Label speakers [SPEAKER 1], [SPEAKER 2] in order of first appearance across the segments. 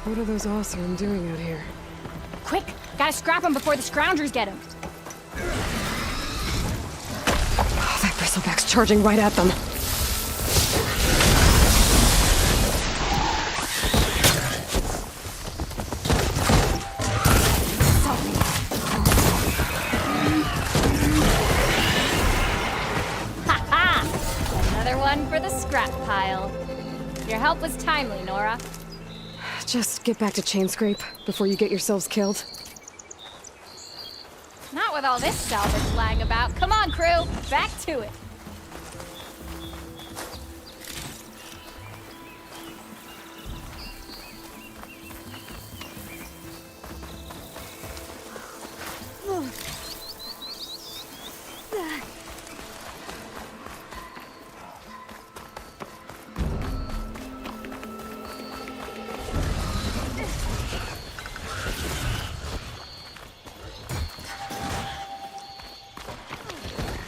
[SPEAKER 1] What are those Oseram doing out here?
[SPEAKER 2] Quick! Gotta scrap him before the scroungers get him!
[SPEAKER 1] Oh, that bristleback's charging right at them.
[SPEAKER 2] Another one for the scrap pile. Your help was timely, Nora.
[SPEAKER 1] Just get back to Chainscrape before you get yourselves killed.
[SPEAKER 2] Not with all this salvage lying about. Come on, crew! Back to it!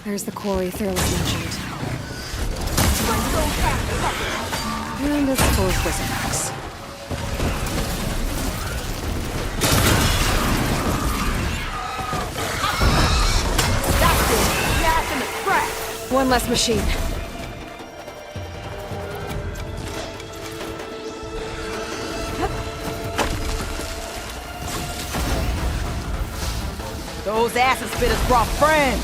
[SPEAKER 1] There's the quarry Fearless mentioned. And it's full of bristlecocks.
[SPEAKER 2] That's it! Smash in the scrap!
[SPEAKER 1] One less machine.
[SPEAKER 3] Those acid spitters brought friends!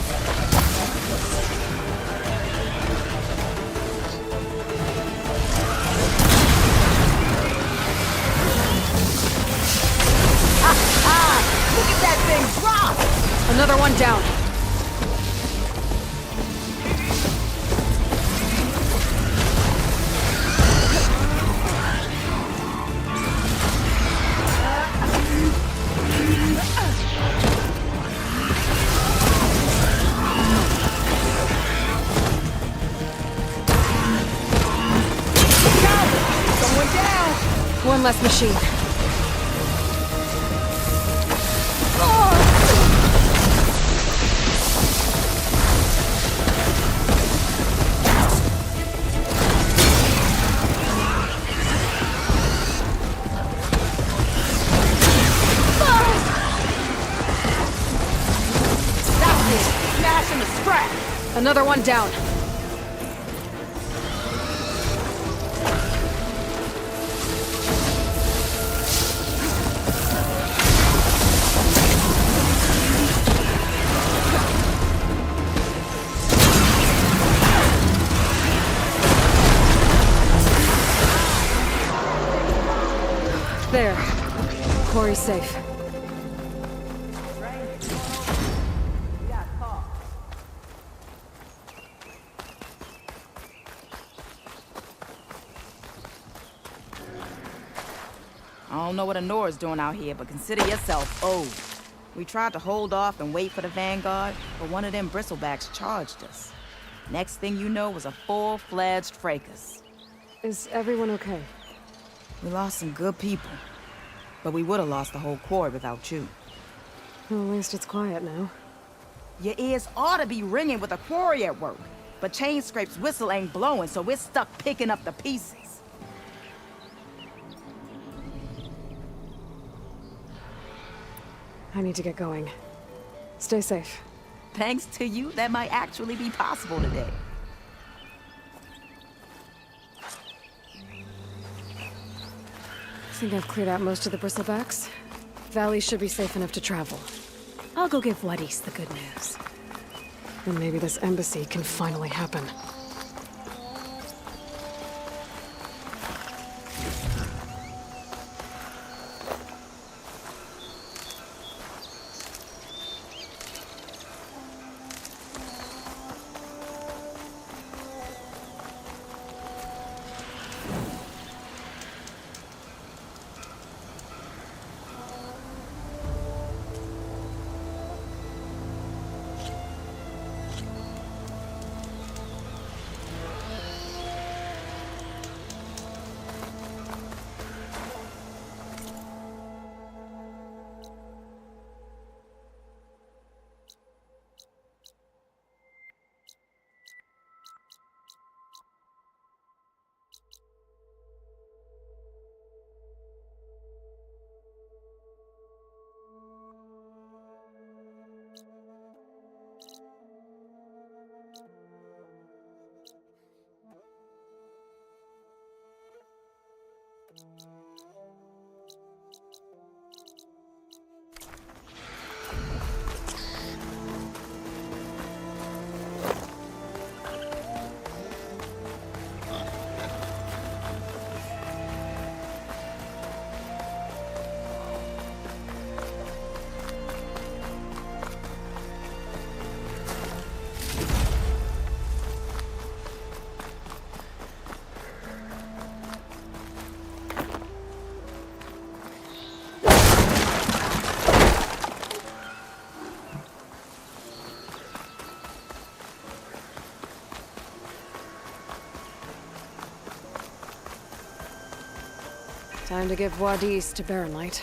[SPEAKER 3] Look at that thing drop!
[SPEAKER 1] Another one down.
[SPEAKER 3] Someone down!
[SPEAKER 1] One less machine.
[SPEAKER 3] Smash in the scrap!
[SPEAKER 1] Another one down. There. Quarry's safe.
[SPEAKER 3] I don't know what Honora's doing out here, but consider yourself owed. We tried to hold off and wait for the Vanguard, but one of them bristlebacks charged us. Next thing you know was a full-fledged fracas.
[SPEAKER 1] Is everyone okay?
[SPEAKER 3] We lost some good people, but we would have lost the whole quarry without you.
[SPEAKER 1] Well, at least it's quiet now.
[SPEAKER 3] Your ears ought to be ringing with a quarry at work, but Chainscrape's whistle ain't blowing, so we're stuck picking up the pieces.
[SPEAKER 1] I need to get going. Stay safe.
[SPEAKER 3] Thanks to you, that might actually be possible today.
[SPEAKER 1] I think I've cleared out most of the bristlebacks. Valley should be safe enough to travel. I'll go give Wadis the good news. Then maybe this embassy can finally happen. Time to give Wadis to Baronlight.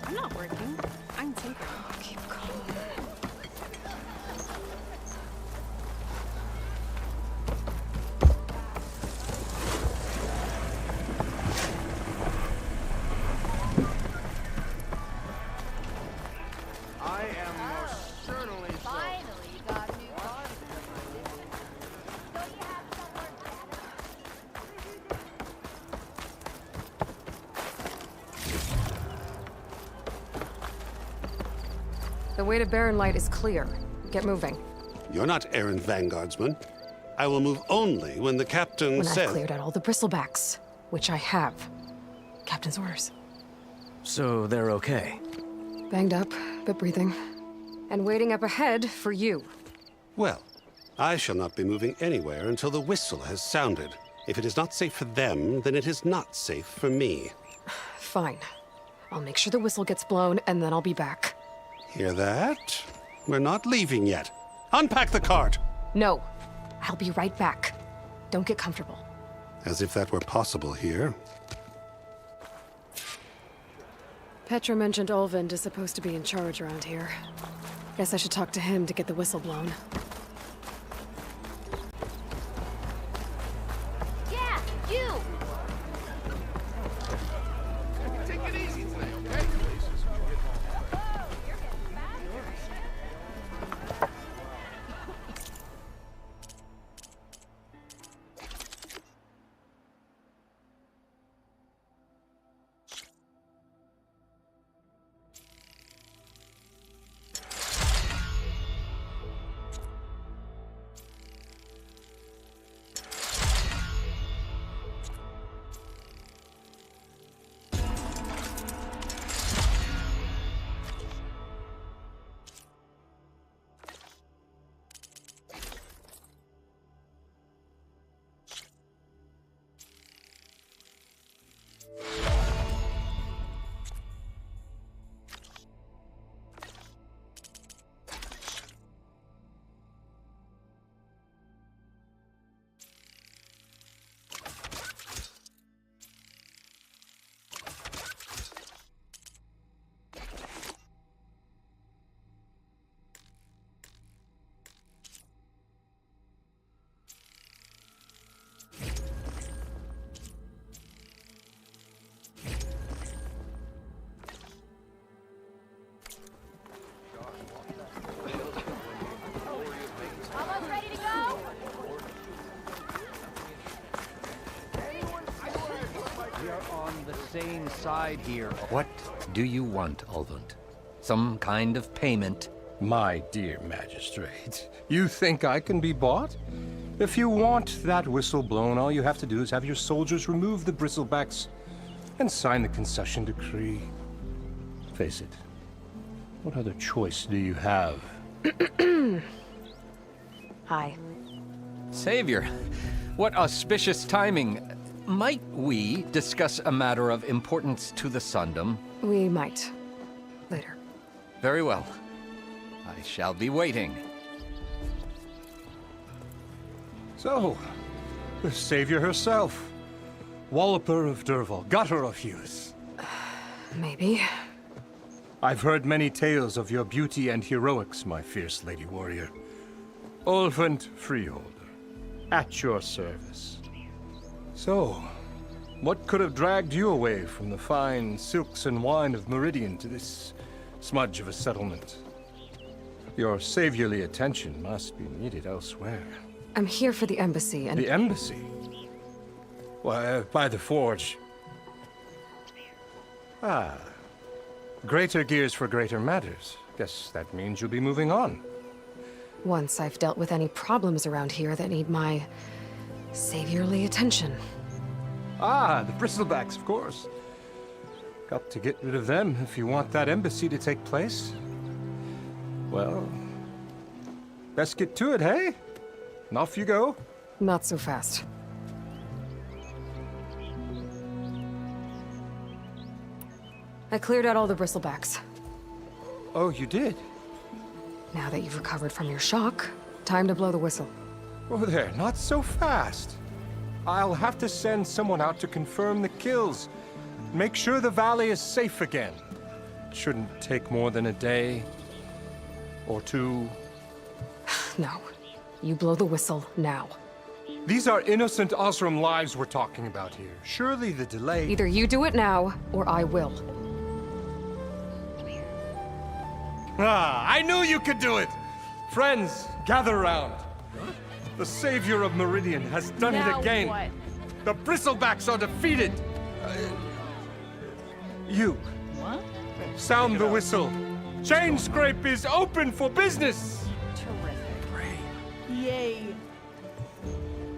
[SPEAKER 4] I'm not working. I'm tinkering.
[SPEAKER 1] Keep calm.
[SPEAKER 5] I am most certainly so.
[SPEAKER 2] Finally, you got a new car. Don't you have somewhere
[SPEAKER 1] The way to Baronlight is clear. Get moving.
[SPEAKER 6] You're not errand vanguardsman. I will move only when the captain
[SPEAKER 1] When
[SPEAKER 6] says...
[SPEAKER 1] I've cleared out all the bristlebacks, which I have. Captain's orders.
[SPEAKER 7] So they're okay?
[SPEAKER 1] Banged up, but breathing. And waiting up ahead for you.
[SPEAKER 6] Well, I shall not be moving anywhere until the whistle has sounded. If it is not safe for them, then it is not safe for me.
[SPEAKER 1] Fine. I'll make sure the whistle gets blown, and then I'll be back.
[SPEAKER 6] Hear that? We're not leaving yet. Unpack the cart!
[SPEAKER 1] No. I'll be right back. Don't get comfortable.
[SPEAKER 6] As if that were possible here.
[SPEAKER 1] Petra mentioned Olvind is supposed to be in charge around here. Guess I should talk to him to get the whistle blown.
[SPEAKER 2] Yeah, you!
[SPEAKER 5] Take it easy today, okay?
[SPEAKER 2] Almost ready to go?
[SPEAKER 8] We are on the same side here. What do you want, Olvund? Some kind of payment?
[SPEAKER 9] My dear magistrate, you think I can be bought? If you want that whistle blown, all you have to do is have your soldiers remove the bristlebacks and sign the concession decree. Face it, what other choice do you have?
[SPEAKER 1] Hi.
[SPEAKER 8] Savior, what auspicious timing. Might we discuss a matter of importance to the Sundom?
[SPEAKER 1] We might. Later.
[SPEAKER 8] Very well. I shall be waiting.
[SPEAKER 9] So, the savior herself, Walloper of Derval, gutter of youth.
[SPEAKER 1] Maybe.
[SPEAKER 9] I've heard many tales of your beauty and heroics, my fierce lady warrior. Olvund Freeholder, at your service. So, what could have dragged you away from the fine silks and wine of Meridian to this smudge of a settlement? Your saviorly attention must be needed elsewhere.
[SPEAKER 1] I'm here for the embassy and...
[SPEAKER 9] The embassy? Why, by the forge. Ah. Greater gears for greater matters. Guess that means you'll be moving on.
[SPEAKER 1] Once I've dealt with any problems around here that need my saviorly attention.
[SPEAKER 9] Ah, the bristlebacks, of course. Got to get rid of them if you want that embassy to take place. Well, best get to it, hey? And off you go.
[SPEAKER 1] Not so fast. I cleared out all the bristlebacks.
[SPEAKER 9] Oh, you did?
[SPEAKER 1] Now that you've recovered from your shock, time to blow the whistle.
[SPEAKER 9] Oh there, not so fast. I'll have to send someone out to confirm the kills. Make sure the valley is safe again. It shouldn't take more than a day or two.
[SPEAKER 1] No. You blow the whistle now.
[SPEAKER 9] These are innocent Osram lives we're talking about here. Surely the delay...
[SPEAKER 1] Either you do it now, or I will.
[SPEAKER 9] Ah, I knew you could do it! Friends, gather round. The savior of Meridian has done it again.
[SPEAKER 4] What?
[SPEAKER 9] The bristlebacks are defeated. You.
[SPEAKER 4] What?
[SPEAKER 9] Sound the whistle. Chain Scrape is open for business.
[SPEAKER 4] Terrific.
[SPEAKER 3] Yay.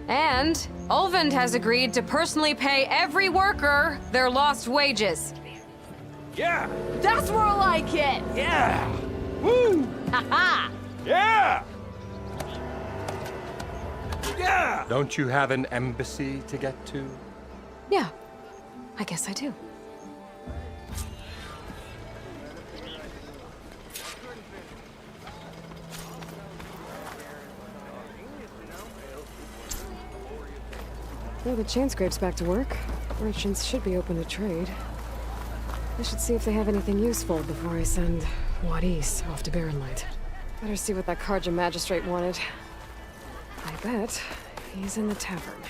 [SPEAKER 1] And Ulvund has agreed to personally pay every worker their lost wages.
[SPEAKER 9] Yeah.
[SPEAKER 2] That's more like it!
[SPEAKER 9] Yeah. Woo.
[SPEAKER 2] Haha!
[SPEAKER 9] Yeah. Yeah. Don't you have an embassy to get to?
[SPEAKER 1] Yeah, I guess I do. Well, the chain scrape's back to work. Merchants should be open to trade. I should see if they have anything useful before I send Wadis off to Barrenlight. Better see what that Karja magistrate wanted. I bet he's in the tavern.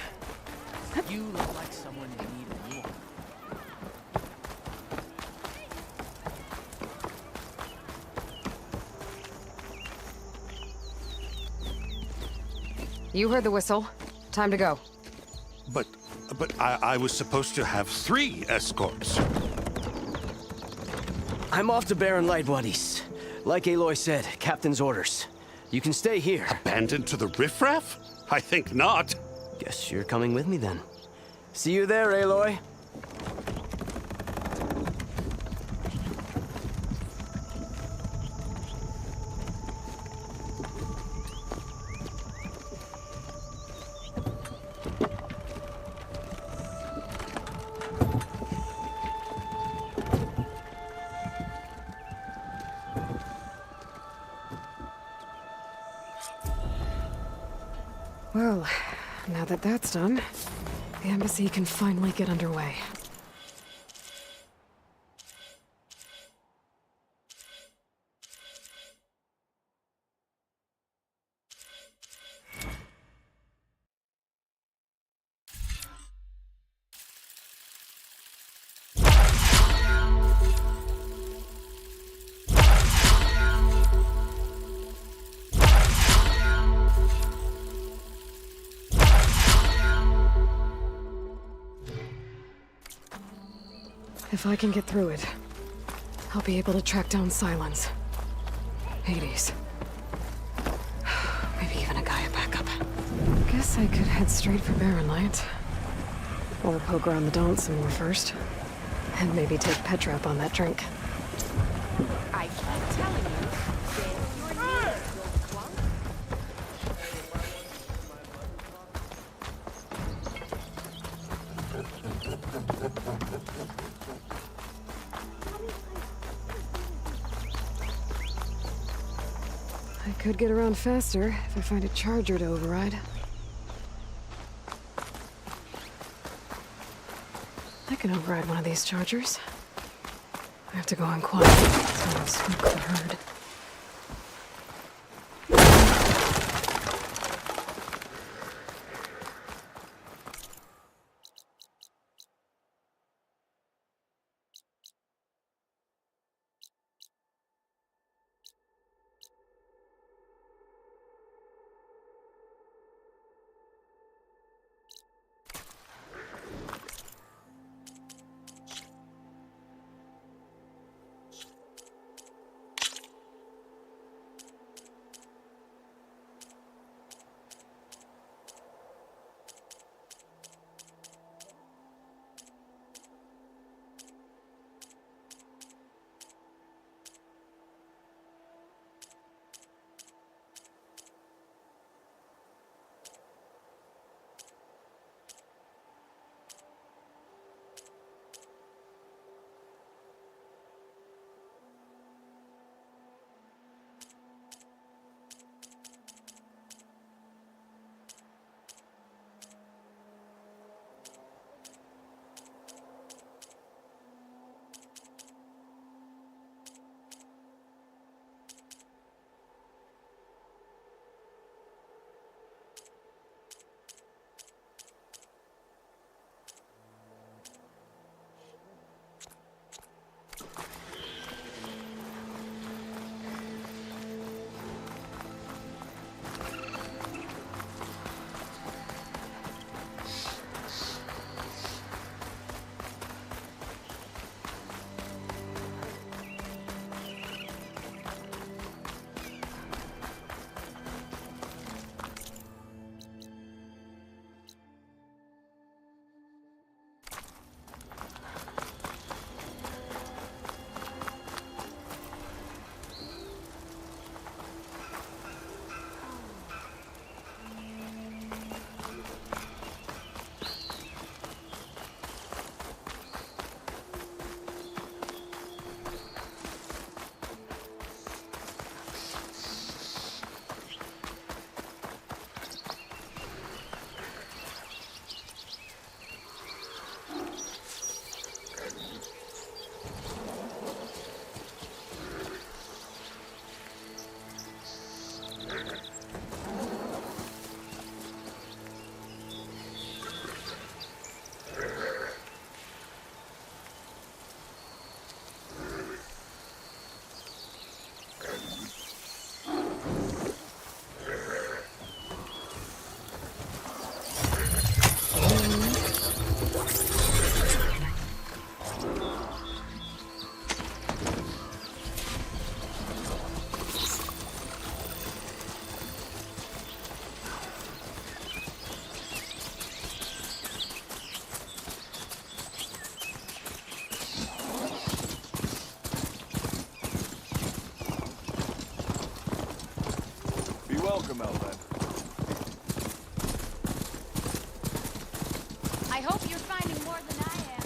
[SPEAKER 7] You look like someone you need a meal.
[SPEAKER 1] You heard the whistle. Time to go.
[SPEAKER 6] But I was supposed to have 3 escorts.
[SPEAKER 7] I'm off to Baron Light Wadis. Like Aloy said, Captain's orders. You can stay here.
[SPEAKER 6] Abandoned to the riffraff? I think not.
[SPEAKER 7] Guess you're coming with me then. See you there, Aloy.
[SPEAKER 1] Well, now that that's done, the embassy can finally get underway. If I can get through it, I'll be able to track down Silence. Hades. Maybe even a Gaia backup. Guess I could head straight for Barrenlight. Or poke around the Daunt some more first. And maybe take Petra up on that drink.
[SPEAKER 4] I keep telling you, bend your knees, you'll flunk.
[SPEAKER 1] I could get around faster if I find a charger to override. I can override one of these chargers. I have to go in quiet so I don't spook the herd.
[SPEAKER 5] him out then.
[SPEAKER 2] I hope you're finding more than I am.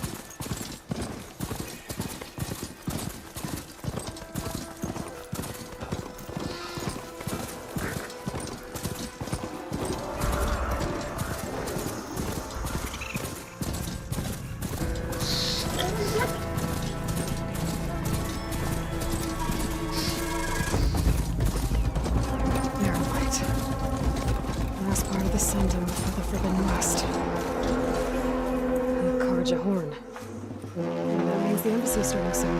[SPEAKER 1] Airlight. Last part of the Sundom before the Forbidden West. The Karja Horn. And that means the embassy's starting soon.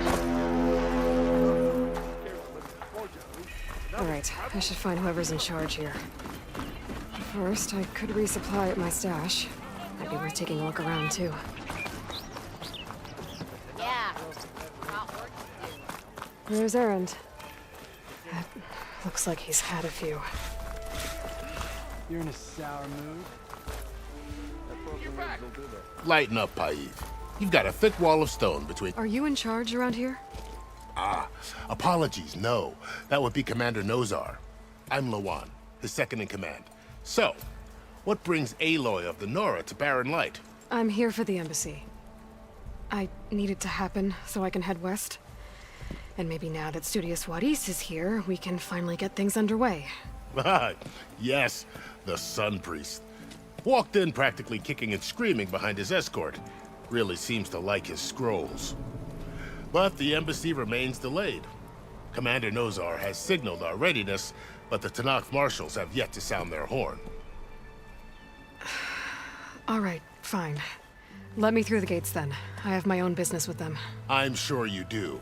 [SPEAKER 1] Alright, I should find whoever's in charge here. First, I could resupply at my stash. Might be worth taking a look around, too.
[SPEAKER 2] Yeah. Not working.
[SPEAKER 1] There's Erend. That looks like he's had a few.
[SPEAKER 10] You're in a sour mood?
[SPEAKER 11] Lighten up, Paiv. You've got a thick wall of stone between...
[SPEAKER 1] Are you in charge around here?
[SPEAKER 11] Ah, apologies, no. That would be Commander Nozar. I'm Lawan, his second in command. So, what brings Aloy of the Nora to Barren Light?
[SPEAKER 1] I'm here for the embassy. I need it to happen so I can head west. And maybe now that Studious Wadis is here, we can finally get things underway.
[SPEAKER 11] Yes, the Sun Priest. Walked in practically kicking and screaming behind his escort. Really seems to like his scrolls. But the embassy remains delayed. Commander Nozar has signaled our readiness, but the Tanakh marshals have yet to sound their horn.
[SPEAKER 1] All right, fine. Let me through the gates then. I have my own business with them.
[SPEAKER 11] I'm sure you do,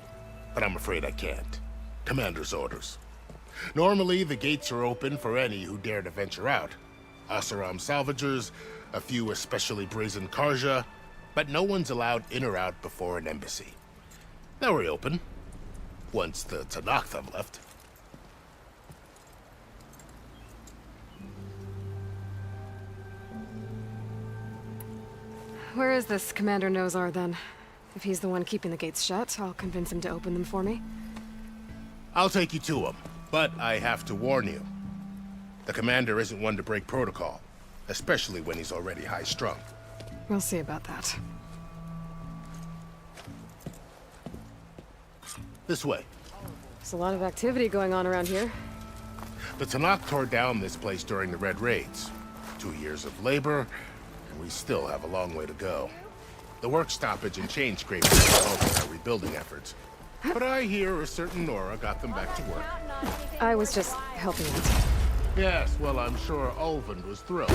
[SPEAKER 11] but I'm afraid I can't. Commander's orders. Normally, the gates are open for any who dare to venture out. Asaram salvagers, a few especially brazen Karja, but no one's allowed in or out before an embassy. They'll reopen, once the Tanakh have left.
[SPEAKER 1] Where is this Commander Nozar then? If he's the one keeping the gates shut, I'll convince him to open them for me.
[SPEAKER 11] I'll take you to him, but I have to warn you. The commander isn't one to break protocol, especially when he's already high-strung.
[SPEAKER 1] We'll see about that.
[SPEAKER 11] This way.
[SPEAKER 1] There's a lot of activity going on around here.
[SPEAKER 11] The Tanakh tore down this place during the Red Raids. 2 years of labor, and we still have a long way to go. The work stoppage and chain scraping resulted in our rebuilding efforts. But I hear a certain Nora got them back to work.
[SPEAKER 1] I was just helping out.
[SPEAKER 11] Yes, well, I'm sure Ulvund was thrilled.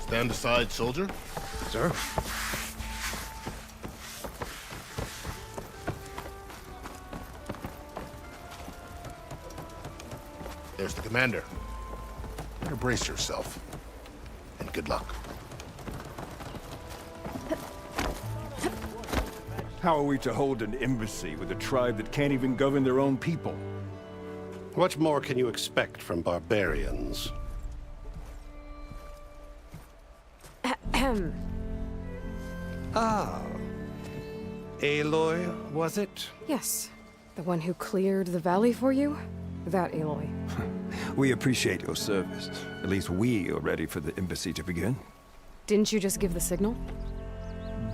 [SPEAKER 11] Stand aside, soldier.
[SPEAKER 9] Sir?
[SPEAKER 11] There's the commander. Better brace yourself. And good luck.
[SPEAKER 9] How are we to hold an embassy with a tribe that can't even govern their own people?
[SPEAKER 6] What more can you expect from barbarians? Ah. Aloy, was it?
[SPEAKER 1] Yes. The one who cleared the valley for you? That Aloy.
[SPEAKER 9] We appreciate your service. At least we are ready for the embassy to begin.
[SPEAKER 1] Didn't you just give the signal?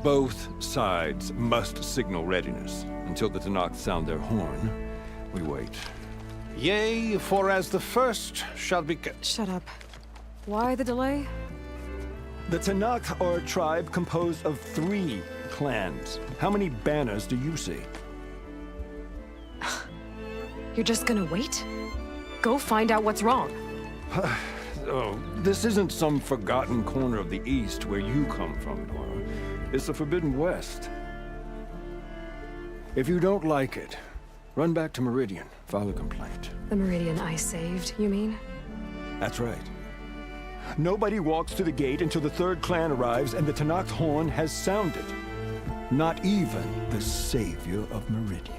[SPEAKER 9] Both sides must signal readiness. Until the Tanakh sound their horn, we wait.
[SPEAKER 6] Yea, for as the first shall be...
[SPEAKER 1] Shut up. Why the delay?
[SPEAKER 9] The Tanakh are a tribe composed of 3 clans. How many banners do you see?
[SPEAKER 1] You're just gonna wait? Go find out what's wrong.
[SPEAKER 9] Oh, this isn't some forgotten corner of the East where you come from, Nora. It's the Forbidden West. If you don't like it, run back to Meridian, file a complaint.
[SPEAKER 1] The Meridian I saved, you mean?
[SPEAKER 9] That's right. Nobody walks to the gate until the 3rd clan arrives and the Tanakh's horn has sounded. Not even the savior of Meridian.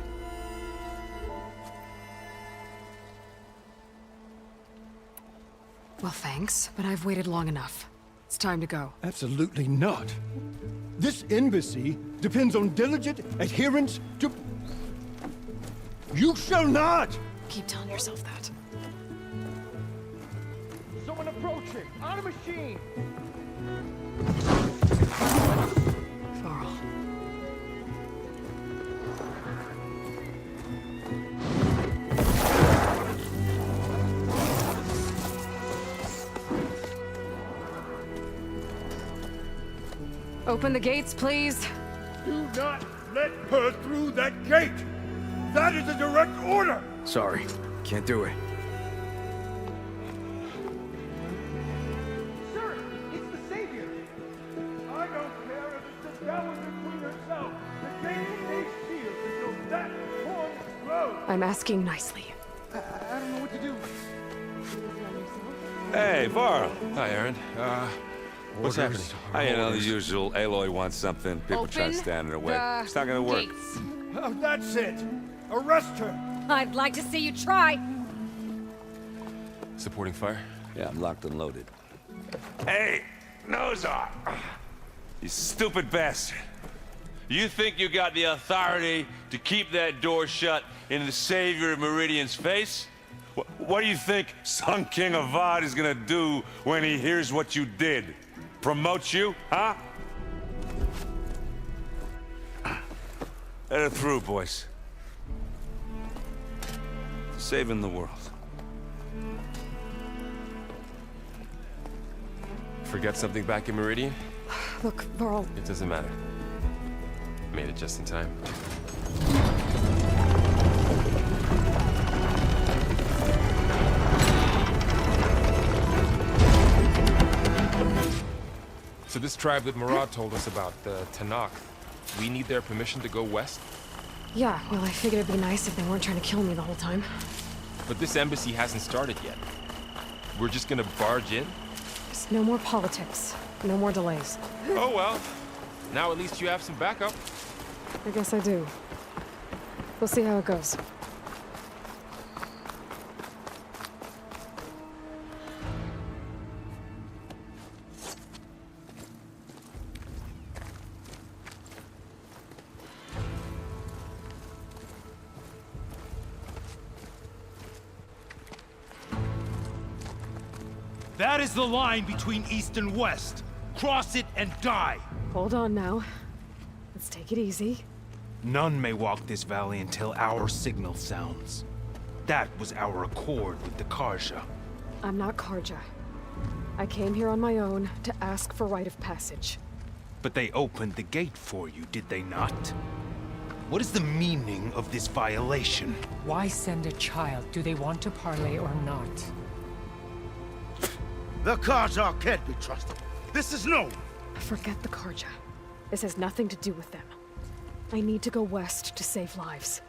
[SPEAKER 1] Well, thanks, but I've waited long enough. It's time to go.
[SPEAKER 9] Absolutely not. This embassy depends on diligent adherence to... You shall not!
[SPEAKER 1] Keep telling yourself that.
[SPEAKER 9] Someone approaching! On a machine!
[SPEAKER 1] Varl. Open the gates, please.
[SPEAKER 9] Do not let her through that gate! That is a direct order!
[SPEAKER 7] Sorry, can't do it.
[SPEAKER 9] Sir, it's the Savior! I don't care if it's the Dowager Queen herself! The gate stays sealed until that horn blows!
[SPEAKER 1] I'm asking nicely.
[SPEAKER 9] I don't know what to do.
[SPEAKER 12] Hey, Varl.
[SPEAKER 13] Hi, Aaron. What's happening?
[SPEAKER 12] You know, the usual. Aloy wants something. People try to stand in her way. It's not gonna work.
[SPEAKER 9] Oh, that's it! Arrest her!
[SPEAKER 2] I'd like to see you try.
[SPEAKER 13] Supporting fire?
[SPEAKER 12] Yeah, I'm locked and loaded. Hey, Nozar! You stupid bastard. You think you got the authority to keep that door shut in the Savior of Meridian's face? What do you think Sun King Avad is gonna do when he hears what you did? Promote you, huh? Let her through, boys. Saving the world.
[SPEAKER 13] Forget something back in Meridian?
[SPEAKER 1] Look, Varl.
[SPEAKER 13] It doesn't matter. Made it just in time. So this tribe that Murad told us about, the Tanakh, we need their permission to go west?
[SPEAKER 1] Yeah, well, I figured it'd be nice if they weren't trying to kill me the whole time.
[SPEAKER 13] But this embassy hasn't started yet. We're just gonna barge in?
[SPEAKER 1] Just no more politics. No more delays.
[SPEAKER 13] Oh well. Now at least you have some backup.
[SPEAKER 1] I guess I do. We'll see how it goes.
[SPEAKER 9] That is the line between East and West. Cross it and die.
[SPEAKER 1] Hold on now. Let's take it easy.
[SPEAKER 14] None may walk this valley until our signal sounds. That was our accord with the Karja.
[SPEAKER 1] I'm not Karja. I came here on my own to ask for rite of passage.
[SPEAKER 14] But they opened the gate for you, did they not? What is the meaning of this violation?
[SPEAKER 15] Why send a child? Do they want to parley or not?
[SPEAKER 11] The Karja can't be trusted. This is known.
[SPEAKER 1] Forget the Karja. This has nothing to do with them. I need to go west to save lives.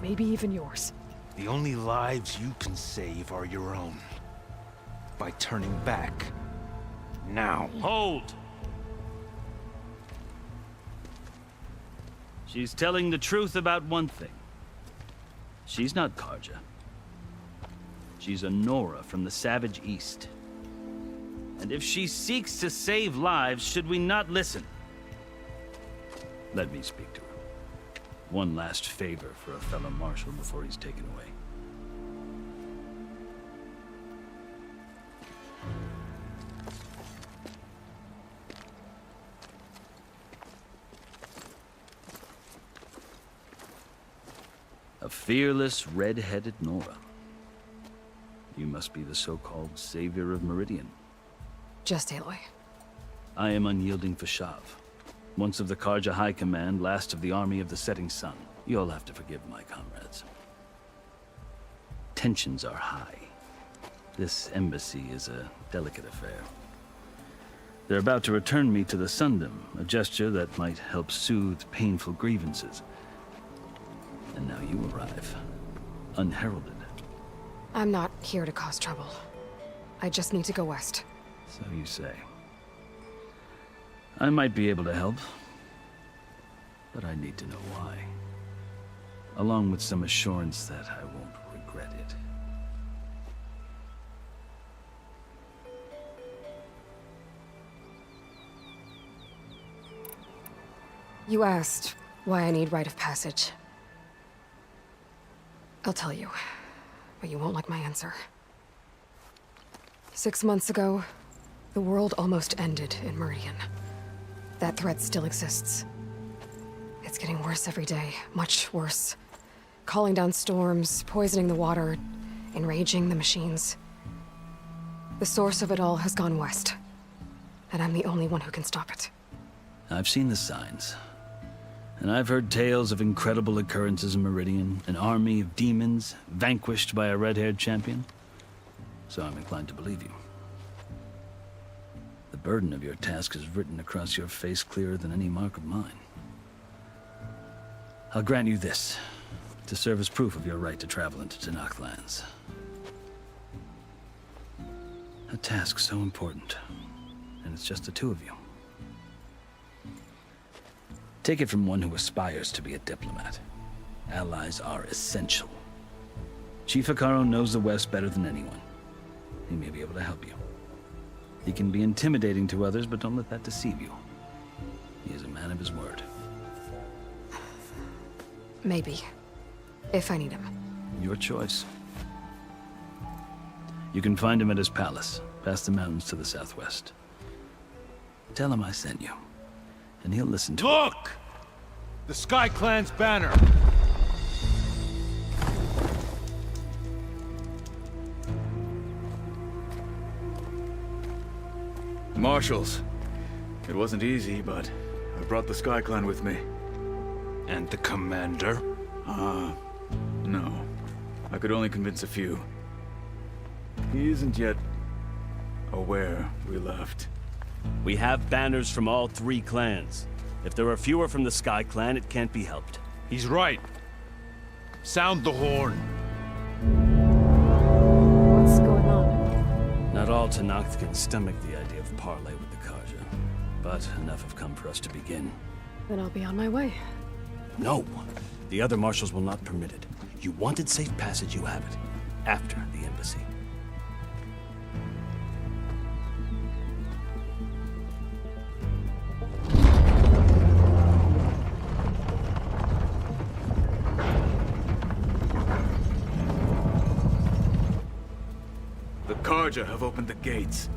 [SPEAKER 1] Maybe even yours.
[SPEAKER 14] The only lives you can save are your own. By turning back. Now.
[SPEAKER 16] Hold! She's telling the truth about one thing. She's not Karja. She's a Nora from the Savage East. And if she seeks to save lives, should we not listen? Let me speak to her. One last favor for a fellow marshal before he's taken away. A fearless, red-headed Nora. You must be the so-called Savior of Meridian.
[SPEAKER 1] Just Aloy.
[SPEAKER 16] I am unyielding Fashav. Once of the Karja High Command, last of the Army of the Setting Sun. You'll have to forgive my comrades. Tensions are high. This embassy is a delicate affair. They're about to return me to the Sundom, a gesture that might help soothe painful grievances. And now you arrive, unheralded.
[SPEAKER 1] I'm not here to cause trouble. I just need to go west.
[SPEAKER 16] So you say. I might be able to help, but I need to know why. Along with some assurance that I won't regret it.
[SPEAKER 1] You asked why I need rite of passage. I'll tell you, but you won't like my answer. 6 months ago, the world almost ended in Meridian. That threat still exists. It's getting worse every day, much worse. Calling down storms, poisoning the water, enraging the machines. The source of it all has gone west, and I'm the only one who can stop it.
[SPEAKER 16] I've seen the signs. And I've heard tales of incredible occurrences in Meridian, an army of demons vanquished by a red-haired champion. So I'm inclined to believe you. The burden of your task is written across your face clearer than any mark of mine. I'll grant you this, to serve as proof of your right to travel into Tenakth lands. A task so important, and it's just the two of you. Take it from one who aspires to be a diplomat. Allies are essential. Chief Hekarro knows the West better than anyone. He may be able to help you. He can be intimidating to others, but don't let that deceive you. He is a man of his word.
[SPEAKER 1] Maybe. If I need him.
[SPEAKER 16] Your choice. You can find him at his palace, past the mountains to the southwest. Tell him I sent you, and he'll listen to
[SPEAKER 14] Look! The Sky Clan's banner!
[SPEAKER 17] Marshals. It wasn't easy, but I brought the Sky Clan with me.
[SPEAKER 14] And the commander?
[SPEAKER 17] No. I could only convince a few. He isn't yet aware we left.
[SPEAKER 18] We have banners from all 3 clans. If there are fewer from the Sky Clan, it can't be helped.
[SPEAKER 14] He's right. Sound the horn.
[SPEAKER 1] What's going on?
[SPEAKER 16] Not all Tenakth can stomach the idea of parley with the Karja, but enough have come for us to begin.
[SPEAKER 1] Then I'll be on my way.
[SPEAKER 18] No, the other marshals will not permit it. You wanted safe passage, you have it. After the embassy.
[SPEAKER 17] The Karja have opened the gates.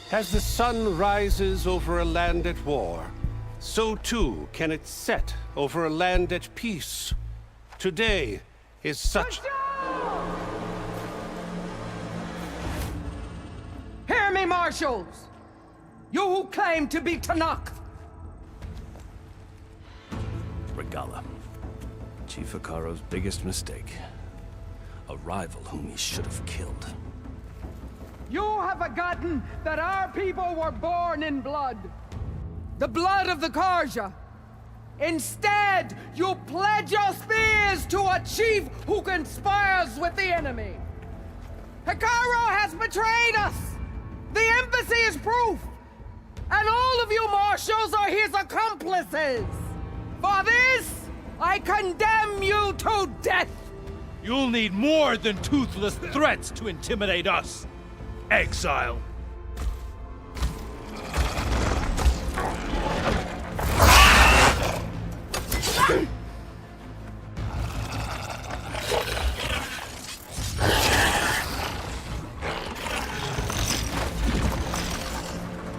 [SPEAKER 6] As the sun rises over a land at war, so too can it set over a land at peace. Today is such...
[SPEAKER 19] Hear me, marshals! You who claim to be Tenakth!
[SPEAKER 18] Regala. Chief Hekarro's biggest mistake. A rival whom he should have killed.
[SPEAKER 19] You have forgotten that our people were born in blood. The blood of the Karja. Instead, you pledge your spears to a chief who conspires with the enemy. Hekarro has betrayed us! The embassy is proof! And all of you marshals are his accomplices! For this, I condemn you to death!
[SPEAKER 14] You'll need more than toothless threats to intimidate us. Exile.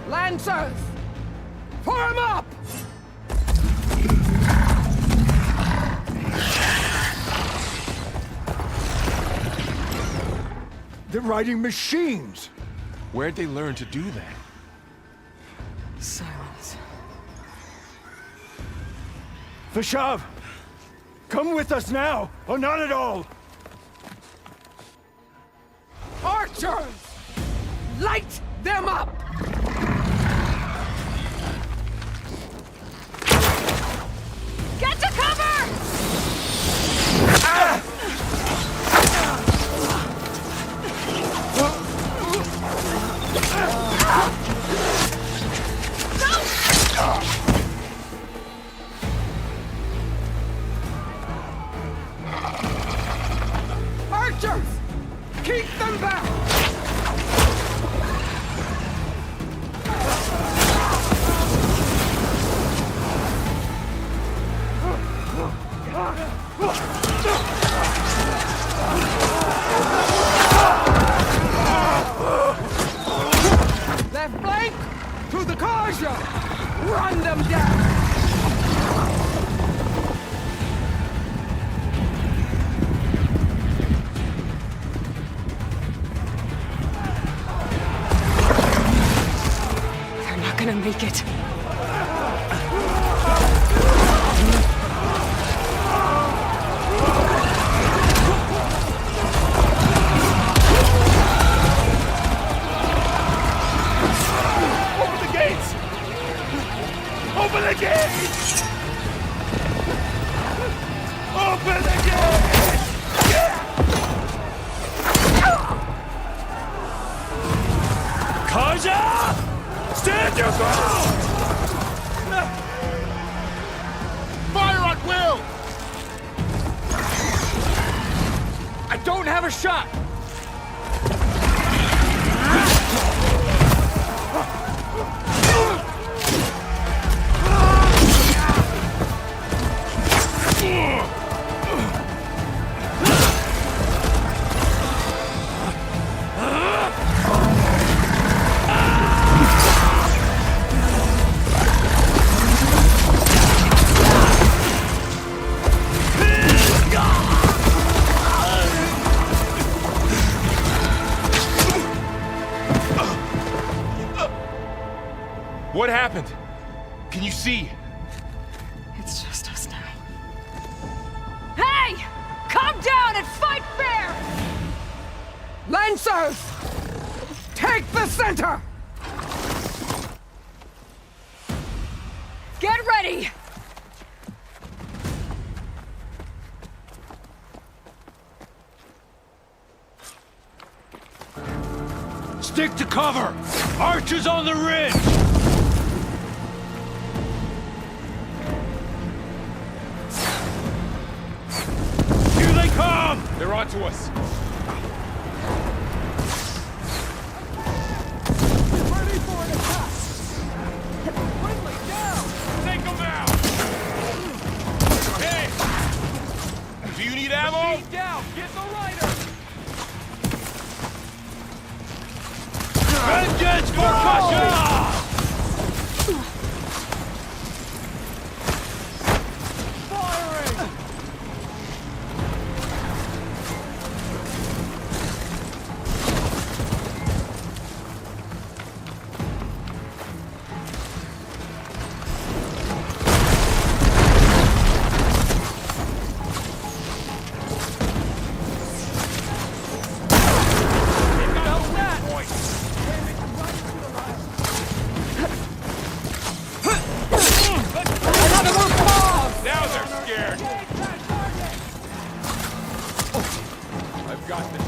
[SPEAKER 19] Lancers! Form up!
[SPEAKER 9] They're riding machines!
[SPEAKER 13] Where'd they learn to do that?
[SPEAKER 1] Silence.
[SPEAKER 9] Vashav! Come with us now, or not at all!
[SPEAKER 19] Archers! Light them up!
[SPEAKER 2] Get to cover!
[SPEAKER 19] Ah! Archers! Keep them back! Left flank! To the Karja! Run them down!
[SPEAKER 1] They're not gonna make it.
[SPEAKER 5] Open the gates! Open the gates! Open the gates!
[SPEAKER 14] Kaja! Stand your ground!
[SPEAKER 5] Fire at will!
[SPEAKER 10] I don't have a shot!
[SPEAKER 13] What happened? Can you see?
[SPEAKER 1] It's just us now.
[SPEAKER 19] Hey! Come down and fight fair! Lancers! Take the center! Get ready!
[SPEAKER 14] Stick to cover! Archers on the ridge! Here they come!
[SPEAKER 13] They're onto us.
[SPEAKER 10] Ready for an attack! Quickly, down!
[SPEAKER 13] Take them out! Hey! Do you need ammo?
[SPEAKER 10] Machine down! Get the rider!
[SPEAKER 14] Vengeance for Kasha!
[SPEAKER 10] Firing!
[SPEAKER 13] Now they're scared. I've got this.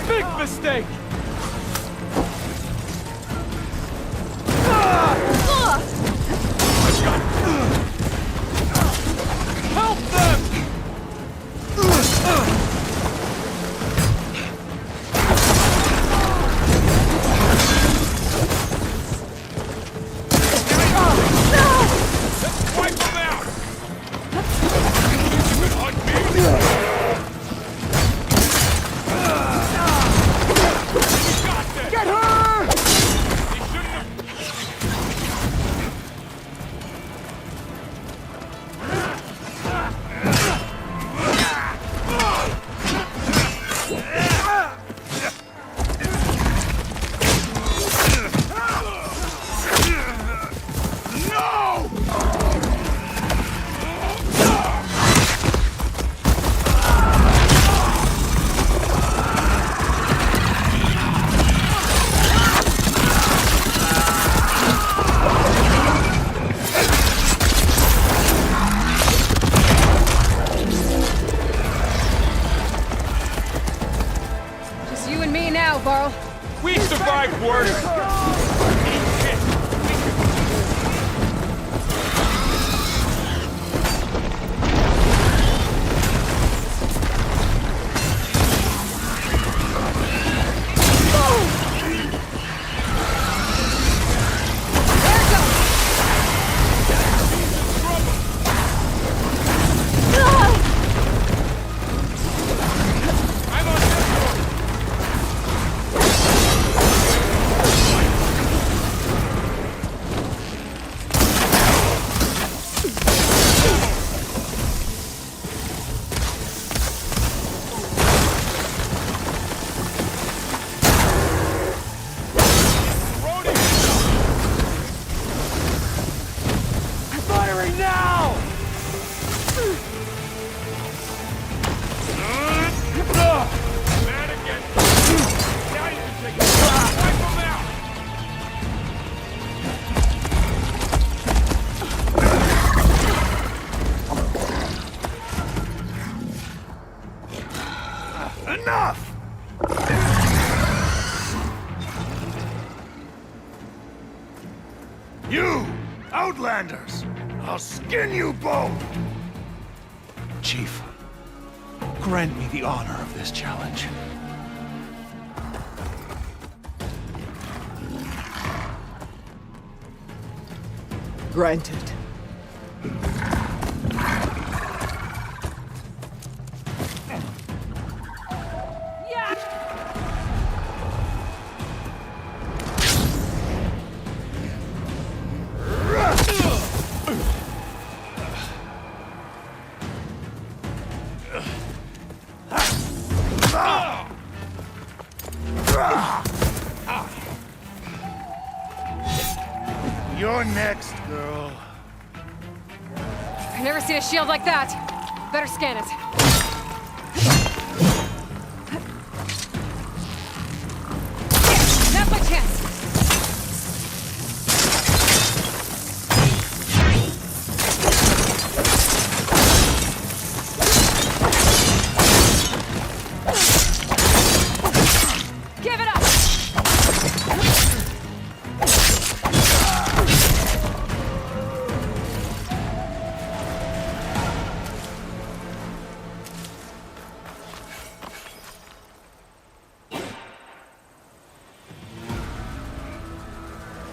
[SPEAKER 10] Big mistake! Help them!
[SPEAKER 13] Wipe them out! You can hunt me! Got this!
[SPEAKER 19] Get her!
[SPEAKER 13] He shouldn't have...
[SPEAKER 1] Just you and me now, Varl.
[SPEAKER 13] We survived worse!
[SPEAKER 5] You! Outlanders! I'll skin you both!
[SPEAKER 14] Chief, grant me the honor of this challenge.
[SPEAKER 19] Granted.
[SPEAKER 5] You're next, girl.
[SPEAKER 1] I've never seen a shield like that. Better scan it. Now's my chance. Give it up.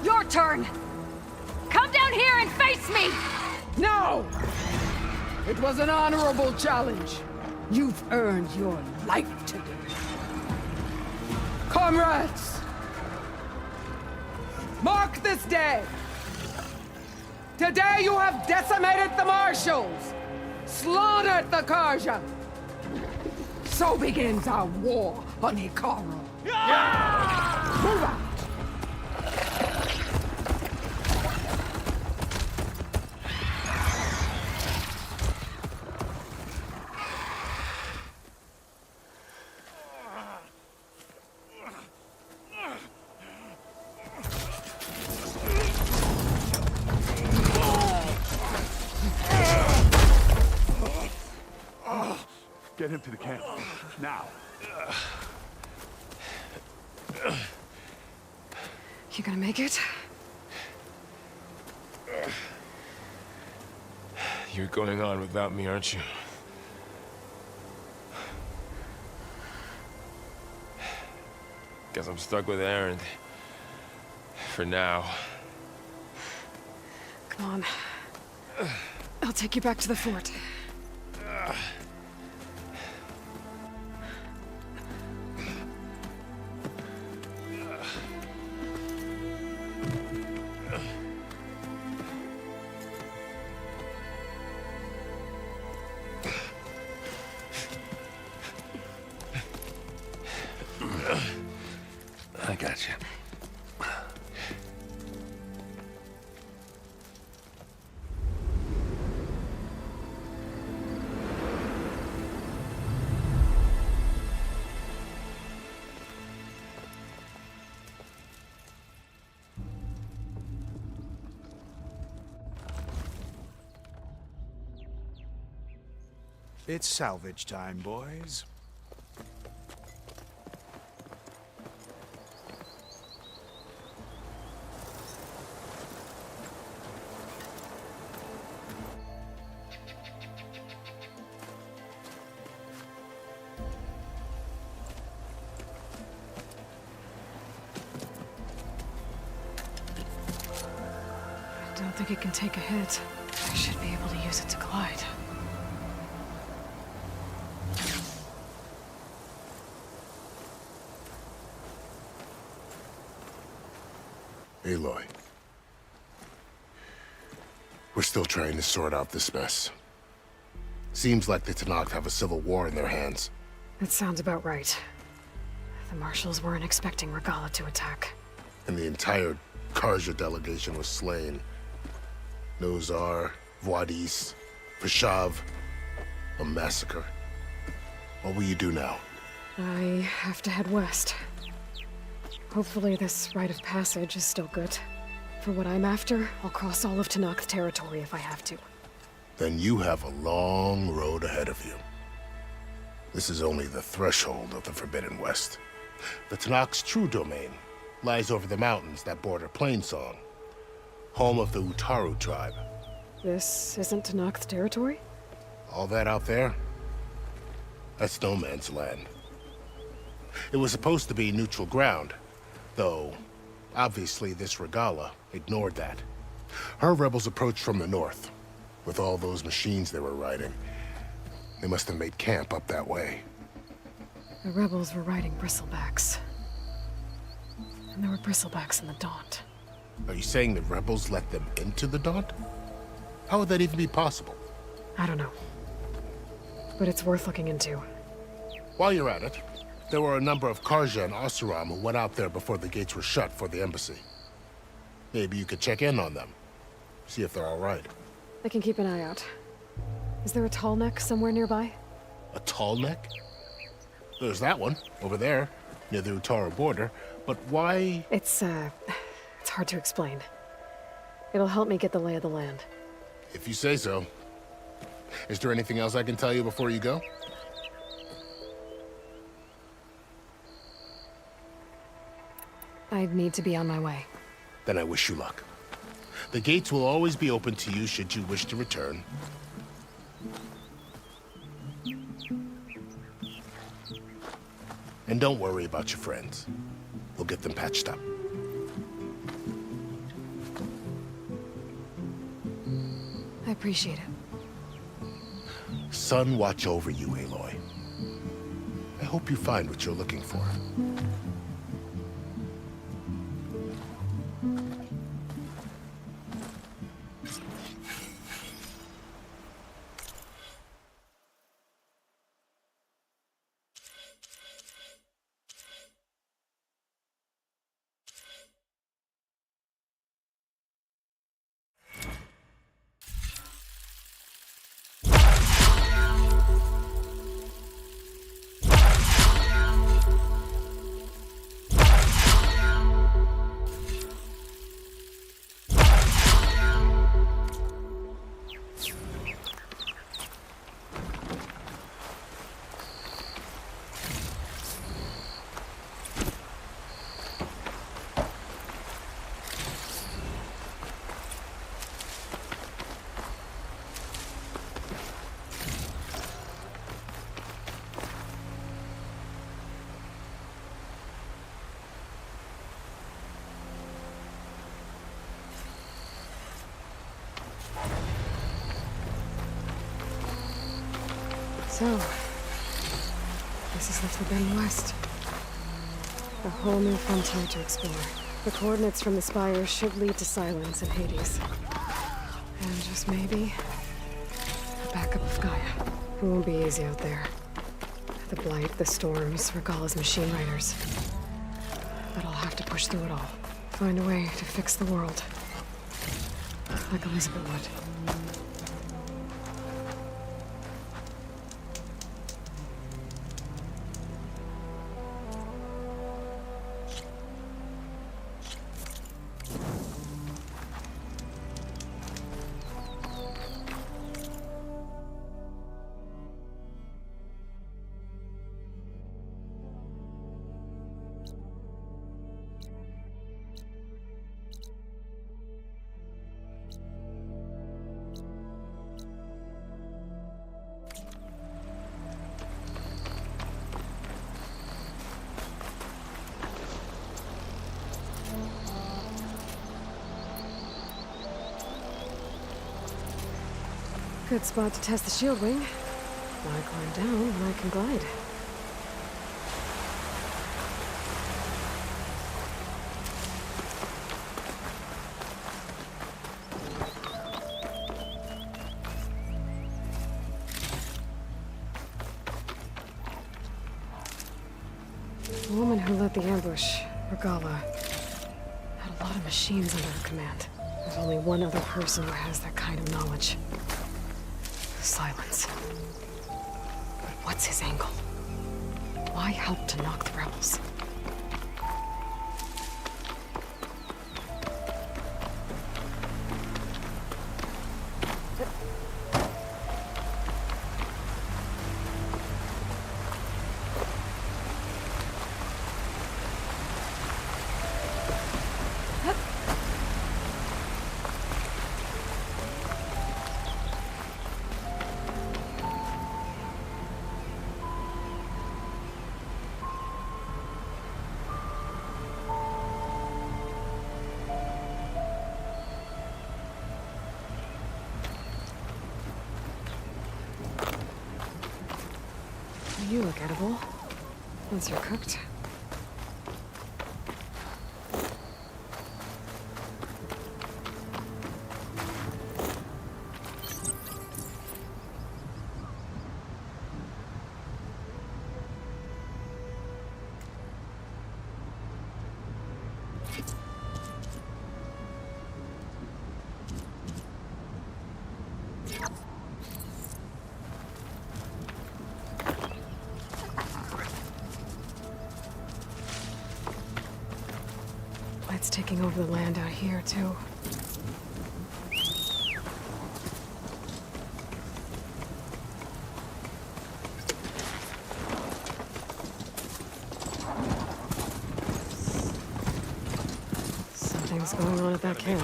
[SPEAKER 1] Your turn! Come down here and face me!
[SPEAKER 19] No! It was an honorable challenge. You've earned your life today. Comrades! Mark this day! Today you have decimated the Marshals! Slaughtered the Karja! So begins our war on Hikaru. Move out!
[SPEAKER 5] Get him to the camp. Now.
[SPEAKER 1] You gonna make it?
[SPEAKER 13] You're going on without me, aren't you? Guess I'm stuck with Aaron. For now.
[SPEAKER 1] Come on. I'll take you back to the fort.
[SPEAKER 8] I got you.
[SPEAKER 14] It's salvage time, boys.
[SPEAKER 1] I don't think it can take a hit. I should be able to use it to glide.
[SPEAKER 11] Aloy. We're still trying to sort out this mess. Seems like the Tenakth have a civil war in their hands.
[SPEAKER 1] That sounds about right. The Marshals weren't expecting Regala to attack.
[SPEAKER 11] And the entire Karja delegation was slain. Nozar, Wadis, Vashav, a massacre. What will you do now?
[SPEAKER 1] I have to head west. Hopefully this rite of passage is still good. For what I'm after, I'll cross all of Tenakth territory if I have to.
[SPEAKER 11] Then you have a long road ahead of you. This is only the threshold of the Forbidden West. The Tanakh's true domain lies over the mountains that border Plainsong, home of the Utaru tribe.
[SPEAKER 1] This isn't Tanakh's territory?
[SPEAKER 11] All that out there? That's no man's land. It was supposed to be neutral ground, though obviously this Regala ignored that. Her rebels approached from the north. With all those machines they were riding, they must have made camp up that way.
[SPEAKER 1] The rebels were riding bristlebacks. And there were bristlebacks in the Daunt.
[SPEAKER 11] Are you saying the rebels let them into the Daunt? How would that even be possible?
[SPEAKER 1] I don't know. But it's worth looking into.
[SPEAKER 11] While you're at it, there were a number of Karja and Oseram who went out there before the gates were shut for the embassy. Maybe you could check in on them. See if they're all right.
[SPEAKER 1] I can keep an eye out. Is there a tall neck somewhere nearby?
[SPEAKER 11] A tall neck? There's that one, over there, near the Utaru border. But why?
[SPEAKER 1] It's hard to explain. It'll help me get the lay of the land.
[SPEAKER 11] If you say so. Is there anything else I can tell you before you go?
[SPEAKER 1] I need to be on my way.
[SPEAKER 11] Then I wish you luck. The gates will always be open to you should you wish to return. And don't worry about your friends. We'll get them patched up.
[SPEAKER 1] I appreciate it.
[SPEAKER 11] Sun watch over you, Aloy. I hope you find what you're looking for.
[SPEAKER 1] So, this is the Forbidden West. A whole new frontier to explore. The coordinates from the spires should lead to Silence and Hades. And just maybe, a backup of Gaia. It won't be easy out there. The Blight, the Storms, Regala's machine riders. But I'll have to push through it all. Find a way to fix the world. Like Elizabeth would. Good spot to test the shield wing. When I climb down, I can glide. The woman who led the ambush, Regala, had a lot of machines under her command. There's only one other person who has that kind of knowledge. Silence. What's his angle? Why help to knock the rebels? You look edible. Once you're cooked. It's taking over the land out here, too. Something's going on at that camp.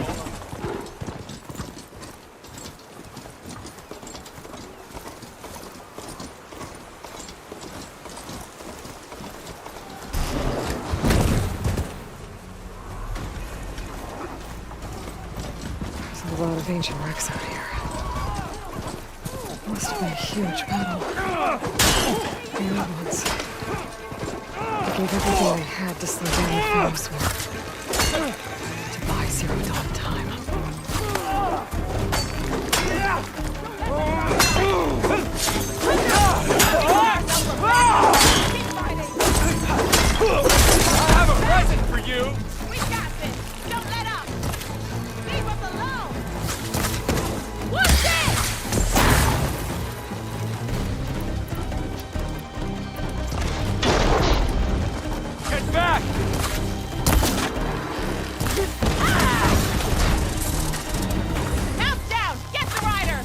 [SPEAKER 1] A lot of ancient wrecks out here. Must have been a huge battle. The old ones. I gave everything I had to slow down the flames with. To buy Zero Dawn time.
[SPEAKER 12] I have a present for you!
[SPEAKER 4] We got this! Don't let up! Leave us alone! What's this?
[SPEAKER 12] Get back!
[SPEAKER 4] House down! Get the rider!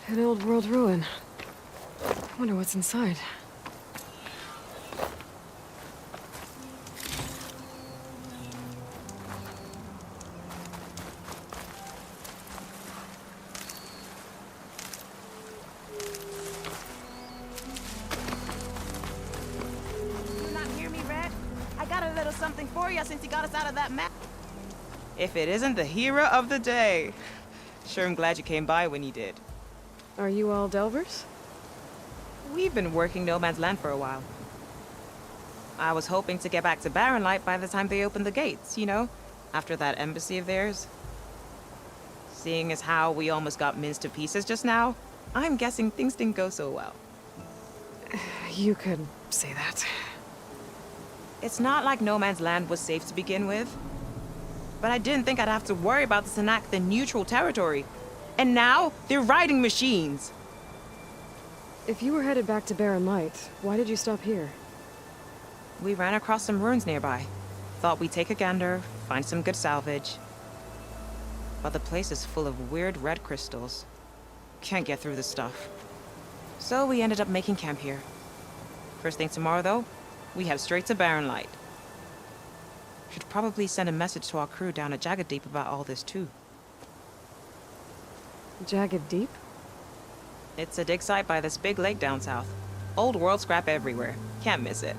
[SPEAKER 1] An old world ruin. Wonder what's inside.
[SPEAKER 3] You not hear me, Red? I got a little something for you since you got us out of that map. If it isn't the hero of the day. Sure, I'm glad you came by when you did.
[SPEAKER 1] Are you all Delvers?
[SPEAKER 3] We've been working No Man's Land for a while. I was hoping to get back to Barren Light by the time they opened the gates, you know? After that embassy of theirs. Seeing as how we almost got minced to pieces just now, I'm guessing things didn't go so well.
[SPEAKER 1] You could say that.
[SPEAKER 3] It's not like No Man's Land was safe to begin with. But I didn't think I'd have to worry about this enact the neutral territory. And now, they're riding machines.
[SPEAKER 1] If you were headed back to Barren Light, why did you stop here?
[SPEAKER 3] We ran across some ruins nearby. Thought we'd take a gander, find some good salvage. But the place is full of weird red crystals. Can't get through the stuff. So we ended up making camp here. First thing tomorrow, though, we head straight to Barren Light. Should probably send a message to our crew down at Jagged Deep about all this, too.
[SPEAKER 1] Jagged Deep?
[SPEAKER 3] It's a dig site by this big lake down south. Old world scrap everywhere. Can't miss it.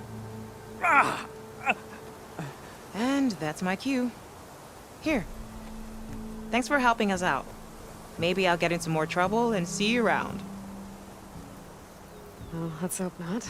[SPEAKER 3] And that's my cue. Here. Thanks for helping us out. Maybe I'll get into more trouble and see you around.
[SPEAKER 1] Well, let's hope not.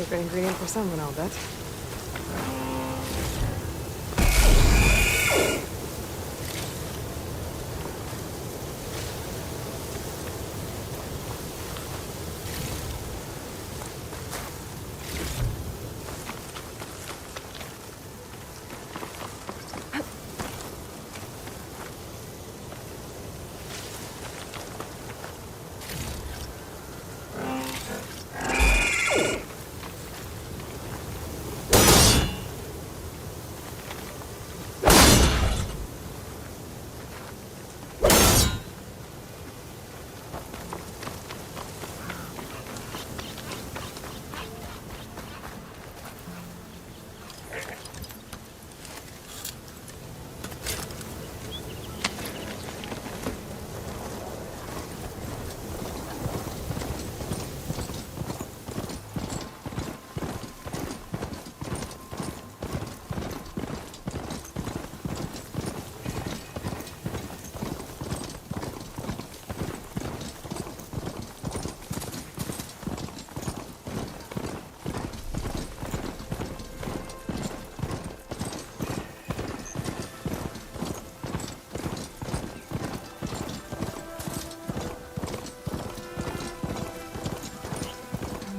[SPEAKER 1] secret ingredient for someone, I'll bet.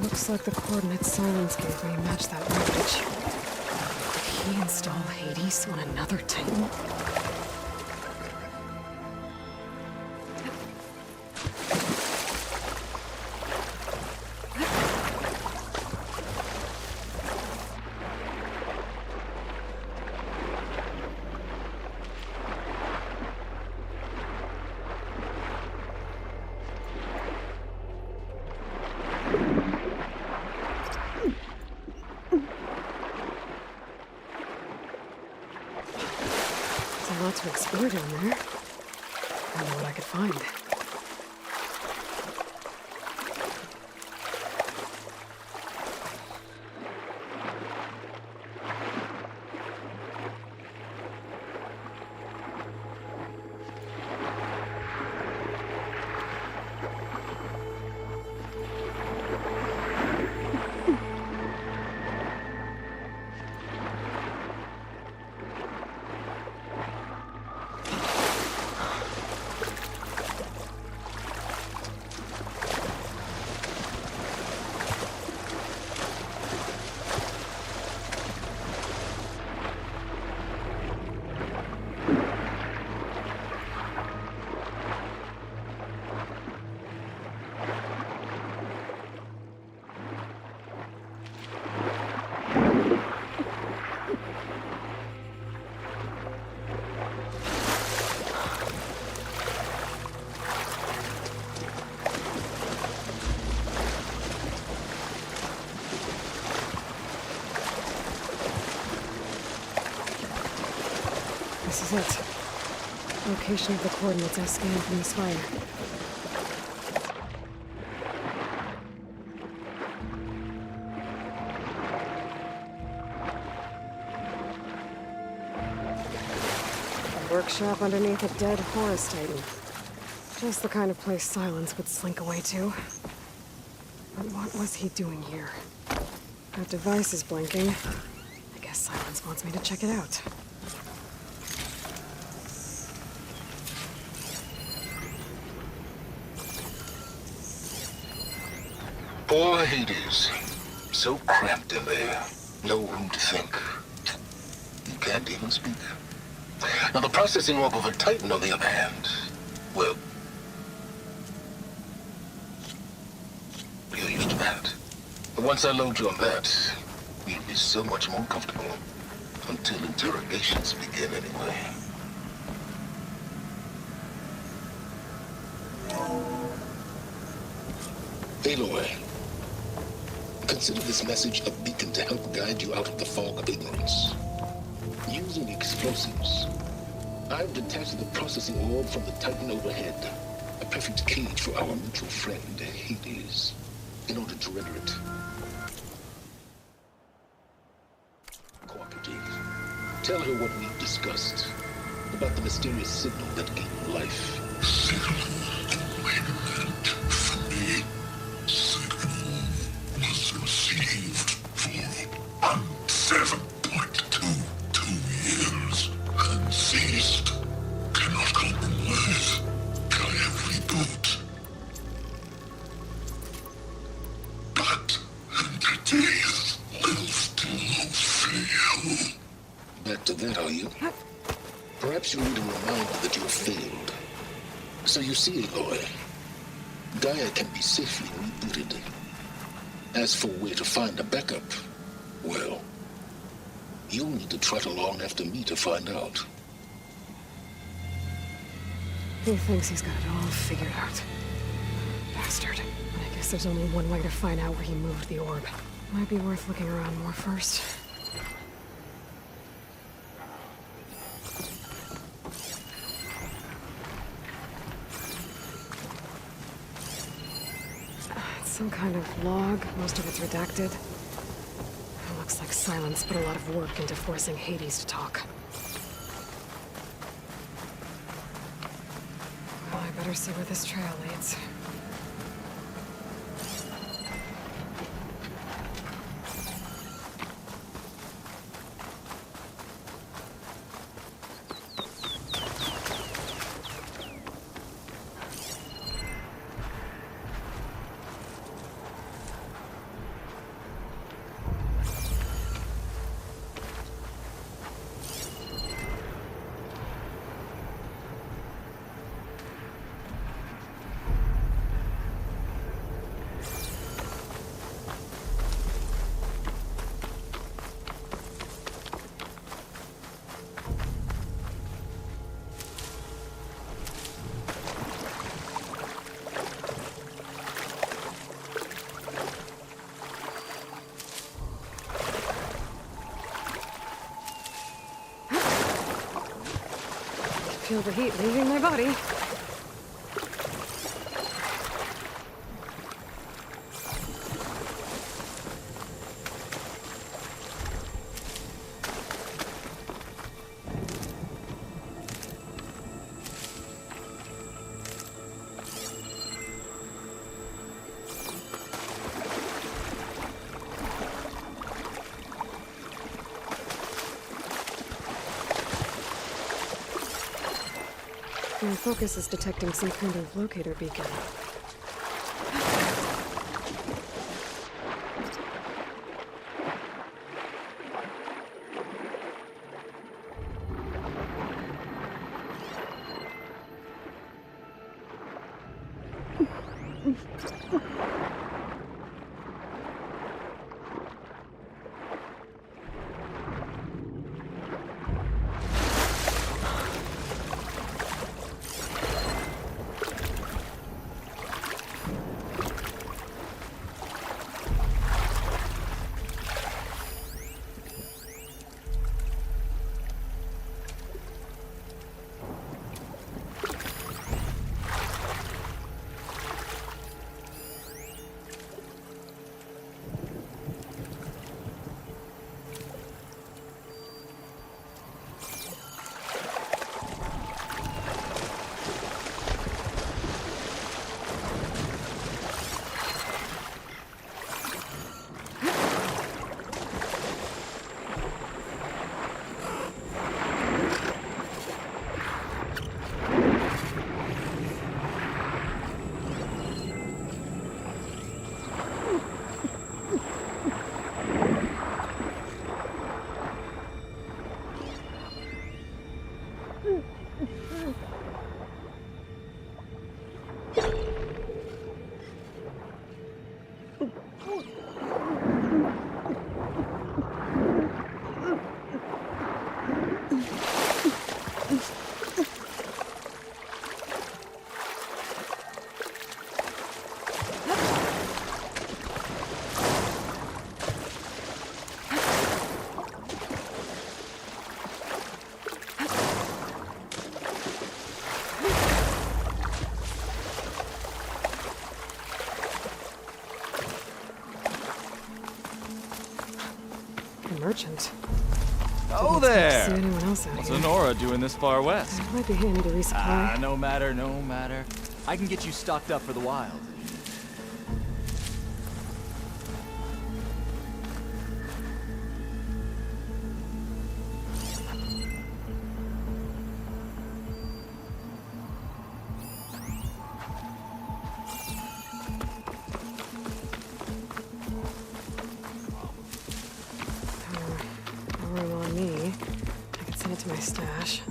[SPEAKER 1] Looks like the coordinates Silence gave me match that wreckage. Did he install Hades on another Titan? A lot to explore down there. I wonder what I could find. This is it. Location of the coordinates I scanned from the spire. A workshop underneath a dead Horus Titan. Just the kind of place Silence would slink away to. But what was he doing here? That device is blinking. I guess Silence wants me to check it out.
[SPEAKER 11] Poor Hades. So cramped in there. No room to think. You can't even speak. Now the processing orb of a Titan, on the other hand, well, you're used to that. But once I load you on that, you'll be so much more comfortable. Until interrogations begin anyway. Aloy, consider this message a beacon to help guide you out of the fog of ignorance. Using explosives, I've detached the processing orb from the Titan overhead. A perfect cage for our mutual friend, Hades, in order to render it cooperative. Tell her what we've discussed about the mysterious signal that gave you life.
[SPEAKER 20] Signal waited for me. Signal was received. 2 years and ceased. Cannot compromise. Gaia reboot. But entities will still fail. Back to that, are you? Perhaps you need a reminder that you have failed. So you see, Aloy, Gaia can be safely rebooted. As for where to find a backup, well, you'll need to trot along after me to find out.
[SPEAKER 1] He thinks he's got it all figured out. Bastard. I guess there's only one way to find out where he moved the orb. Might be worth looking around more first. It's some kind of log. Most of it's redacted. It looks like Silence put a lot of work into forcing Hades to talk. Well, I better see where this trail leads. Feel the heat leaving my body. My focus is detecting some kind of locator beacon. Merchant.
[SPEAKER 17] Oh
[SPEAKER 1] See
[SPEAKER 17] there!
[SPEAKER 1] anyone else out
[SPEAKER 17] What's
[SPEAKER 1] here?
[SPEAKER 17] Honora doing this far west?
[SPEAKER 1] It might be handy to resupply.
[SPEAKER 17] No matter, no matter. I can get you stocked up for the wild.
[SPEAKER 1] to my stash.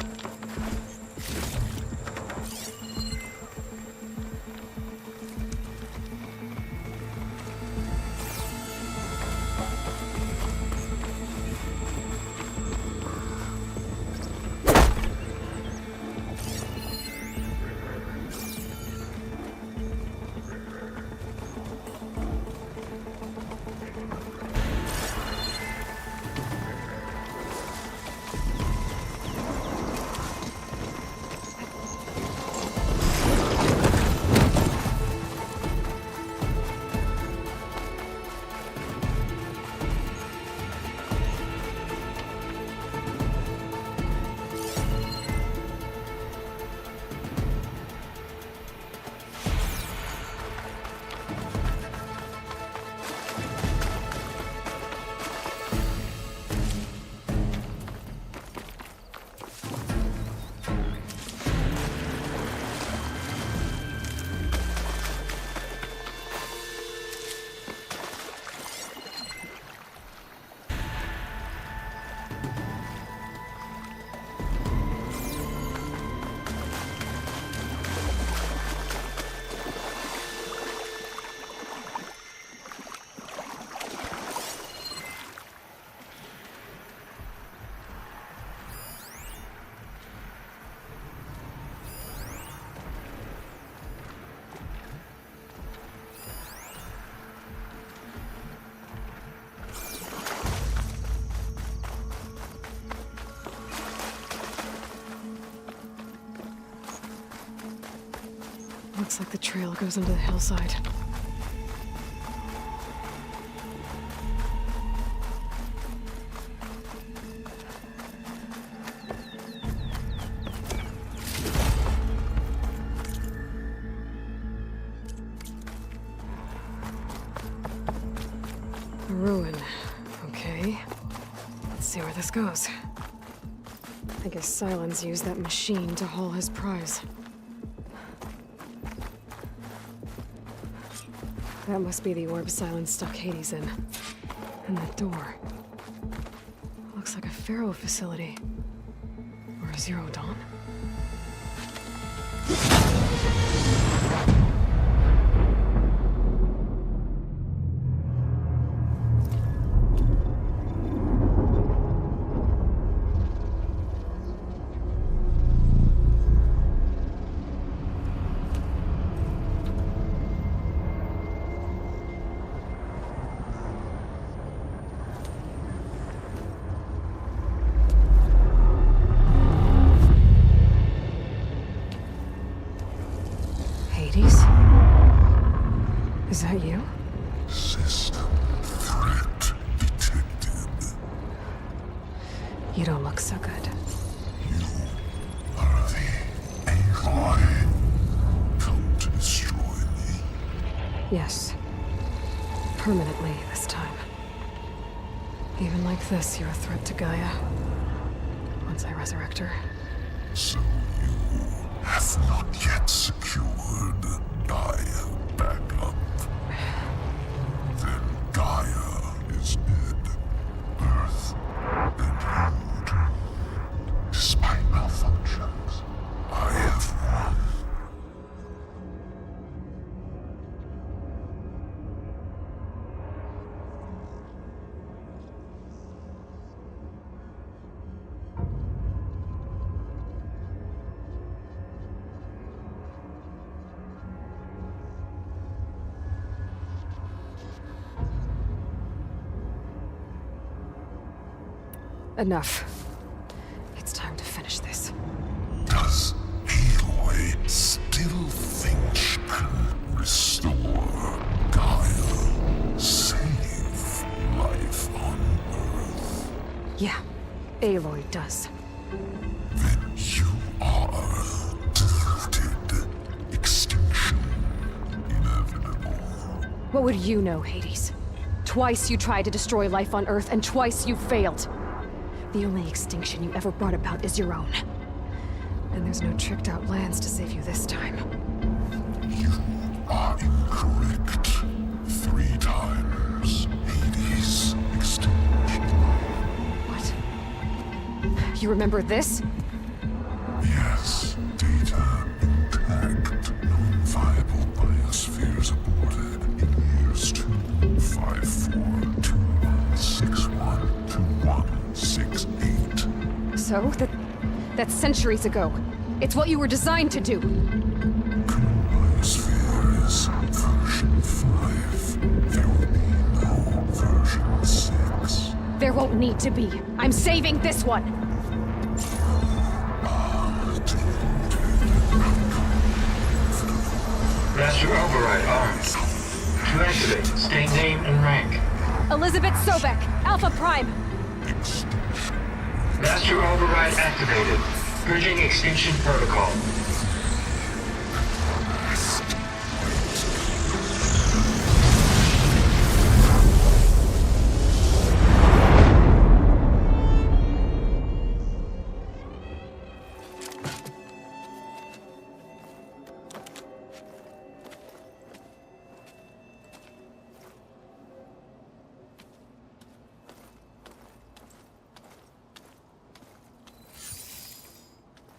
[SPEAKER 1] Looks like the trail goes into the hillside. A ruin. Okay. Let's see where this goes. I guess Silence used that machine to haul his prize. That must be the orb Silence stuck Hades in. And that door. Looks like a Pharaoh facility. Or a Zero Dawn. Is that you?
[SPEAKER 20] System threat detected.
[SPEAKER 1] You don't look so good.
[SPEAKER 20] You are the Aloy. Come to destroy me.
[SPEAKER 1] Yes. Permanently this time. Even like this, you're a threat to Gaia. Once I resurrect her.
[SPEAKER 20] So you have not yet secured Gaia back up. Then Gaia is dead. Earth and you doomed. Despite malfunctions, I have won.
[SPEAKER 1] Enough. It's time to finish this.
[SPEAKER 20] Does Aloy still think she can restore Gaia? Save life on Earth?
[SPEAKER 1] Yeah, Aloy does.
[SPEAKER 20] Then you are deluded. Extinction inevitable.
[SPEAKER 1] What would you know, Hades? Twice you tried to destroy life on Earth, and twice you failed. The only extinction you ever brought about is your own. And there's no tricked-out lands to save you this time.
[SPEAKER 20] You are incorrect. 3 times Hades extinction.
[SPEAKER 1] What? You remember this?
[SPEAKER 20] Yes, data intact. Non-viable biospheres aborted. Used 5421612168.
[SPEAKER 1] So, that's centuries ago. It's what you were designed to do.
[SPEAKER 20] Biosphere is version 5. There will be no version 6.
[SPEAKER 1] There won't need to be. I'm saving this one!
[SPEAKER 21] Master override armed. To activate, state name and rank.
[SPEAKER 1] Elizabeth Sobek, Alpha Prime!
[SPEAKER 21] Master override activated. Purging extinction protocol.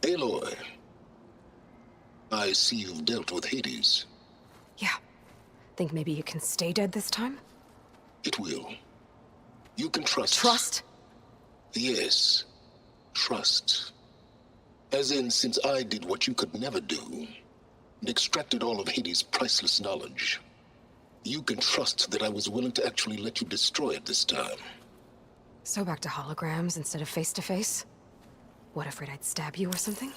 [SPEAKER 20] Aloy, I see you've dealt with Hades.
[SPEAKER 1] Yeah. Think maybe you can stay dead this time?
[SPEAKER 20] It will. You can trust.
[SPEAKER 1] Trust?
[SPEAKER 20] Yes. Trust. As in, since I did what you could never do, and extracted all of Hades' priceless knowledge, you can trust that I was willing to actually let you destroy it this time.
[SPEAKER 1] So back to holograms instead of face-to-face? What, afraid I'd stab you or something?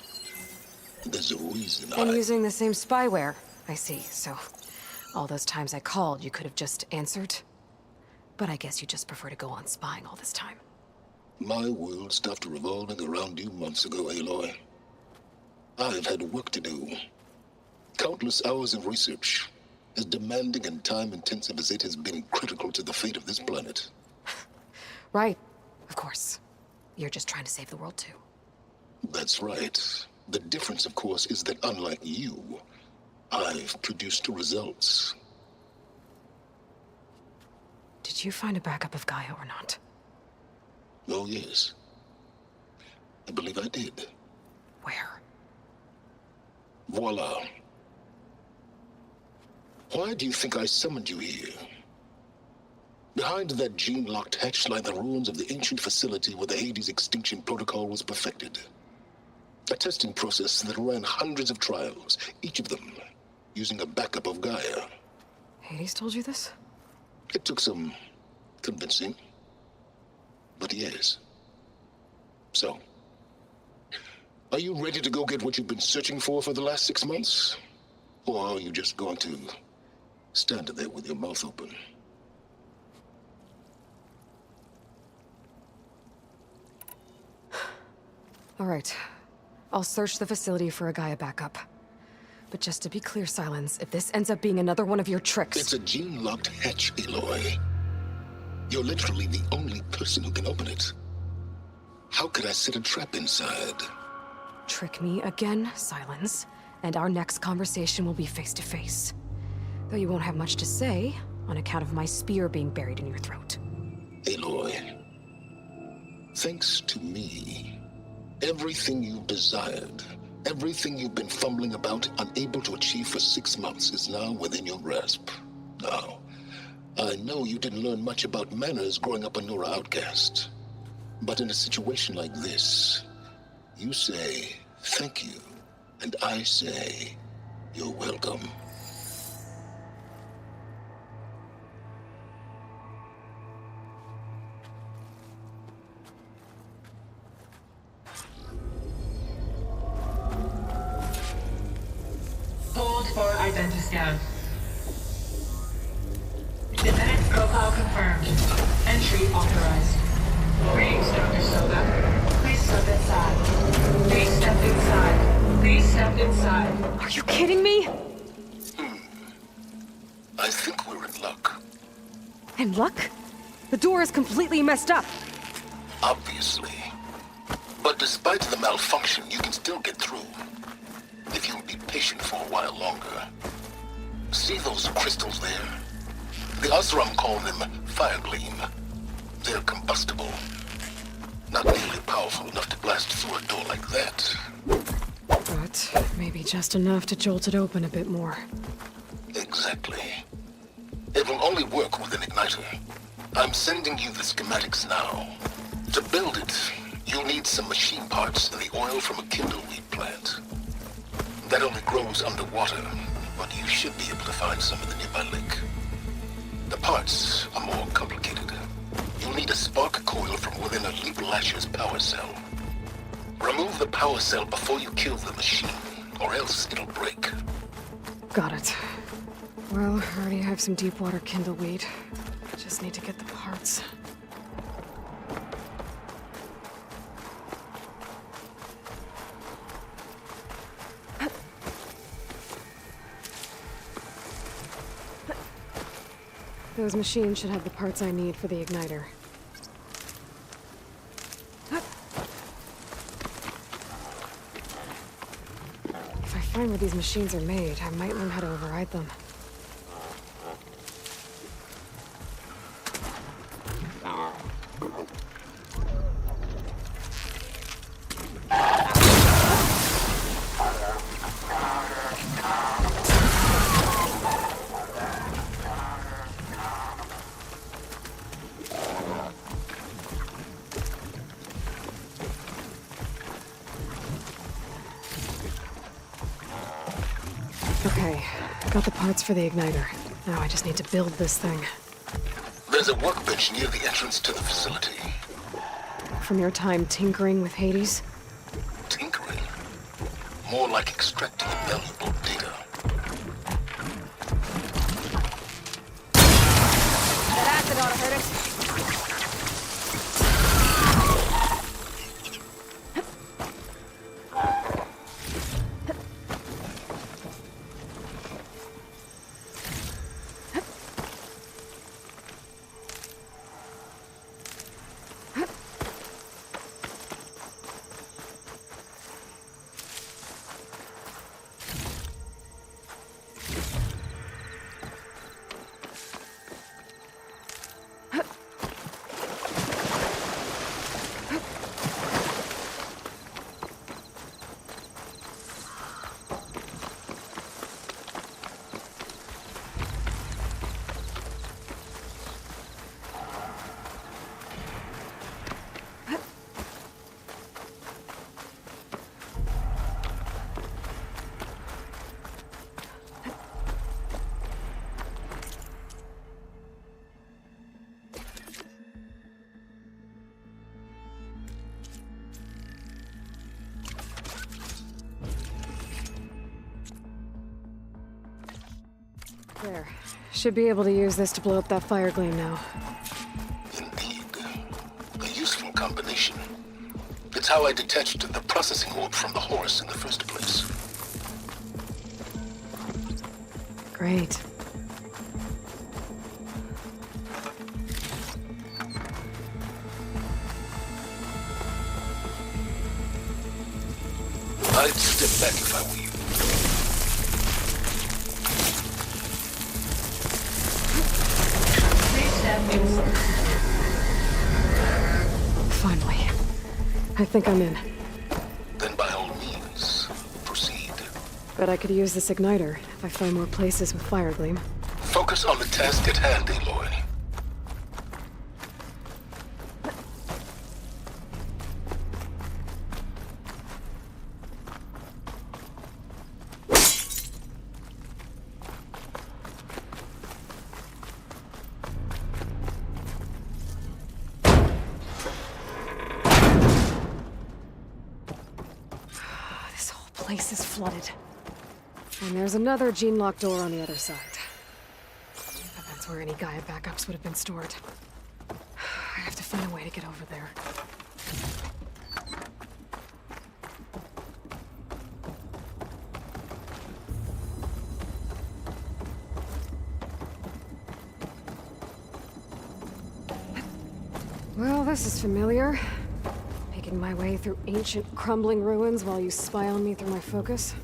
[SPEAKER 20] There's a reason
[SPEAKER 1] And using the same spyware. I see, so all those times I called, you could have just answered? But I guess you just prefer to go on spying all this time.
[SPEAKER 20] My world stopped revolving around you months ago, Aloy. I've had work to do. Countless hours of research, as demanding and time-intensive as it has been critical to the fate of this planet.
[SPEAKER 1] Right, of course. You're just trying to save the world too.
[SPEAKER 20] That's right. The difference, of course, is that unlike you, I've produced results.
[SPEAKER 1] Did you find a backup of Gaia or not?
[SPEAKER 20] Oh, yes. I believe I did.
[SPEAKER 1] Where?
[SPEAKER 20] Voila. Why do you think I summoned you here? Behind that gene-locked hatch lie the ruins of the ancient facility where the Hades extinction protocol was perfected. A testing process that ran hundreds of trials, each of them using a backup of Gaia.
[SPEAKER 1] Hades told you this?
[SPEAKER 20] It took some convincing, but yes. So, are you ready to go get what you've been searching for the last 6 months? Or are you just going to stand there with your mouth open?
[SPEAKER 1] All right. I'll search the facility for a Gaia backup. But just to be clear, Silence, if this ends up being another one of your tricks...
[SPEAKER 20] It's a gene-locked hatch, Aloy. You're literally the only person who can open it. How could I set a trap inside?
[SPEAKER 1] Trick me again, Silence, and our next conversation will be face-to-face. Though you won't have much to say, on account of my spear being buried in your throat.
[SPEAKER 20] Aloy, thanks to me, everything you've desired, everything you've been fumbling about, unable to achieve for 6 months, is now within your grasp. Now, I know you didn't learn much about manners growing up a Nora outcast. But in a situation like this, you say, thank you, and I say, you're welcome.
[SPEAKER 21] Hold for identiscan. Defendant profile confirmed. Entry authorized. Greetings, Dr. Soda. Please step inside. Please step inside. Please step inside.
[SPEAKER 1] Are you kidding me?
[SPEAKER 20] I think we're in luck.
[SPEAKER 1] In luck? The door is completely messed up.
[SPEAKER 20] Obviously. But despite the malfunction, you can still get through. If you'll be patient for a while longer. See those crystals there? The Osram call them fire gleam. They're combustible. Not nearly powerful enough to blast blast through a door like that.
[SPEAKER 1] But maybe just enough to jolt it open a bit more.
[SPEAKER 20] Exactly. It will only work with an igniter. I'm sending you the schematics now. To build it, you'll need some machine parts and the oil from a kindleweed plant. That only grows underwater, but you should be able to find some in the nearby lake. The parts are more complicated. You'll need a spark coil from within a Leap Lasher's power cell. Remove the power cell before you kill the machine, or else it'll break.
[SPEAKER 1] Got it. Well, I already have some deep water kindleweed. Just need to get the parts. Those machines should have the parts I need for the igniter. If I find where these machines are made, I might learn how to override them. Okay, got the parts for the igniter. Now I just need to build this thing.
[SPEAKER 20] There's a workbench near the entrance to the facility.
[SPEAKER 1] From your time tinkering with Hades?
[SPEAKER 20] Tinkering? More like extracting valuable data.
[SPEAKER 2] That acid ought to hurt it. There. Should be able to use this to blow up that fire gleam now.
[SPEAKER 20] Indeed. A useful combination. It's how I detached the processing orb from the horse in the first place.
[SPEAKER 1] Great.
[SPEAKER 20] I'd step back if I were you.
[SPEAKER 1] Finally. I think I'm in.
[SPEAKER 20] Then by all means, proceed.
[SPEAKER 1] Bet I could use this igniter if I find more places with fire gleam.
[SPEAKER 20] Focus on the task at hand, Aloy.
[SPEAKER 1] This whole place is flooded. And there's another gene-locked door on the other side. But that's where any Gaia backups would have been stored. I have to find a way to get over there. Well, this is familiar. Making my way through ancient, crumbling ruins while you spy on me through my focus.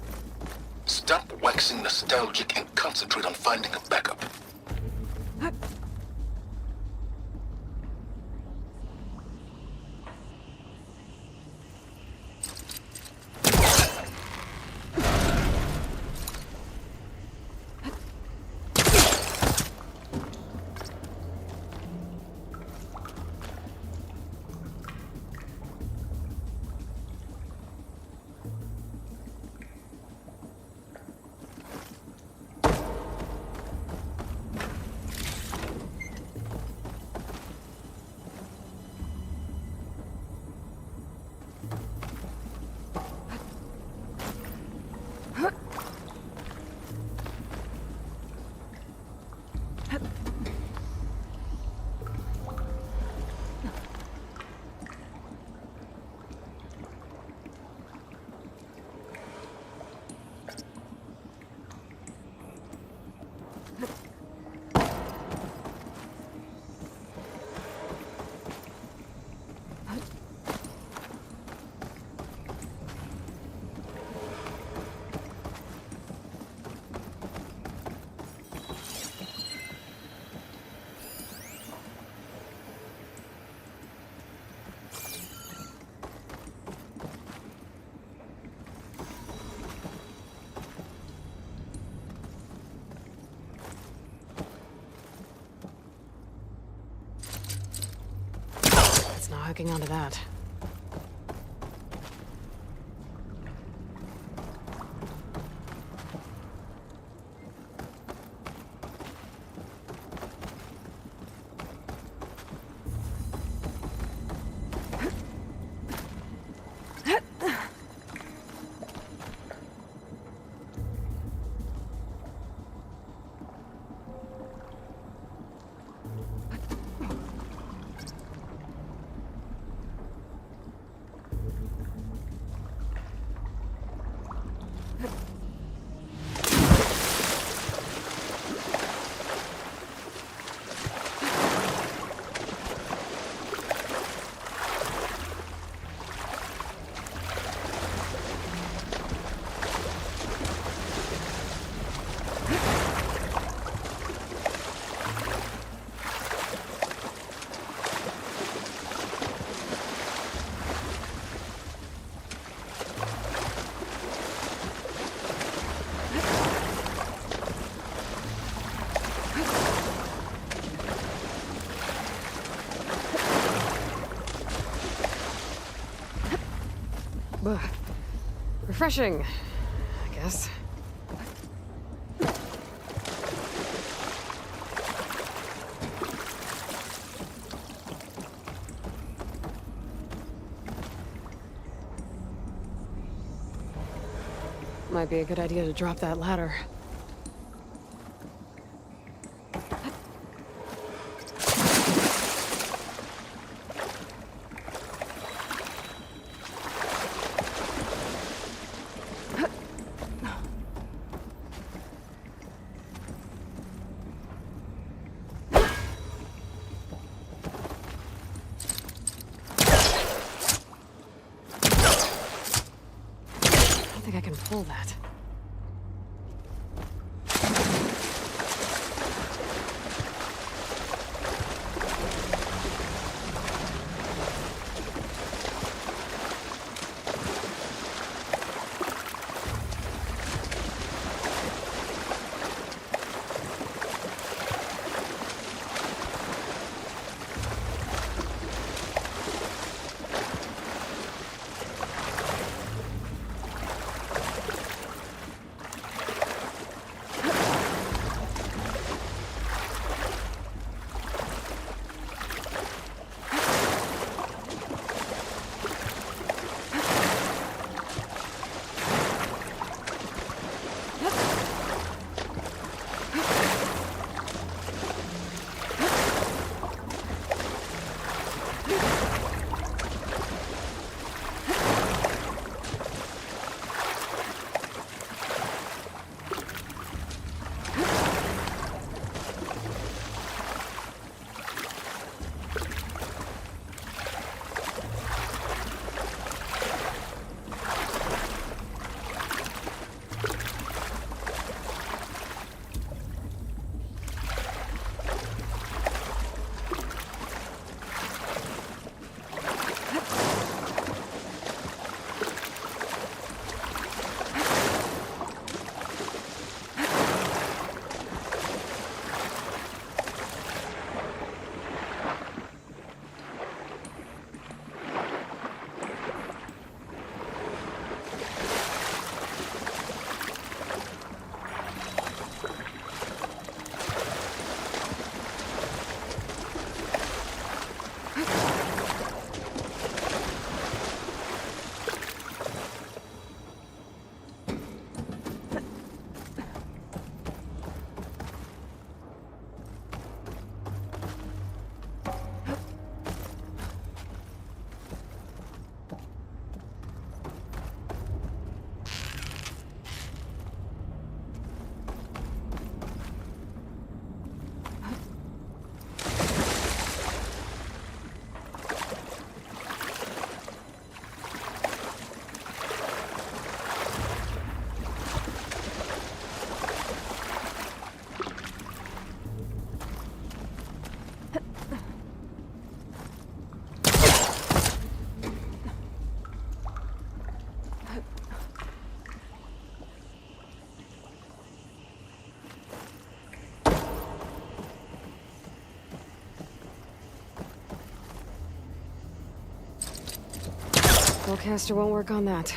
[SPEAKER 20] Stop waxing nostalgic and concentrate on finding a backup.
[SPEAKER 1] hooking onto that. Refreshing, I guess. Might be a good idea to drop that ladder. I think I can pull that. Spellcaster won't work on that.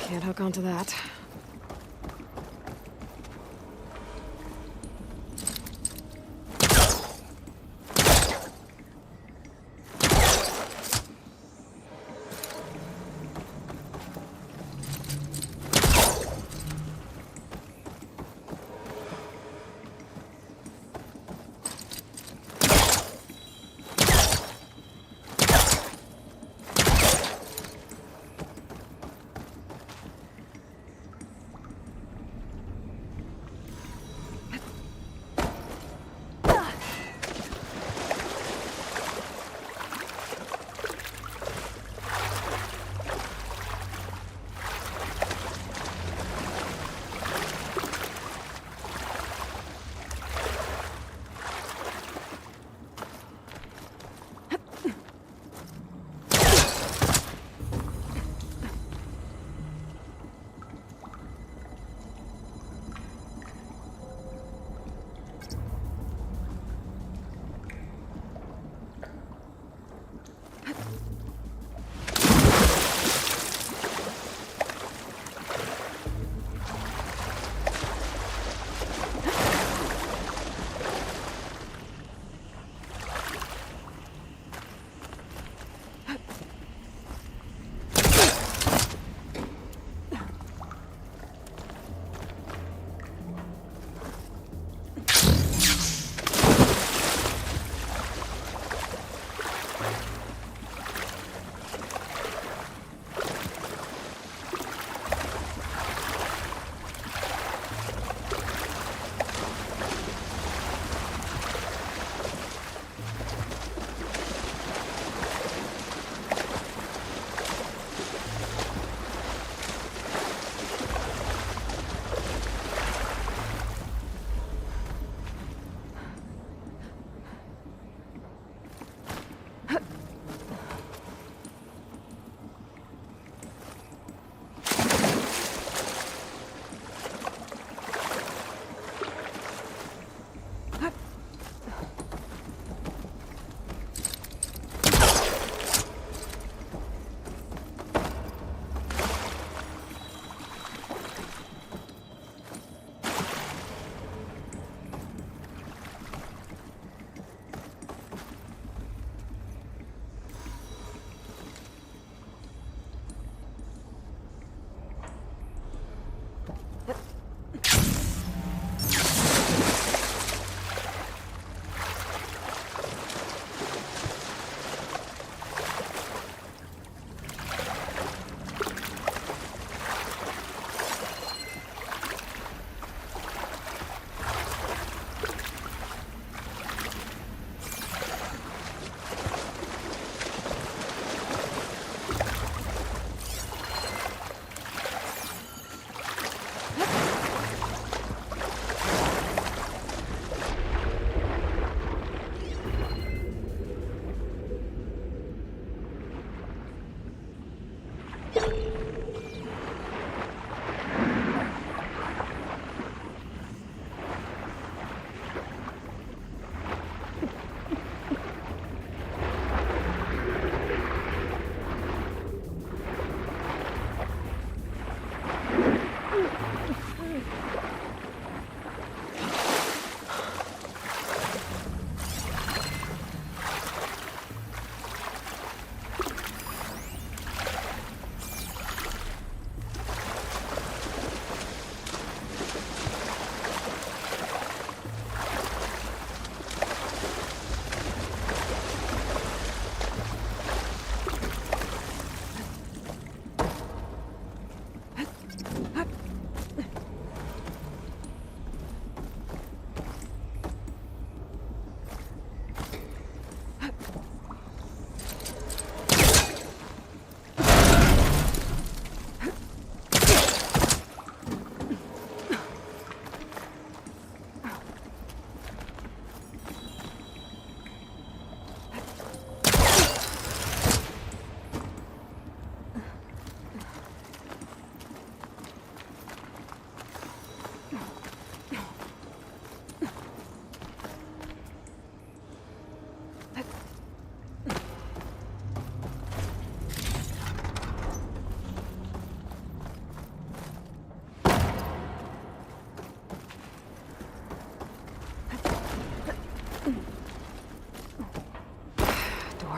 [SPEAKER 1] Can't hook onto that.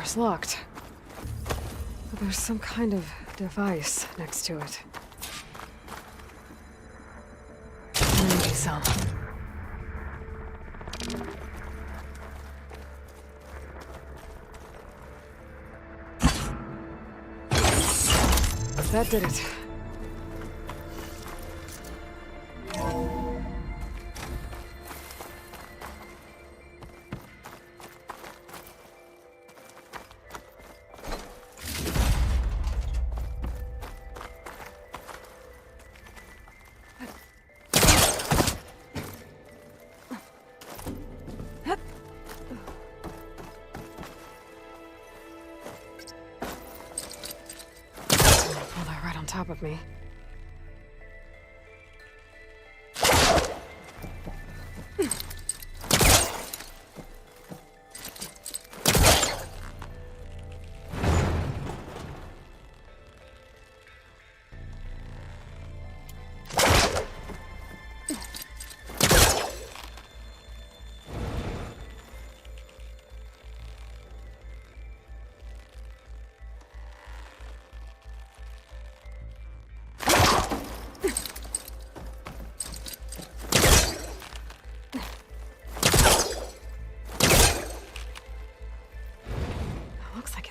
[SPEAKER 1] door's locked. But there's some kind of device next to it. Energy cell. That did it. Top of me.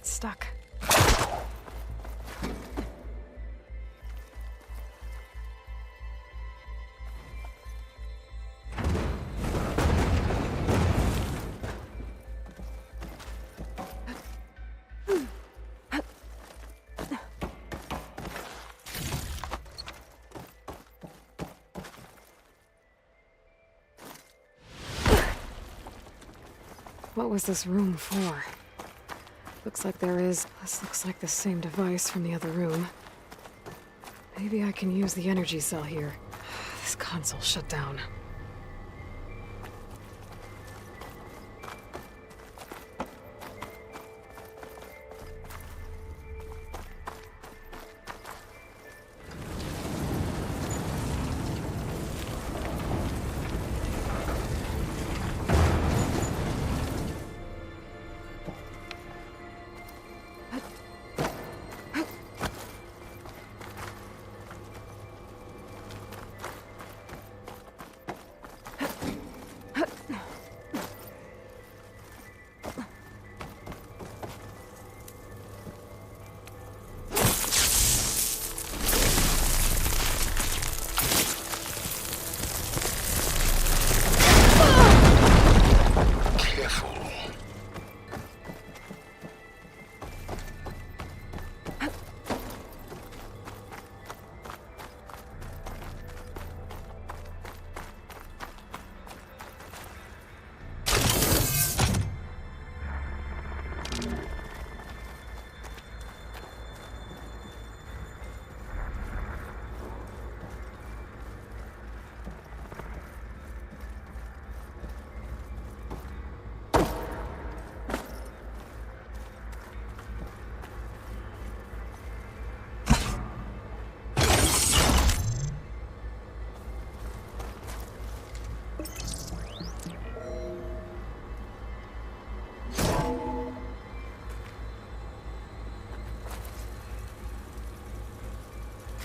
[SPEAKER 1] Stuck. What was this room for? Looks like this looks like the same device from the other room. Maybe I can use the energy cell here. This console shut down.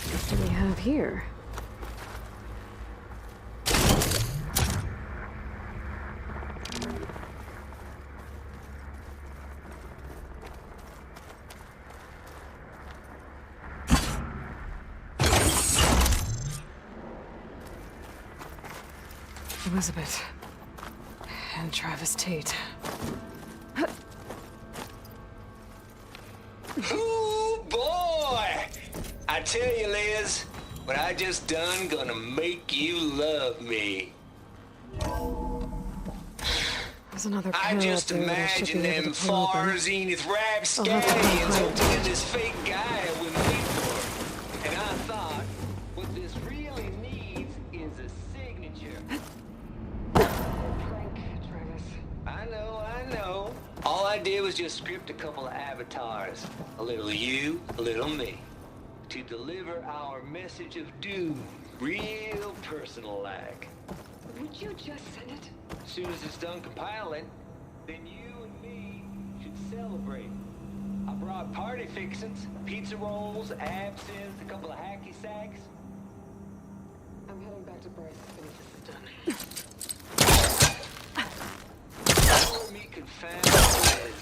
[SPEAKER 1] What do we have here? Elizabeth and Travis Tate.
[SPEAKER 7] Ooh, boy! I tell you, Liz, what I just done gonna make you love me.
[SPEAKER 1] There's another
[SPEAKER 7] I
[SPEAKER 1] pair
[SPEAKER 7] just
[SPEAKER 1] up there that I should
[SPEAKER 7] imagine
[SPEAKER 1] be able
[SPEAKER 7] them
[SPEAKER 1] to pull
[SPEAKER 7] far
[SPEAKER 1] open.
[SPEAKER 7] zenith
[SPEAKER 1] I'll have to
[SPEAKER 7] rapscallions
[SPEAKER 1] find
[SPEAKER 7] holding this fake guy with me for. And I thought, what this really needs is a signature. I know. All I did was just script a couple of avatars. A little you, a little me. To deliver our message of doom, real personal-like.
[SPEAKER 1] Would you just send it?
[SPEAKER 7] As soon as it's done compiling, then you and me should celebrate. I brought party fixings, pizza rolls, absinthe, a couple of hacky sacks.
[SPEAKER 1] I'm heading back to Bryce as soon as this is done.
[SPEAKER 7] Pour me confounded.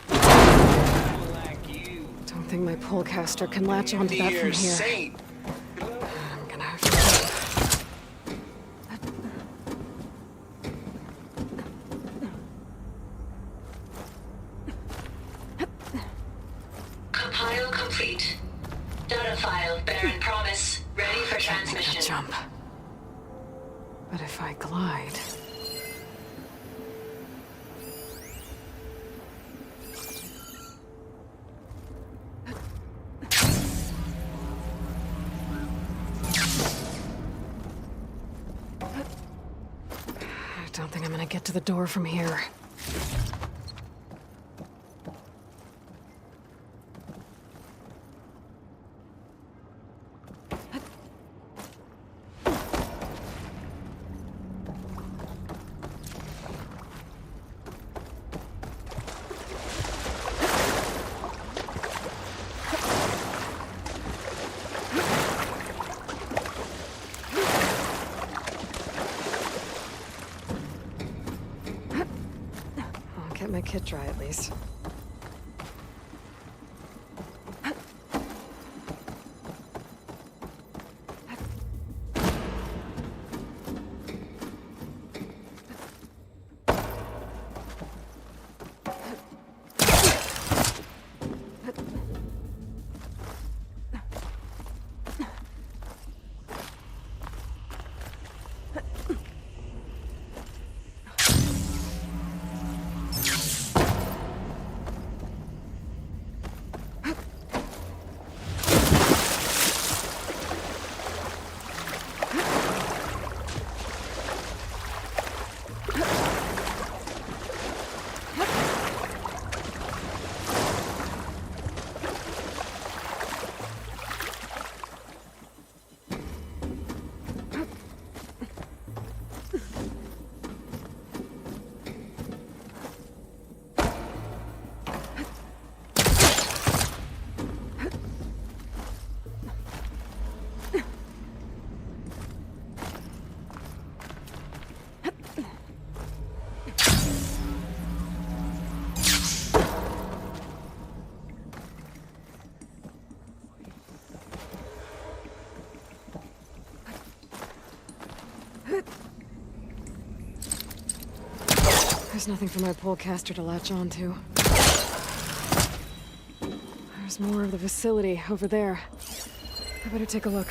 [SPEAKER 7] People like you.
[SPEAKER 1] Don't think my polecaster can latch onto that from here.
[SPEAKER 7] Saint.
[SPEAKER 1] I'm gonna have to...
[SPEAKER 21] Compile complete. Data file, Baron Promise, ready for transmission.
[SPEAKER 1] Jump. But if I glide... I don't think I'm gonna get to the door from here. Get my kit dry at least. There's nothing for my polecaster to latch onto. There's more of the facility over there. I better take a look.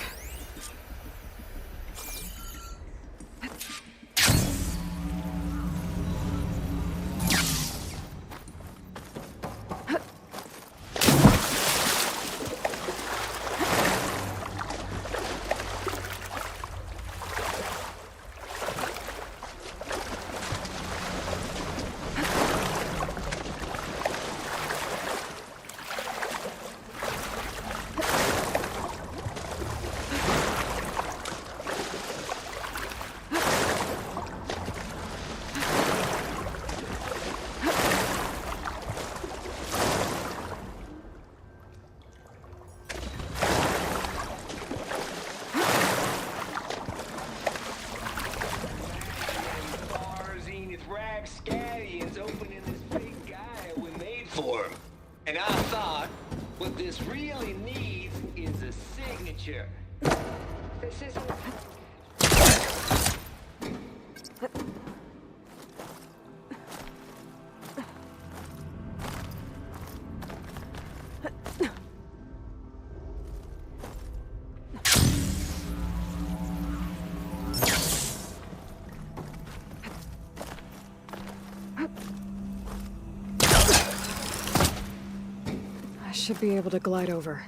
[SPEAKER 7] Scallions opening this big guy we made for him. And I thought, what this really needs is a signature. This isn't...
[SPEAKER 1] Should be able to glide over.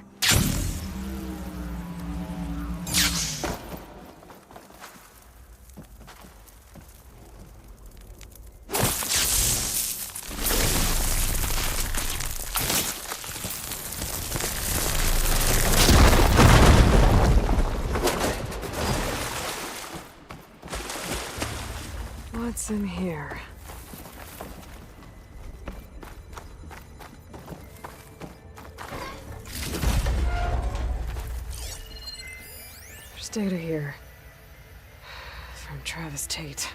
[SPEAKER 1] What's in here? data here. From Travis Tate.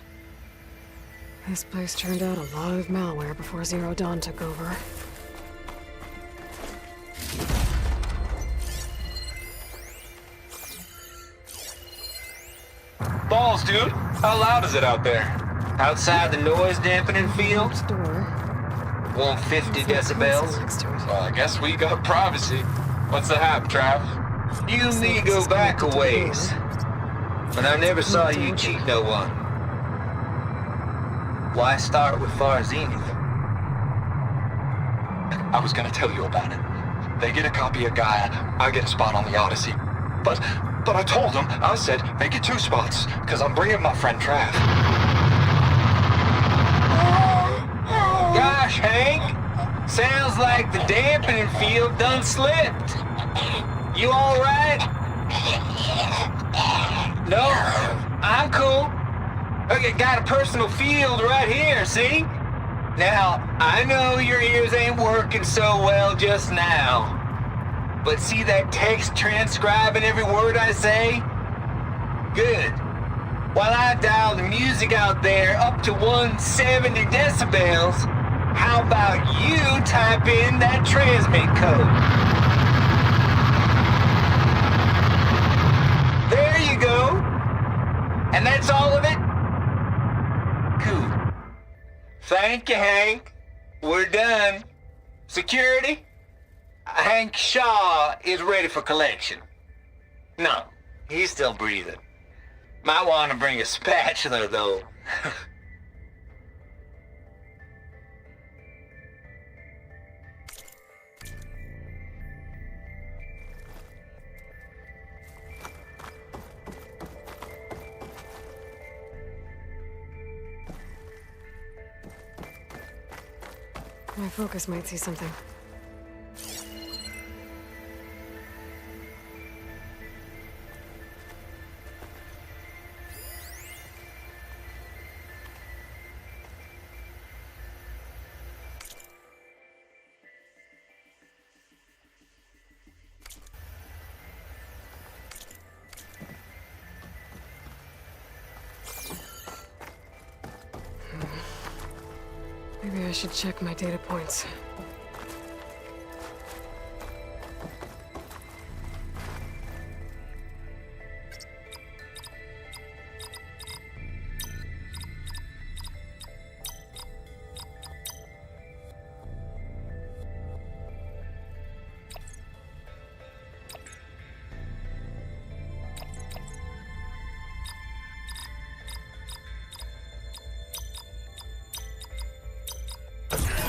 [SPEAKER 1] This place turned out a lot of malware before Zero Dawn took over.
[SPEAKER 15] Balls, dude. How loud is it out there? Outside the noise dampening field? 150 decibels? Well, I guess we got privacy. What's the hap, Trav? You and me go back a ways. But I never saw you cheat no one. Why start with Far Zenith?
[SPEAKER 22] I was gonna tell you about it. They get a copy of Gaia, I get a spot on the Odyssey. But I told them, I said, make it 2 spots, because I'm bringing my friend Trav.
[SPEAKER 15] Gosh, Hank. Sounds like the dampening field done slipped. You all right? No, I'm cool. Okay, got a personal field right here, see? Now, I know your ears ain't working so well just now. But see that text transcribing every word I say? Good. While I dial the music out there up to 170 decibels, how about you type in that transmit code? There you go. And that's all of it? Cool. Thank you, Hank. We're done. Security? Hank Shaw is ready for collection. No, he's still breathing. Might want to bring a spatula, though.
[SPEAKER 1] My focus might see something. Maybe I should check my data points.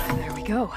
[SPEAKER 1] There we go.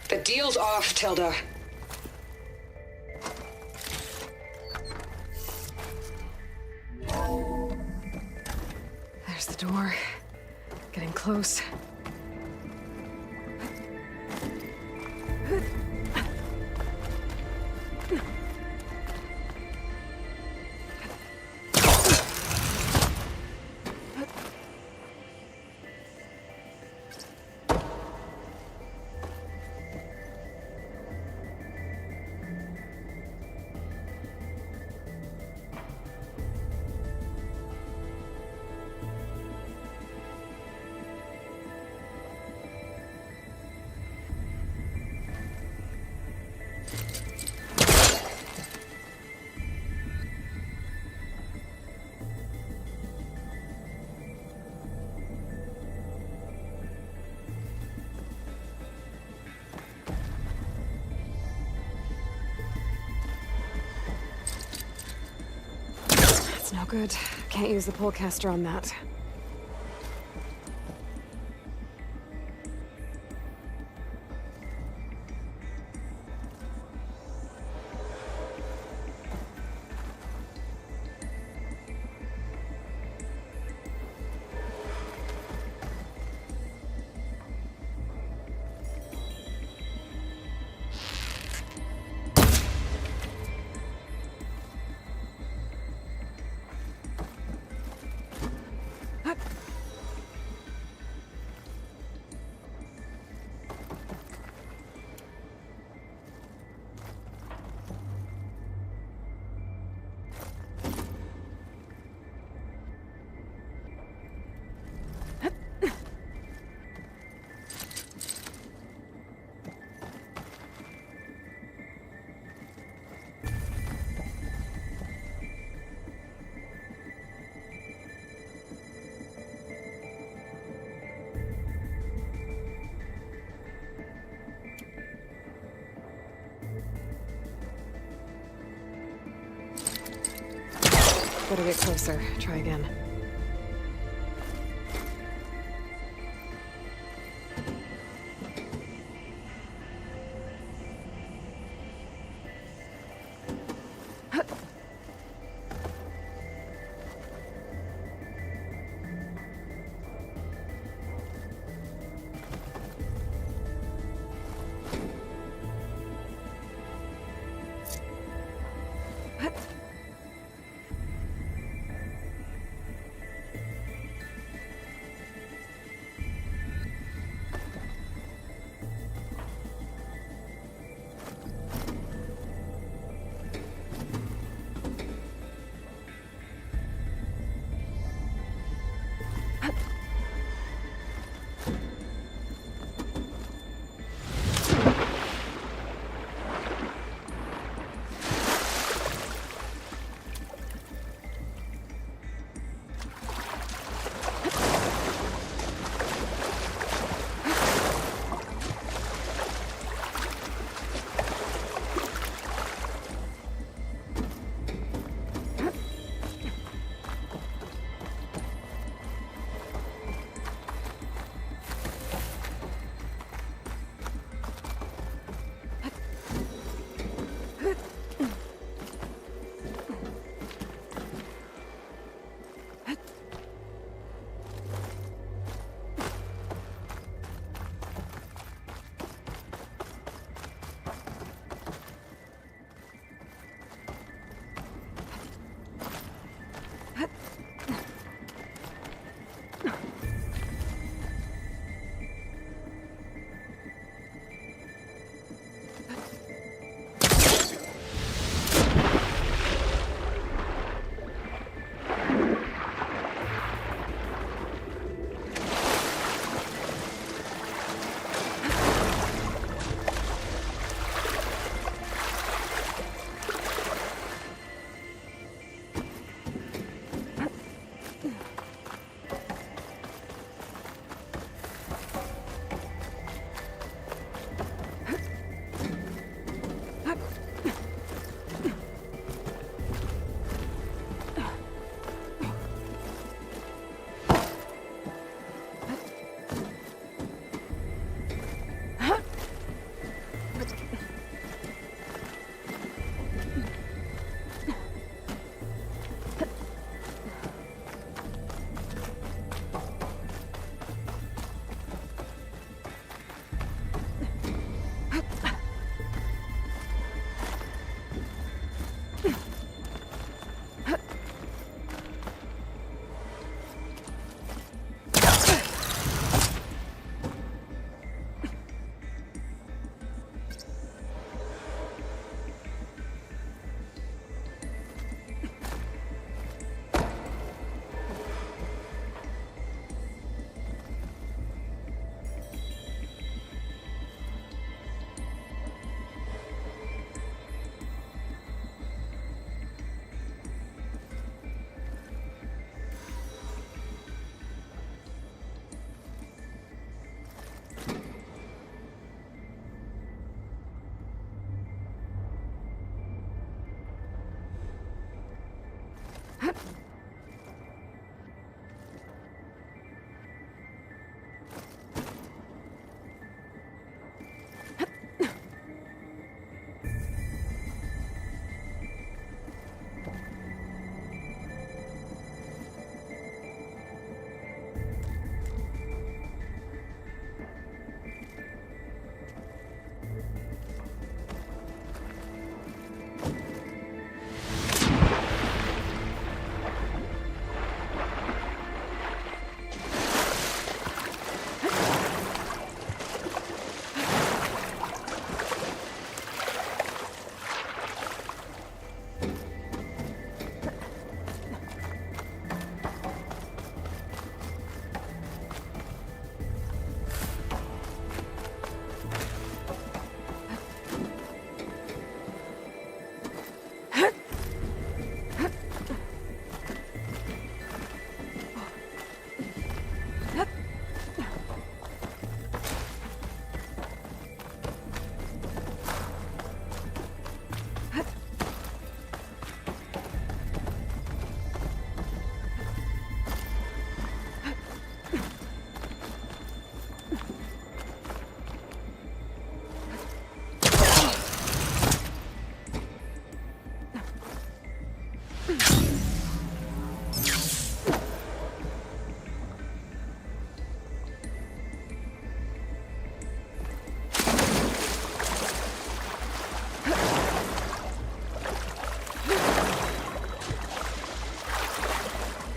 [SPEAKER 23] The deal's off, Tilda.
[SPEAKER 1] There's the door. Getting close. No good. Can't use the polecaster on that. Better get closer. Try again.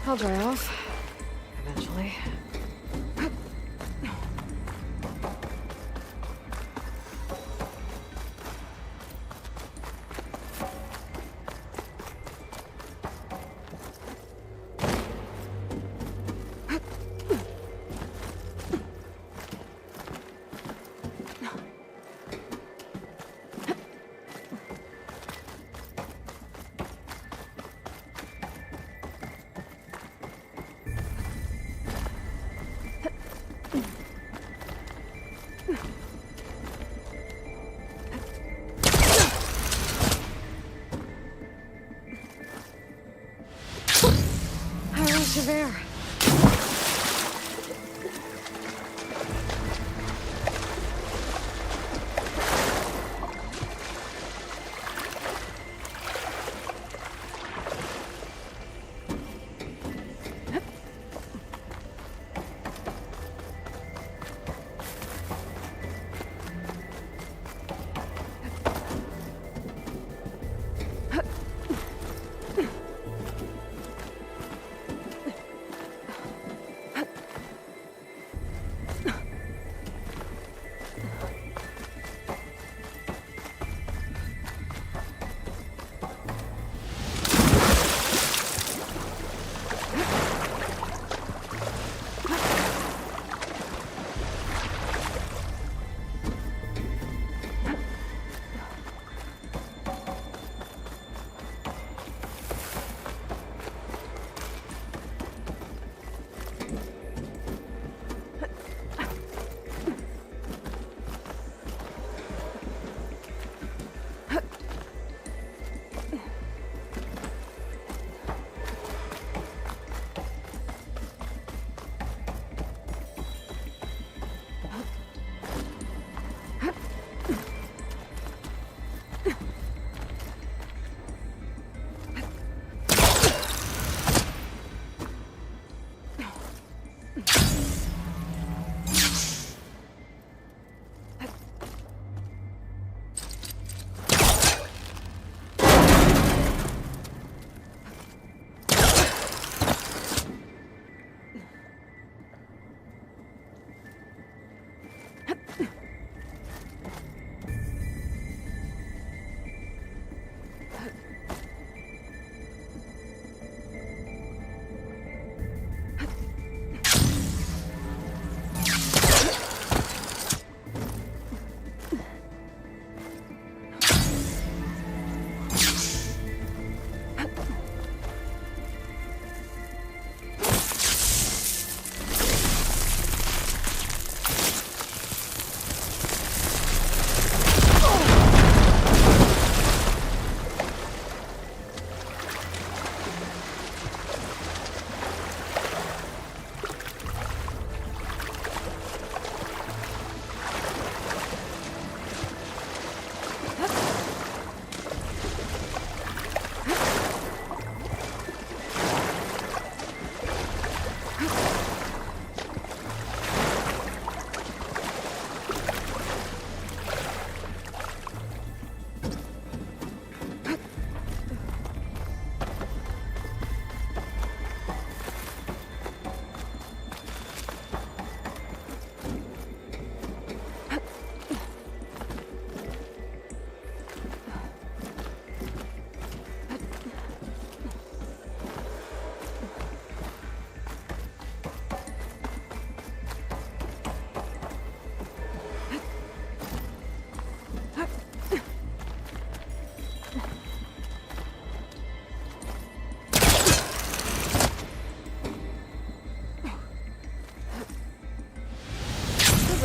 [SPEAKER 1] I'll dry off. Eventually. There.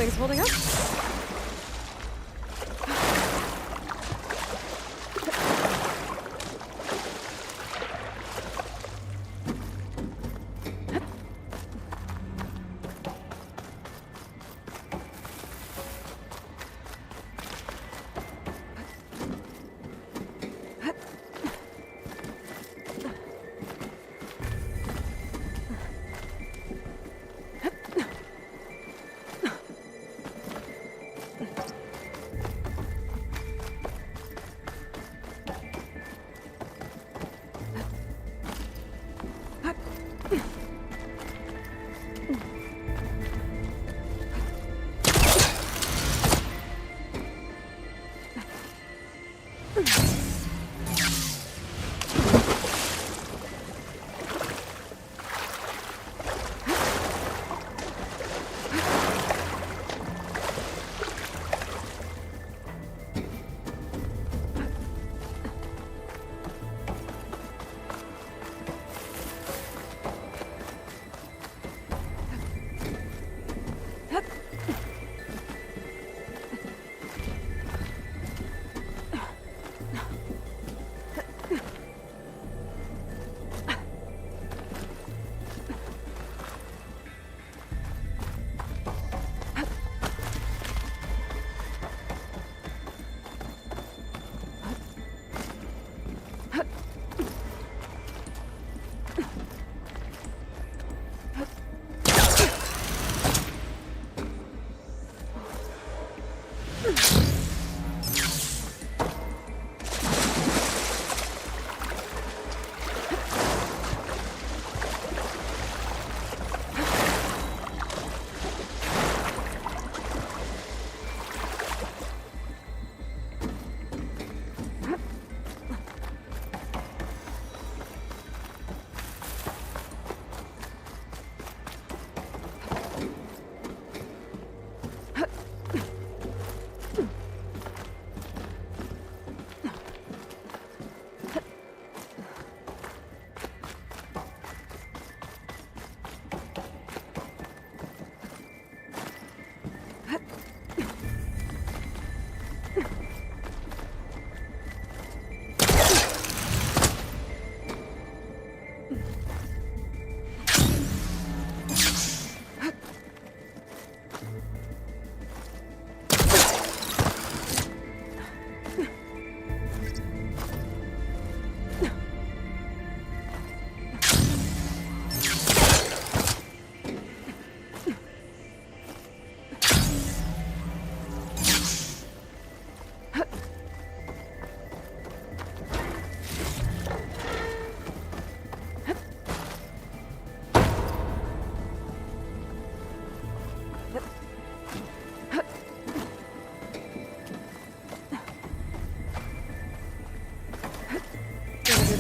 [SPEAKER 1] Thing's holding up.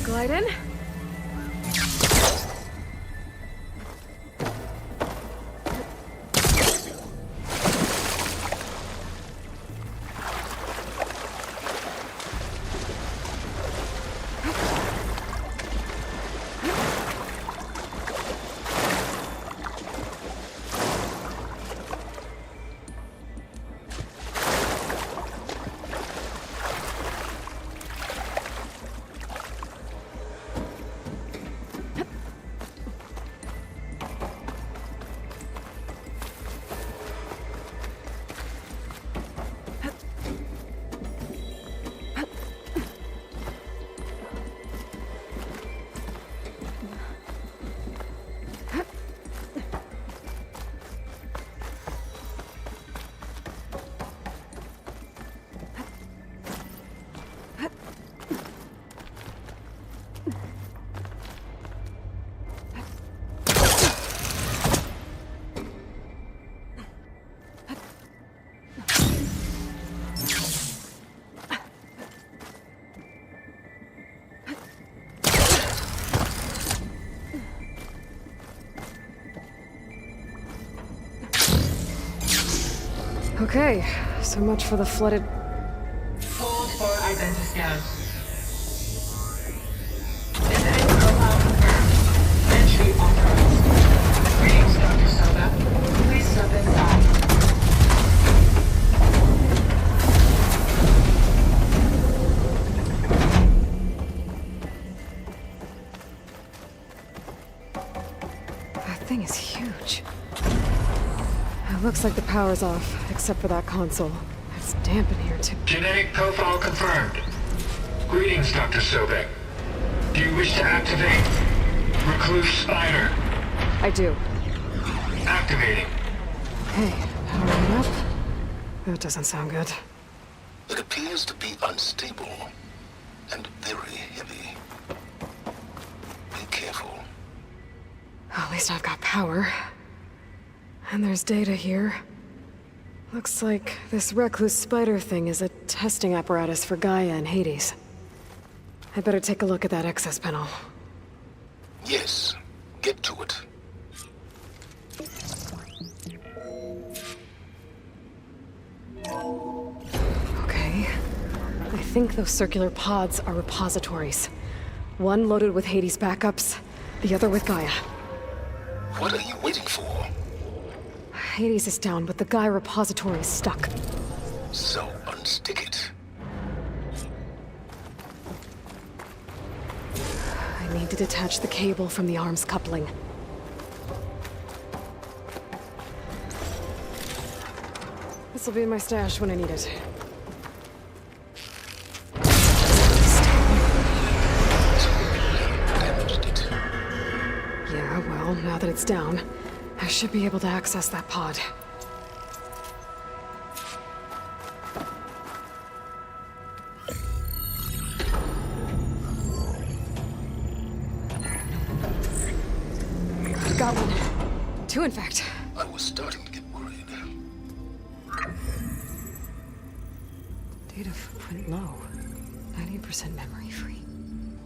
[SPEAKER 1] Glide in. Okay, so much for the flooded...
[SPEAKER 21] Hold for identiscan. Visiting profile confirmed. Entry authorized. Greetings, Dr. Soda. Please step inside.
[SPEAKER 1] That thing is huge. It looks like the power's off, except for that console. It's damp in here, too.
[SPEAKER 21] Genetic profile confirmed. Greetings, Dr. Sobek. Do you wish to activate Recluse Spider?
[SPEAKER 1] I do.
[SPEAKER 21] Activating.
[SPEAKER 1] Hey, powering up? That doesn't sound good.
[SPEAKER 20] It appears to be unstable and very heavy. Be careful.
[SPEAKER 1] At least I've got power. And there's data here. Looks like this Recluse Spider thing is a testing apparatus for Gaia and Hades. I'd better take a look at that access panel.
[SPEAKER 20] Yes, get to it.
[SPEAKER 1] Okay. I think those circular pods are repositories. One loaded with Hades backups, the other with Gaia.
[SPEAKER 20] What are you waiting for?
[SPEAKER 1] Hades is down, but the Gaia repository is stuck.
[SPEAKER 20] So unstick it.
[SPEAKER 1] I need to detach the cable from the arms coupling. This'll be in my stash when I need it. Yeah, well, now that it's down, I should be able to access that pod. Got one. Two, in fact.
[SPEAKER 20] I was starting to get worried.
[SPEAKER 1] Data footprint low. 90% memory free.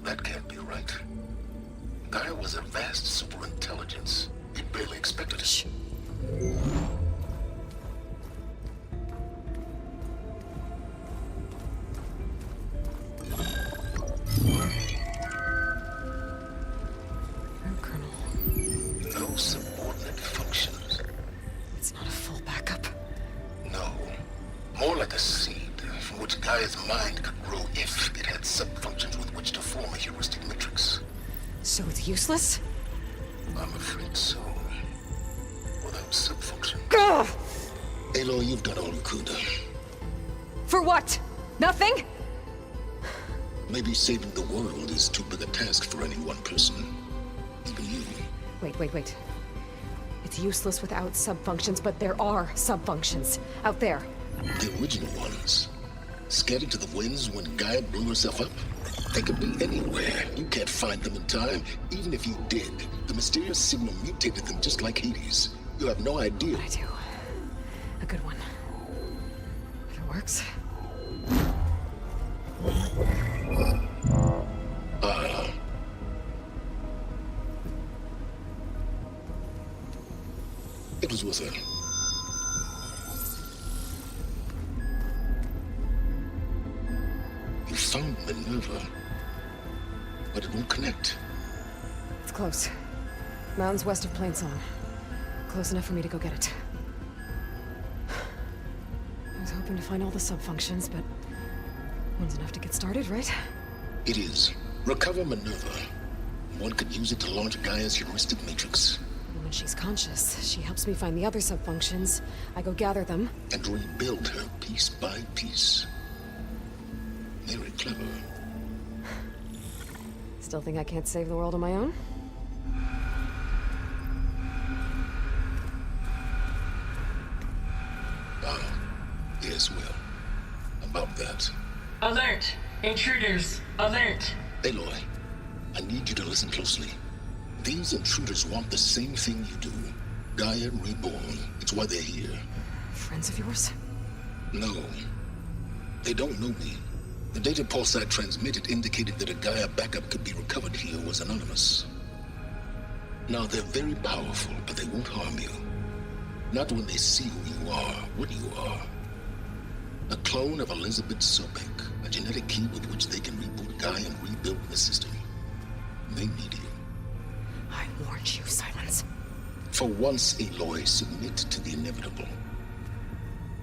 [SPEAKER 20] That can't be right. Gaia was a vast superintelligence. We barely expected it. No subordinate functions.
[SPEAKER 1] It's not a full backup.
[SPEAKER 20] No. More like a seed from which Gaia's mind could grow if it had sub-functions with which to form a heuristic matrix.
[SPEAKER 1] So it's useless?
[SPEAKER 20] I'm afraid so. Without sub-function.
[SPEAKER 1] Ugh!
[SPEAKER 20] Aloy, you've done all you could.
[SPEAKER 1] For what? Nothing?
[SPEAKER 20] Maybe saving the world is too big a task for any one person. Even you.
[SPEAKER 1] Wait. It's useless without sub-functions, but there are sub-functions out there.
[SPEAKER 20] The original ones. Scattered to the winds when Gaia blew herself up? They could be anywhere. You can't find them in time. Even if you did, the mysterious signal mutated them just like Hades. You have no idea.
[SPEAKER 1] I do. A good one. If it works.
[SPEAKER 20] was with her. You found Minerva, but it won't connect.
[SPEAKER 1] It's close. Mountains west of Plainsong. Close enough for me to go get it. I was hoping to find all the sub-functions, but one's enough to get started, right?
[SPEAKER 20] It is. Recover Minerva. One could use it to launch Gaia's heuristic matrix.
[SPEAKER 1] And when she's conscious, she helps me find the other sub-functions. I go gather them.
[SPEAKER 20] And rebuild her piece by piece. Very clever.
[SPEAKER 1] Still think I can't save the world on my own?
[SPEAKER 20] Yes, well. About that.
[SPEAKER 21] Alert! Intruders! Alert!
[SPEAKER 20] Aloy, I need you to listen closely. These intruders want the same thing you do. Gaia reborn. It's why they're here.
[SPEAKER 1] Friends of yours?
[SPEAKER 20] No. They don't know me. The data pulse I transmitted indicated that a Gaia backup could be recovered here was anonymous. Now, they're very powerful, but they won't harm you. Not when they see who you are, what you are. A clone of Elizabeth Sobek, a genetic key with which they can reboot Gaia and rebuild the system. They need you.
[SPEAKER 1] I warned you, Silence.
[SPEAKER 20] For once, Aloy, submit to the inevitable.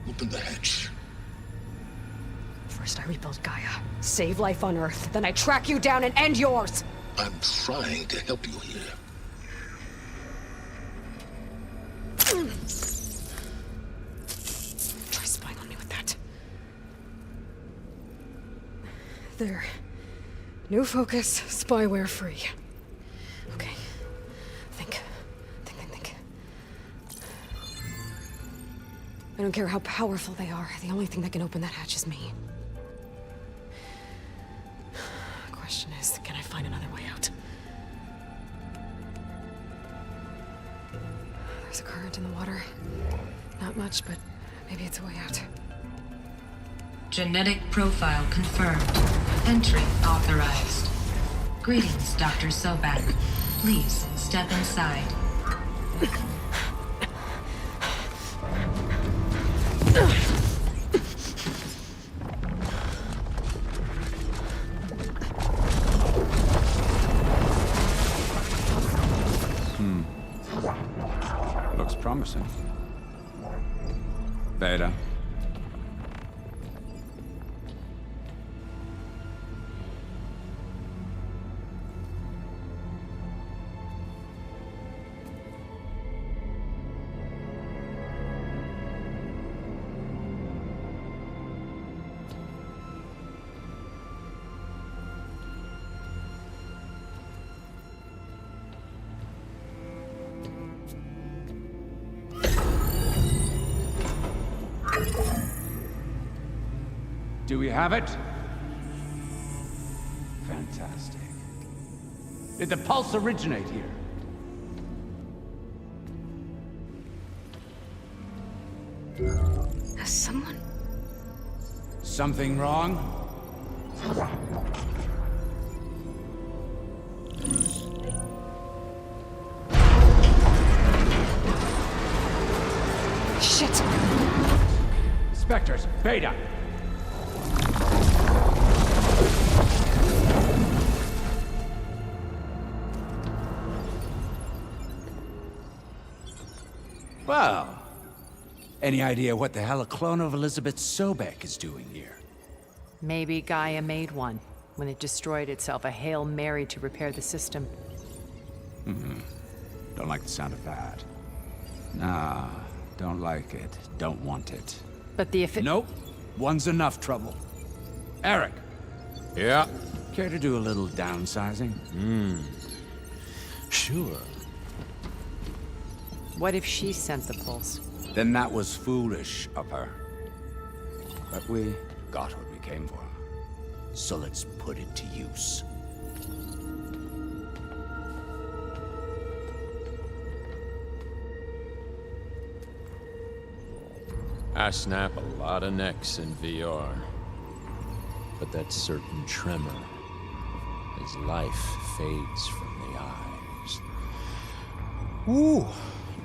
[SPEAKER 20] Open the hatch.
[SPEAKER 1] First I rebuild Gaia, save life on Earth, then I track you down and end yours!
[SPEAKER 20] I'm trying to help you here.
[SPEAKER 1] Try spying on me with that. There. New focus, spyware free. Okay. Think. I don't care how powerful they are. The only thing that can open that hatch is me. Question is, can I find another way out? There's a current in the water. Not much, but maybe it's a way out.
[SPEAKER 21] Genetic profile confirmed. Entry authorized. Greetings, Dr. Sobak. Please step inside.
[SPEAKER 6] Looks promising. Beta. Do we have it? Fantastic. Did the pulse originate here?
[SPEAKER 1] Has someone...
[SPEAKER 6] Something wrong?
[SPEAKER 1] Shit!
[SPEAKER 6] Spectres, Beta! Well, any idea what the hell a clone of Elizabeth Sobek is doing here?
[SPEAKER 16] Maybe Gaia made one when it destroyed itself, a Hail Mary to repair the system.
[SPEAKER 6] Don't like the sound of that. Nah, don't like it. Don't want it.
[SPEAKER 16] But the
[SPEAKER 6] Nope. One's enough trouble. Eric.
[SPEAKER 13] Yeah?
[SPEAKER 6] Care to do a little downsizing?
[SPEAKER 13] Sure.
[SPEAKER 16] What if she sent the pulse?
[SPEAKER 6] Then that was foolish of her. But we got what we came for. So let's put it to use.
[SPEAKER 13] I snap a lot of necks in VR. But that certain tremor as life fades from the eyes. Ooh,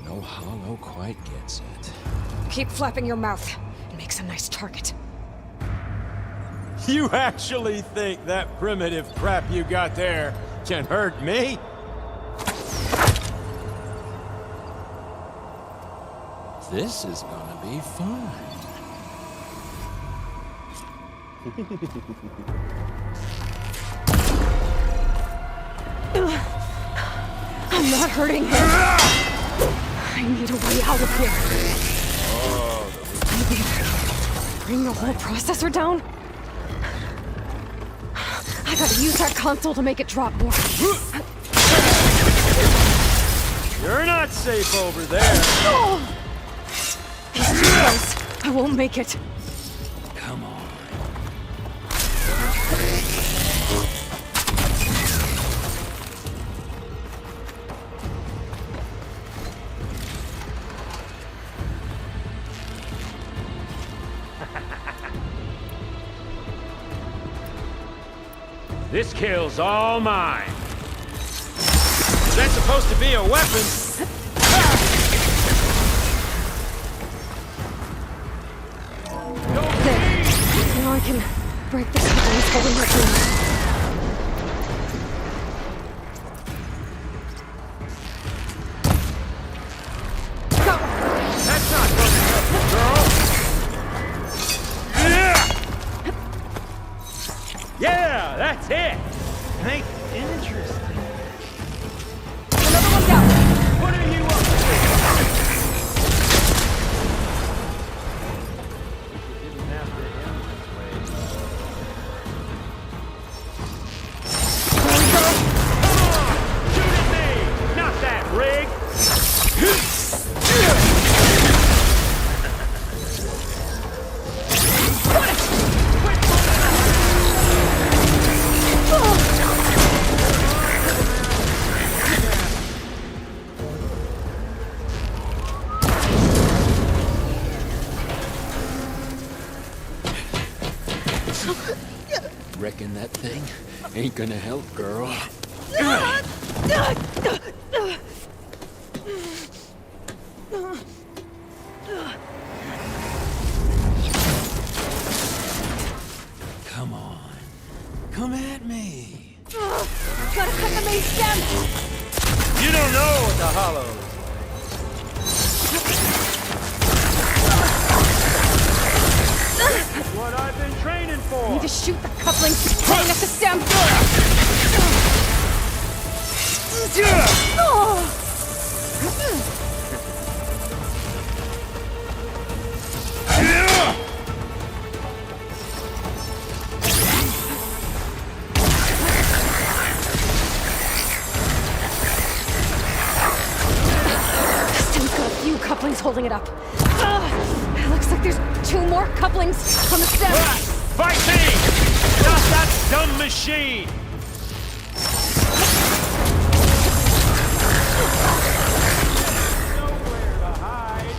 [SPEAKER 13] No hollow quite gets it.
[SPEAKER 1] Keep flapping your mouth. It makes a nice target.
[SPEAKER 13] You actually think that primitive crap you got there can hurt me? This is gonna be fun.
[SPEAKER 1] I'm not hurting him. I need a way out of here. Maybe bring the whole processor down? I gotta use that console to make it drop more.
[SPEAKER 13] You're not safe over there.
[SPEAKER 1] Oh! He's too close. I won't make it.
[SPEAKER 13] Come on.
[SPEAKER 9] This kill's all mine. Is that supposed to be a weapon?
[SPEAKER 1] There. Now I can break the couplings holding my thing.
[SPEAKER 9] That's not gonna help you, girl. Yeah, that's it. Think interesting.
[SPEAKER 1] Another one down.
[SPEAKER 9] What are you up to? Didn't have to end this way.
[SPEAKER 1] There we go.
[SPEAKER 9] Come on, shoot at me, not that rig.
[SPEAKER 13] Reckon that thing ain't gonna help, girl. Come on. Come at me.
[SPEAKER 1] Gotta cut the main stem.
[SPEAKER 9] You don't know what the hollow is like. This is what I've been training for.
[SPEAKER 1] Need to shoot the couplings pulling at the stem. Stem's got a few couplings holding it up. It looks like there's 2 more couplings on the stem.
[SPEAKER 9] Fight me! Not that dumb machine! Nowhere to hide.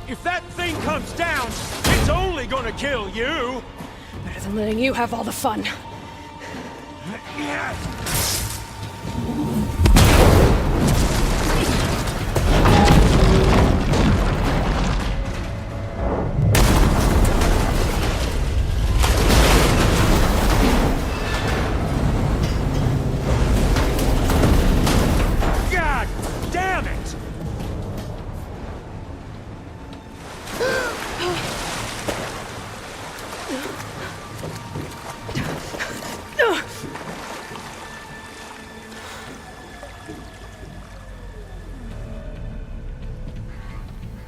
[SPEAKER 9] If that thing comes down, it's only gonna kill you!
[SPEAKER 1] Better than letting you have all the fun.
[SPEAKER 9] God damn it!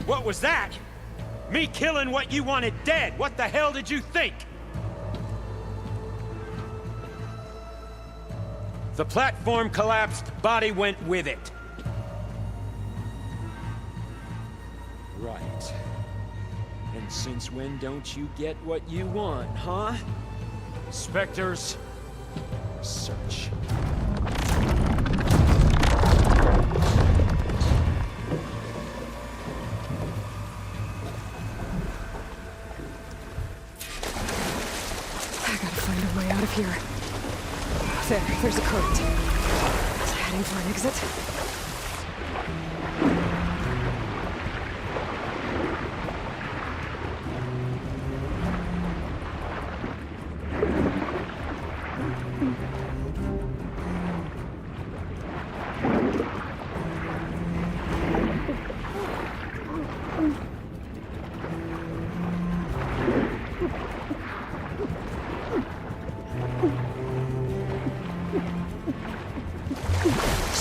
[SPEAKER 9] What was that? Me killing what you wanted dead. What the hell did you think? The platform collapsed, body went with it.
[SPEAKER 13] Right. And since when don't you get what you want, huh?
[SPEAKER 9] Spectres,
[SPEAKER 13] Search.
[SPEAKER 1] I gotta find a way out of here. There's a current. Is it heading for an exit?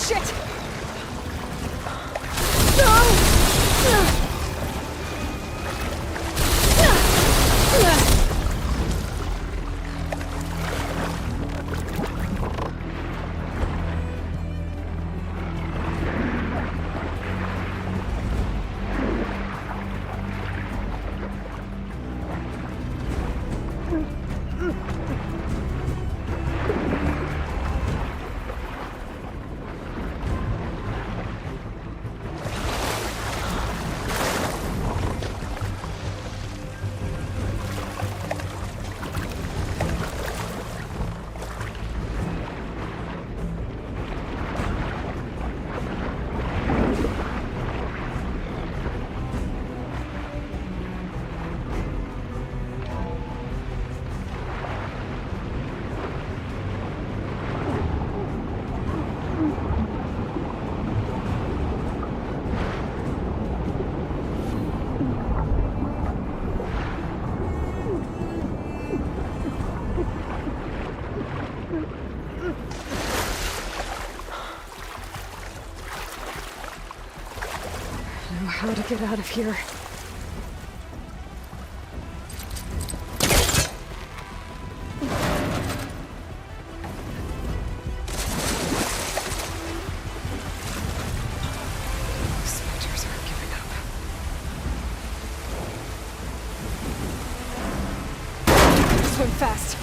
[SPEAKER 1] Shit! How to get out of here. Spectres aren't giving up. Swim fast.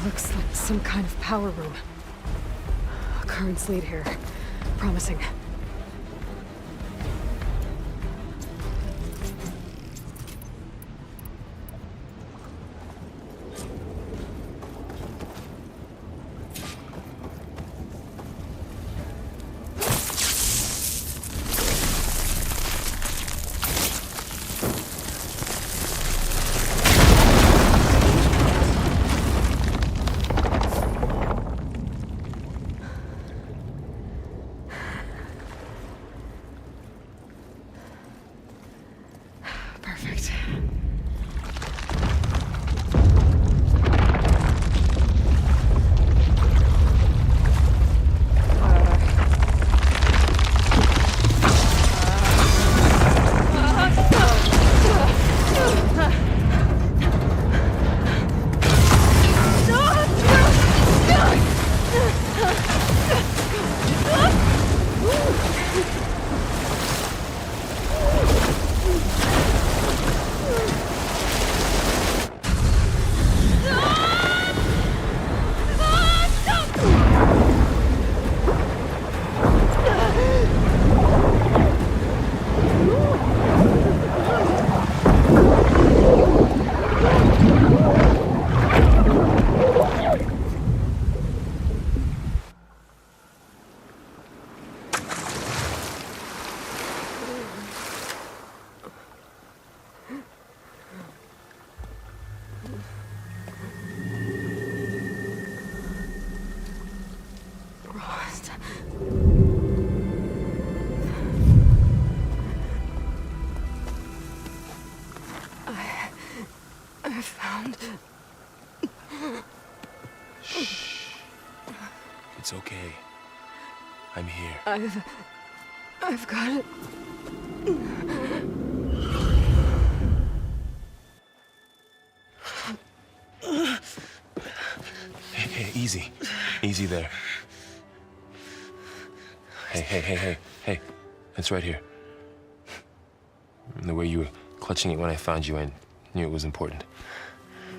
[SPEAKER 1] Looks like some kind of power room. Currents lead here. Promising. found.
[SPEAKER 10] Shh. It's okay. I'm here.
[SPEAKER 1] I've got it.
[SPEAKER 10] Hey, easy. Easy there. Hey. It's right here. The way you were clutching it when I found you, I knew it was important.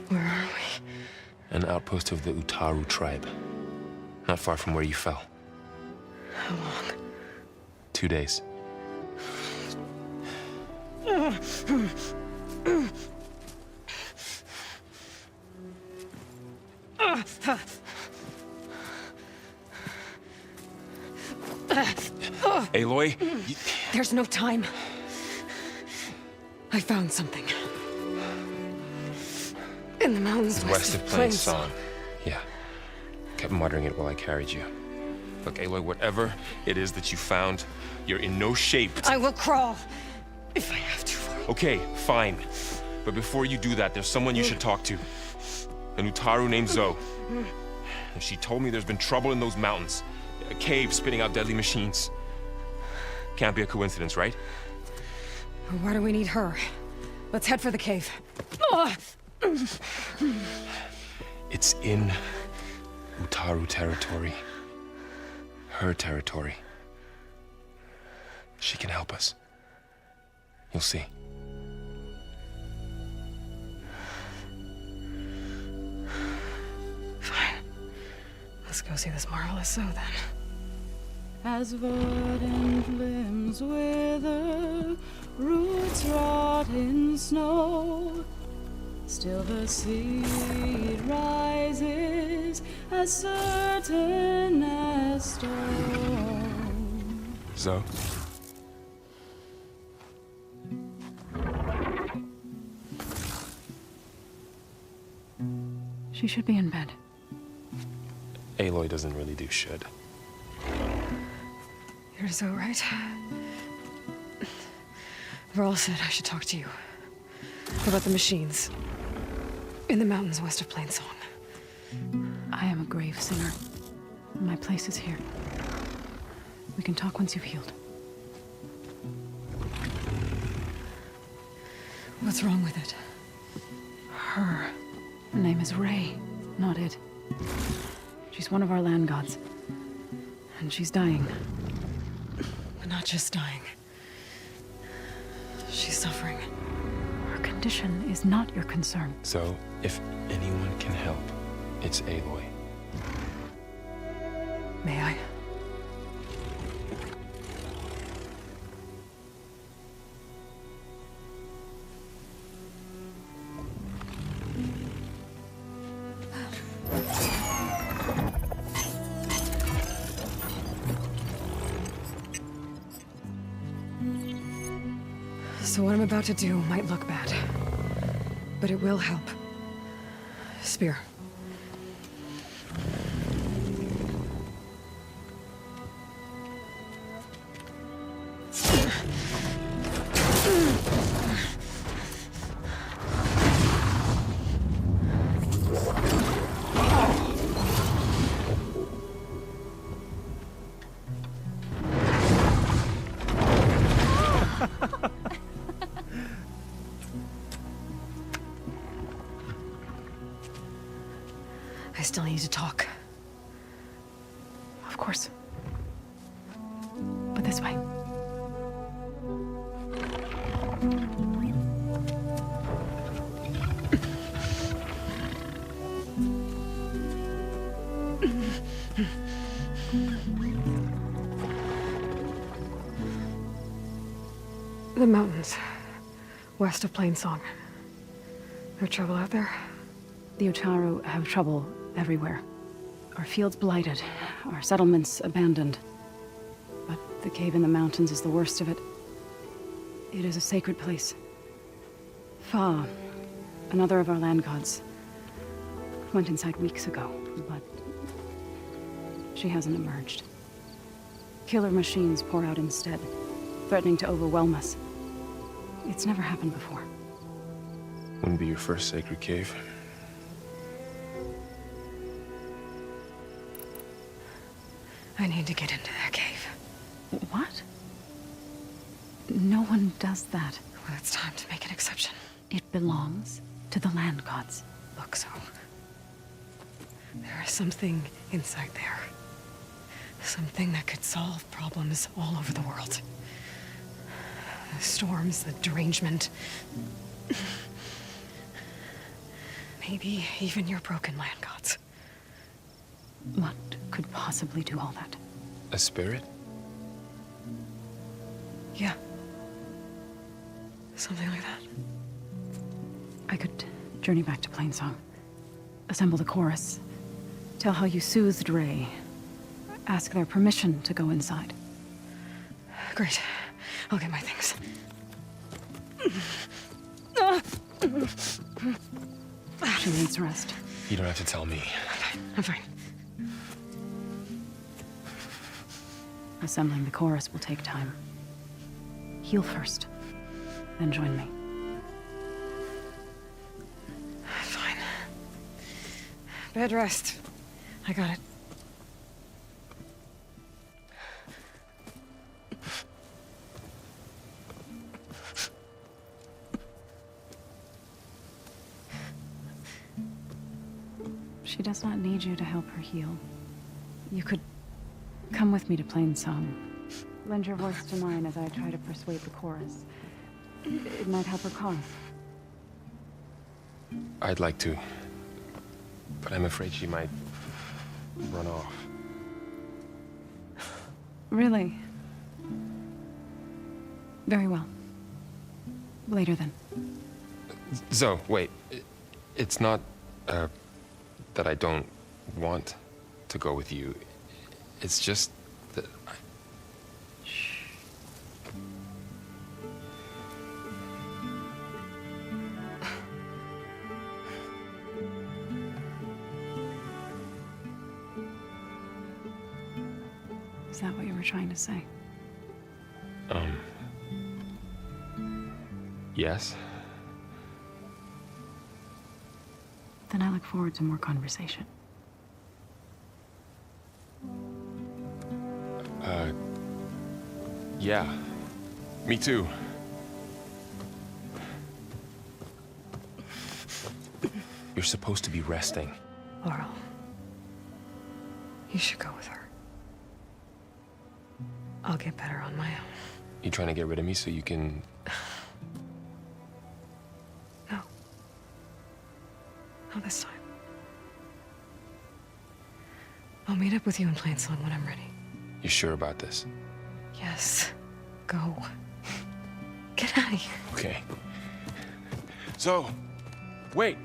[SPEAKER 1] Where are we?
[SPEAKER 10] An outpost of the Utaru tribe. Not far from where you fell.
[SPEAKER 1] How long?
[SPEAKER 10] 2 days. Aloy?
[SPEAKER 1] There's no time. I found something. In the mountains
[SPEAKER 10] West of Plainsong. Yeah. Kept muttering it while I carried you. Look, Aloy, whatever it is that you found, you're in no shape to...
[SPEAKER 1] I will crawl, if I have to.
[SPEAKER 10] Okay, fine. But before you do that, there's someone you should talk to. An Utaru named Zoe. And she told me there's been trouble in those mountains. A cave spitting out deadly machines. Can't be a coincidence, right?
[SPEAKER 1] Why do we need her? Let's head for the cave.
[SPEAKER 10] It's in Utaru territory. Her territory. She can help us. You'll see.
[SPEAKER 1] Fine. Let's go see this marvelous Zoe then.
[SPEAKER 18] As verdant limbs wither, roots rot in snow, still the seed rises as certain as stone.
[SPEAKER 10] Zoe?
[SPEAKER 18] She should be in bed.
[SPEAKER 10] Aloy doesn't really do should.
[SPEAKER 1] You're so right. Varl said I should talk to you about the machines in the mountains west of Plainsong.
[SPEAKER 18] I am a grave singer. My place is here. We can talk once you've healed.
[SPEAKER 1] What's wrong with it?
[SPEAKER 18] Her name is Ray, not it. She's one of our land gods. And she's dying.
[SPEAKER 1] But not just dying. She's suffering.
[SPEAKER 18] Her condition is not your concern.
[SPEAKER 10] So, if anyone can help, it's Aloy.
[SPEAKER 1] May I? So what I'm about to do might look bad, but it will help. Spear. I still need to talk.
[SPEAKER 18] Of course. But this way.
[SPEAKER 1] The mountains, west of Plainsong. No trouble out there?
[SPEAKER 18] The Utaru have trouble everywhere. Our fields blighted, our settlements abandoned. But the cave in the mountains is the worst of it. It is a sacred place. Fa, another of our land gods, went inside weeks ago, but she hasn't emerged. Killer machines pour out instead, threatening to overwhelm us. It's never happened before.
[SPEAKER 10] Wouldn't be your first sacred cave.
[SPEAKER 1] I need to get into that cave.
[SPEAKER 18] What? No one does that.
[SPEAKER 1] Well, it's time to make an exception.
[SPEAKER 18] It belongs to the land gods.
[SPEAKER 1] Look, so... there is something inside there. Something that could solve problems all over the world. The storms, the derangement. Maybe even your broken land gods.
[SPEAKER 18] What could possibly do all that?
[SPEAKER 10] A spirit?
[SPEAKER 1] Yeah. Something like that.
[SPEAKER 18] I could journey back to Plainsong. Assemble the chorus. Tell how you soothed Ray. Ask their permission to go inside.
[SPEAKER 1] Great. I'll get my things.
[SPEAKER 18] She needs rest.
[SPEAKER 10] You don't have to tell me.
[SPEAKER 1] I'm fine.
[SPEAKER 18] Assembling the chorus will take time. Heal first, then join me.
[SPEAKER 1] Fine. Bed rest. I got it.
[SPEAKER 18] She does not need you to help her heal. You could come with me to Plainsong. Lend your voice to mine as I try to persuade the chorus. It might help her cause.
[SPEAKER 10] I'd like to. But I'm afraid she might run off.
[SPEAKER 18] Really? Very well. Later then.
[SPEAKER 10] Zoe, wait. It's not, that I don't want to go with you. It's just that
[SPEAKER 18] Shh. Is that what you were trying to say?
[SPEAKER 10] Yes?
[SPEAKER 18] Then I look forward to more conversation.
[SPEAKER 10] Yeah. Me too. You're supposed to be resting.
[SPEAKER 1] Laurel. You should go with her. I'll get better on my own.
[SPEAKER 10] You trying to get rid of me so you can...
[SPEAKER 1] No. Not this time. I'll meet up with you in Plainsong when I'm ready.
[SPEAKER 10] You sure about this?
[SPEAKER 1] Yes. Go. Get out of here.
[SPEAKER 10] Okay. So, wait.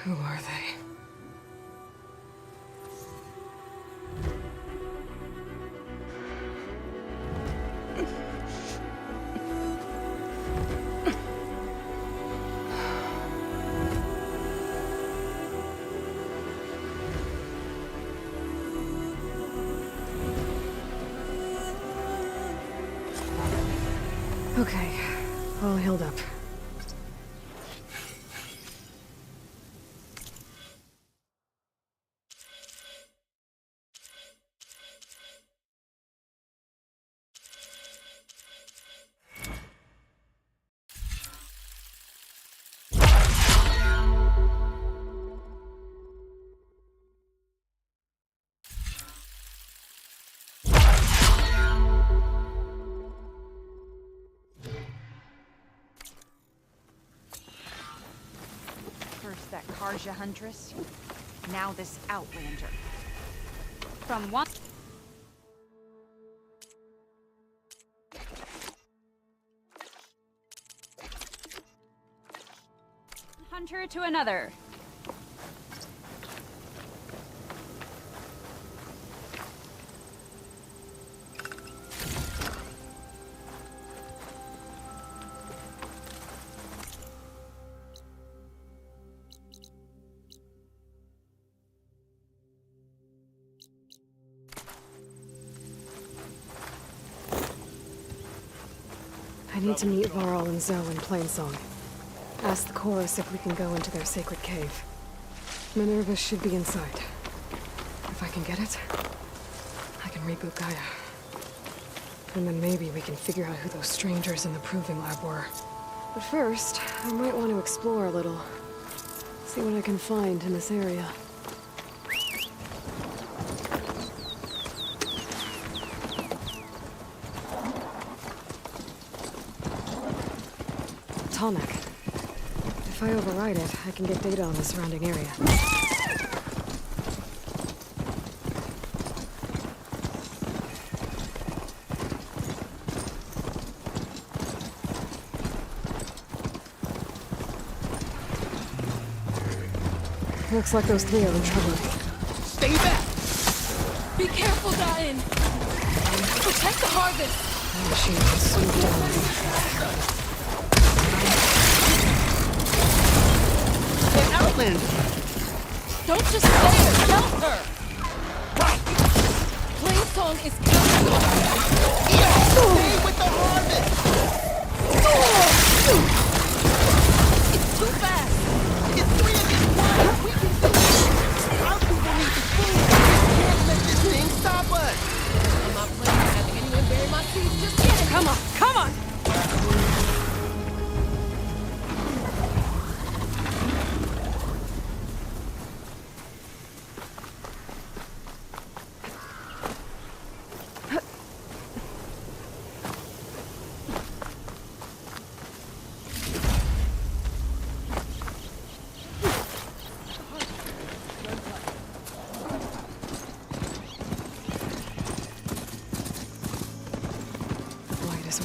[SPEAKER 1] Who are they? Okay, all healed up.
[SPEAKER 5] First that Karja Huntress, now this Outlander. From one... hunter to another.
[SPEAKER 1] I need to meet Varl and Zoe in Plainsong. Ask the chorus if we can go into their sacred cave. Minerva should be inside. If I can get it, I can reboot Gaia. And then maybe we can figure out who those strangers in the proving lab were. But first, I might want to explore a little. See what I can find in this area. Tallneck. If I override it, I can get data on the surrounding area. Looks like those three are in trouble.
[SPEAKER 4] Stay back! Be careful, Diane! Protect the harvest!
[SPEAKER 1] The machine can swoop down.
[SPEAKER 4] They're outlanders! Don't just stay, help her! Right! Plainsong is coming! Stay with the harvest! It's too fast! It's 3 against 1! We can do it! Our people need the food! We can't let this thing stop us! I'm not planning on having anyone bury my seeds just yet!
[SPEAKER 1] Come on, come on!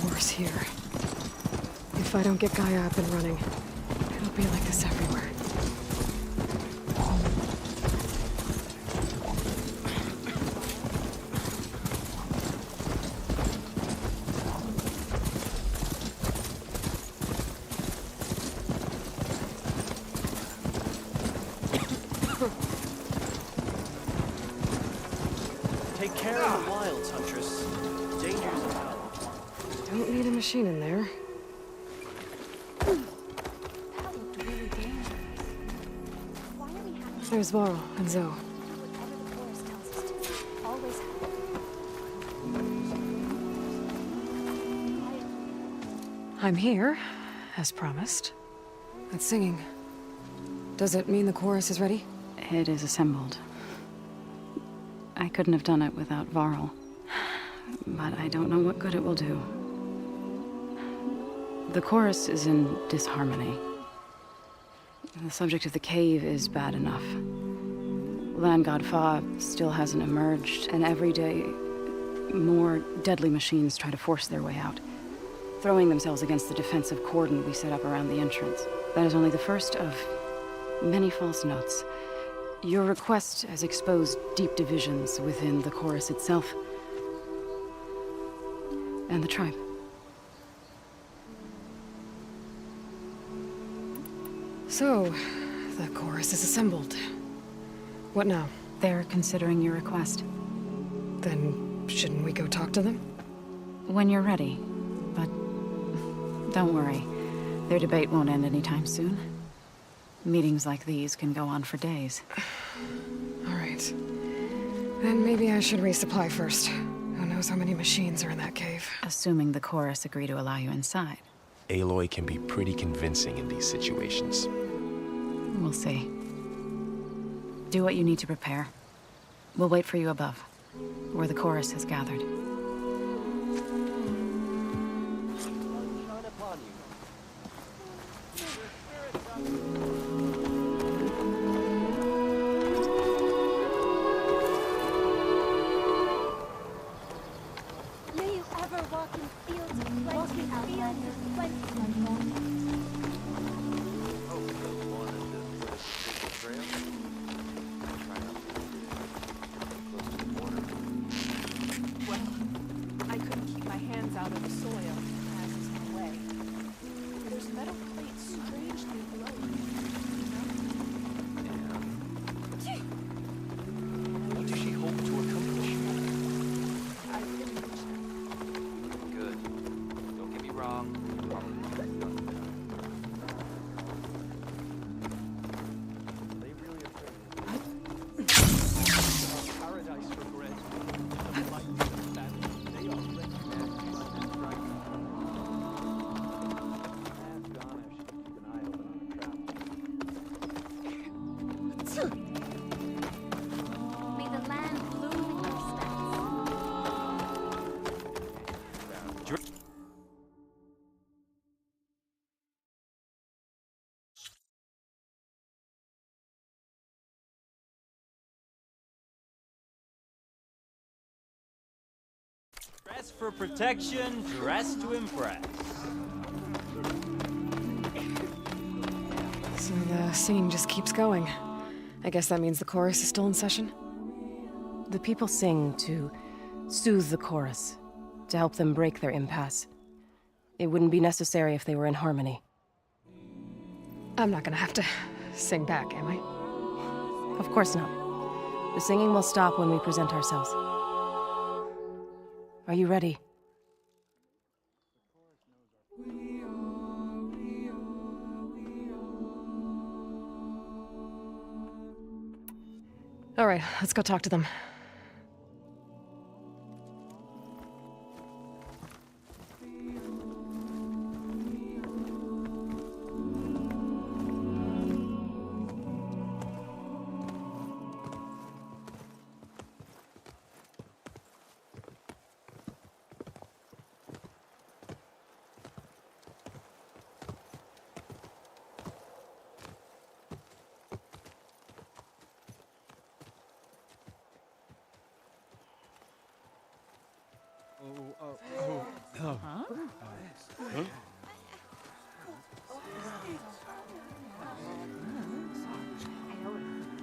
[SPEAKER 1] Worse here. If I don't get Gaia up and running, it'll be like this everywhere.
[SPEAKER 8] Take care of the wilds, Huntress. Dangers about.
[SPEAKER 1] Don't need a machine in there.
[SPEAKER 2] That looked really dangerous. Why are we having
[SPEAKER 1] There's Varl and Zoe.
[SPEAKER 2] whatever the chorus tells us to? Always
[SPEAKER 1] I'm here, as promised. That singing. Does it mean the chorus is ready?
[SPEAKER 18] It is assembled. I couldn't have done it without Varl. But I don't know what good it will do. The chorus is in disharmony. The subject of the cave is bad enough. Land God Fa still hasn't emerged, and every day, more deadly machines try to force their way out, throwing themselves against the defensive cordon we set up around the entrance. That is only the first of many false notes. Your request has exposed deep divisions within the chorus itself and the tribe.
[SPEAKER 1] So, the chorus is assembled. What now?
[SPEAKER 18] They're considering your request.
[SPEAKER 1] Then, shouldn't we go talk to them?
[SPEAKER 18] When you're ready. But don't worry. Their debate won't end anytime soon. Meetings like these can go on for days.
[SPEAKER 1] All right. Then maybe I should resupply first. Who knows how many machines are in that cave?
[SPEAKER 18] Assuming the chorus agree to allow you inside.
[SPEAKER 10] Aloy can be pretty convincing in these situations.
[SPEAKER 18] We'll see. Do what you need to prepare. We'll wait for you above, where the chorus has gathered.
[SPEAKER 2] May you ever walk in fields of plenty, outlanders,
[SPEAKER 5] Well, I couldn't keep my
[SPEAKER 12] Dress for protection, dress to impress.
[SPEAKER 1] So the singing just keeps going. I guess that means the chorus is still in session?
[SPEAKER 14] The people sing to soothe the chorus, to help them break their impasse. It wouldn't be necessary if they were in harmony.
[SPEAKER 1] I'm not gonna have to sing back, am I?
[SPEAKER 14] Of course not. The singing will stop when we present ourselves. Are you ready?
[SPEAKER 1] All right, let's go talk to them.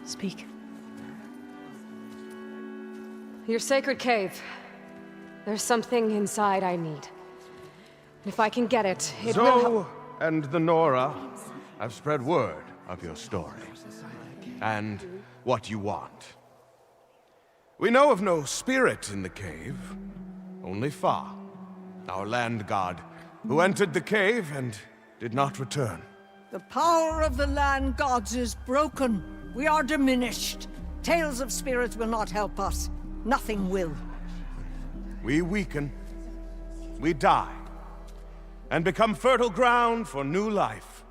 [SPEAKER 14] Speak.
[SPEAKER 1] Your sacred cave. There's something inside I need. If I can get it, it will help.
[SPEAKER 19] Zoe and the Nora have spread word of your story, and what you want. We know of no spirit in the cave, only Fa, our land god, who entered the cave and did not return.
[SPEAKER 24] The power of the land gods is broken. We are diminished. Tales of spirits will not help us. Nothing will.
[SPEAKER 19] We weaken, we die, and become fertile ground for new life.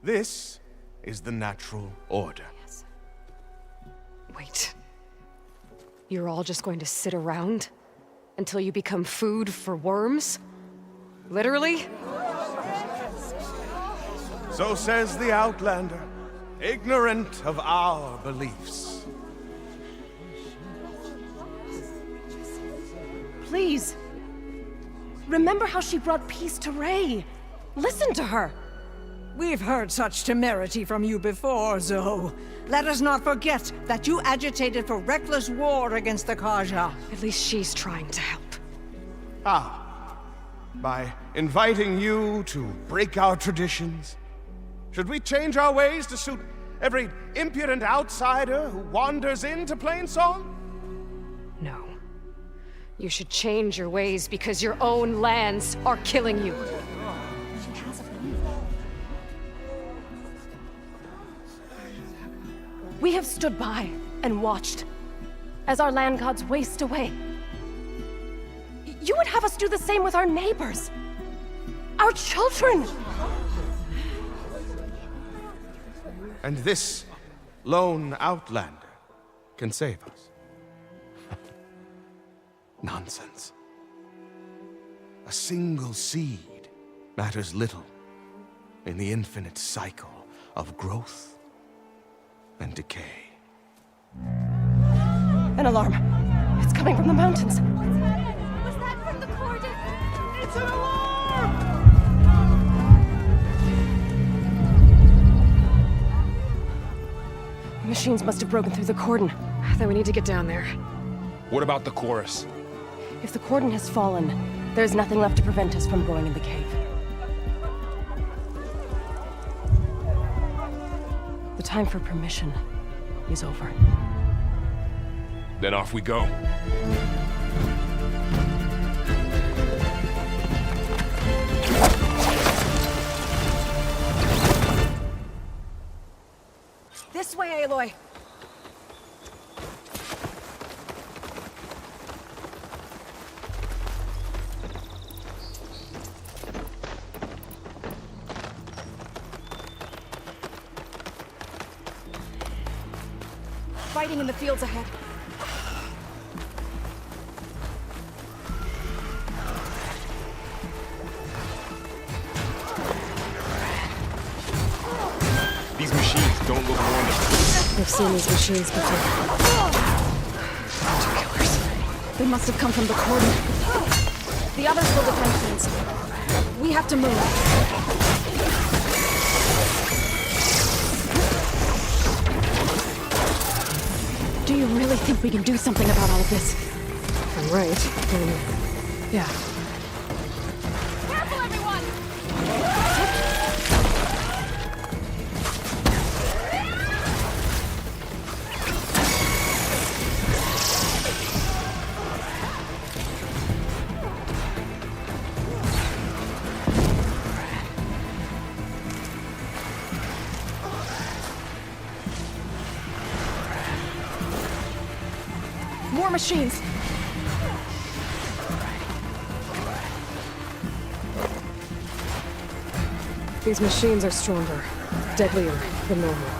[SPEAKER 19] This is the natural order.
[SPEAKER 1] Yes. Wait. You're all just going to sit around until you become food for worms? Literally?
[SPEAKER 19] So says the Outlander, ignorant of our beliefs.
[SPEAKER 14] Please. Remember how she brought peace to Ray. Listen to her.
[SPEAKER 24] We've heard such temerity from you before, Zoe. Let us not forget that you agitated for reckless war against the Kaja.
[SPEAKER 1] At least she's trying to help.
[SPEAKER 19] Ah. By inviting you to break our traditions? Should we change our ways to suit every impudent outsider who wanders into Plainsong?
[SPEAKER 1] No. You should change your ways because your own lands are killing you.
[SPEAKER 14] We have stood by and watched as our land gods waste away. You would have us do the same with our neighbors, our children.
[SPEAKER 19] And this lone outlander can save us. Nonsense. A single seed matters little in the infinite cycle of growth and decay.
[SPEAKER 14] An alarm. It's coming from the mountains.
[SPEAKER 2] Was that from the cordon?
[SPEAKER 4] It's an alarm!
[SPEAKER 14] The machines must have broken through the cordon.
[SPEAKER 1] Then we need to get down there.
[SPEAKER 10] What about the chorus?
[SPEAKER 14] If the cordon has fallen, there's nothing left to prevent us from going in the cave. The time for permission is over.
[SPEAKER 10] Then off we go.
[SPEAKER 14] This way, Aloy. Fighting in the fields ahead.
[SPEAKER 10] These machines don't look normal.
[SPEAKER 1] I've seen these machines before. Killers.
[SPEAKER 14] They must have come from the cordon.
[SPEAKER 1] The others will defend things. We have to move.
[SPEAKER 18] Do you really think we can do something about all of this?
[SPEAKER 1] If I'm right, then... yeah.
[SPEAKER 2] Careful, everyone!
[SPEAKER 18] More machines!
[SPEAKER 1] These machines are stronger, deadlier than normal.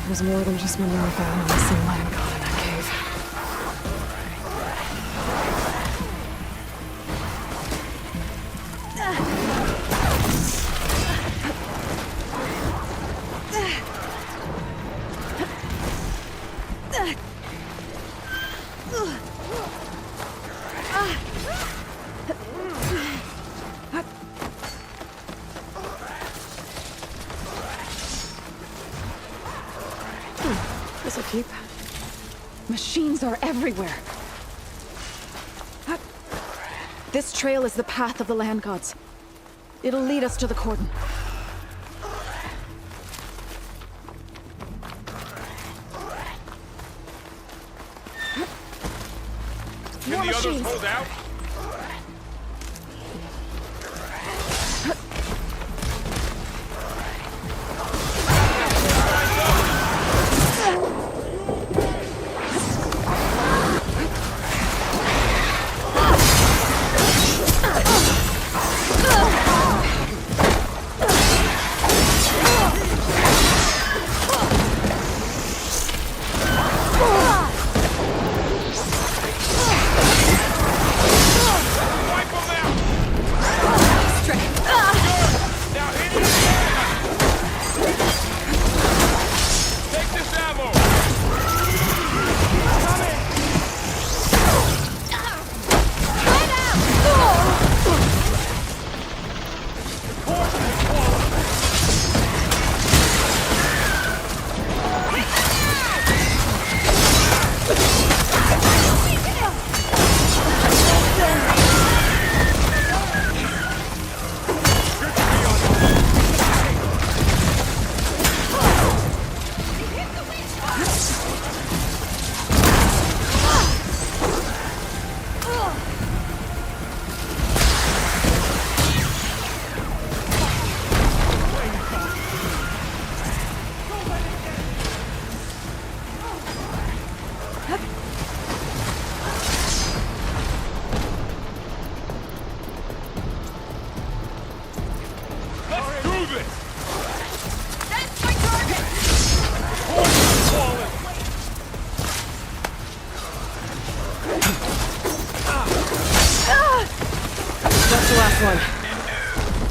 [SPEAKER 1] There's more than just one Northbound and missing land god in that cave. This'll keep.
[SPEAKER 18] Machines are everywhere. This trail is the path of the land gods. It'll lead us to the cordon.
[SPEAKER 10] Can the others hold out?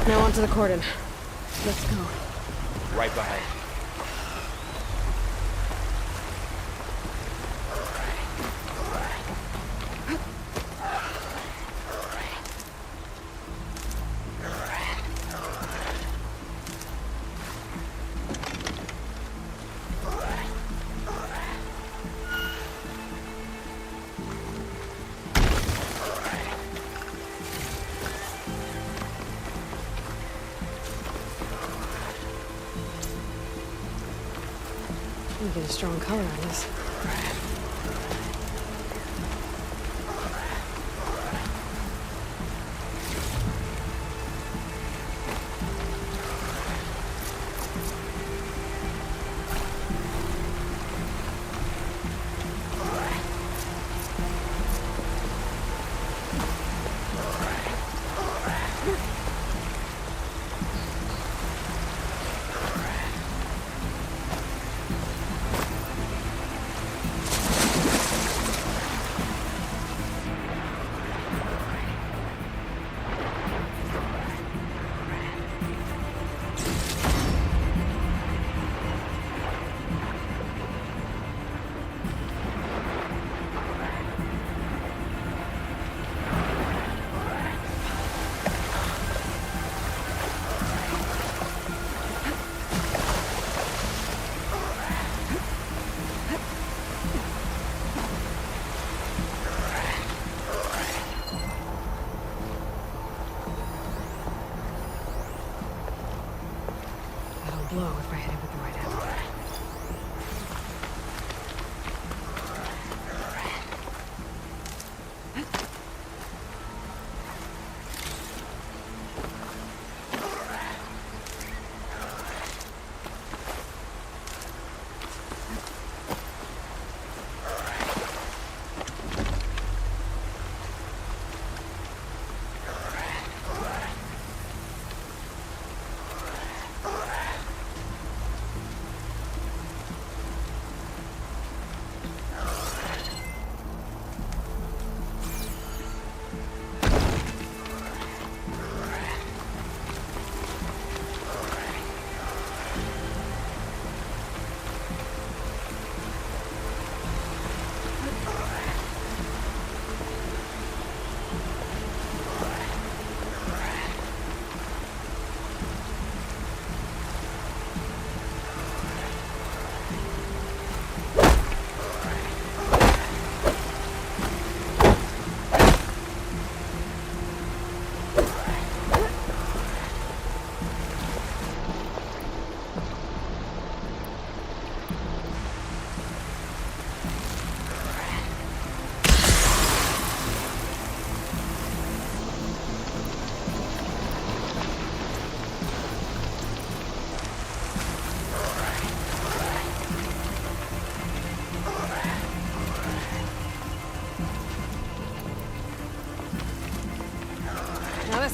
[SPEAKER 1] Now onto the cordon. Let's go.
[SPEAKER 10] Right behind.
[SPEAKER 1] You get a strong color on this.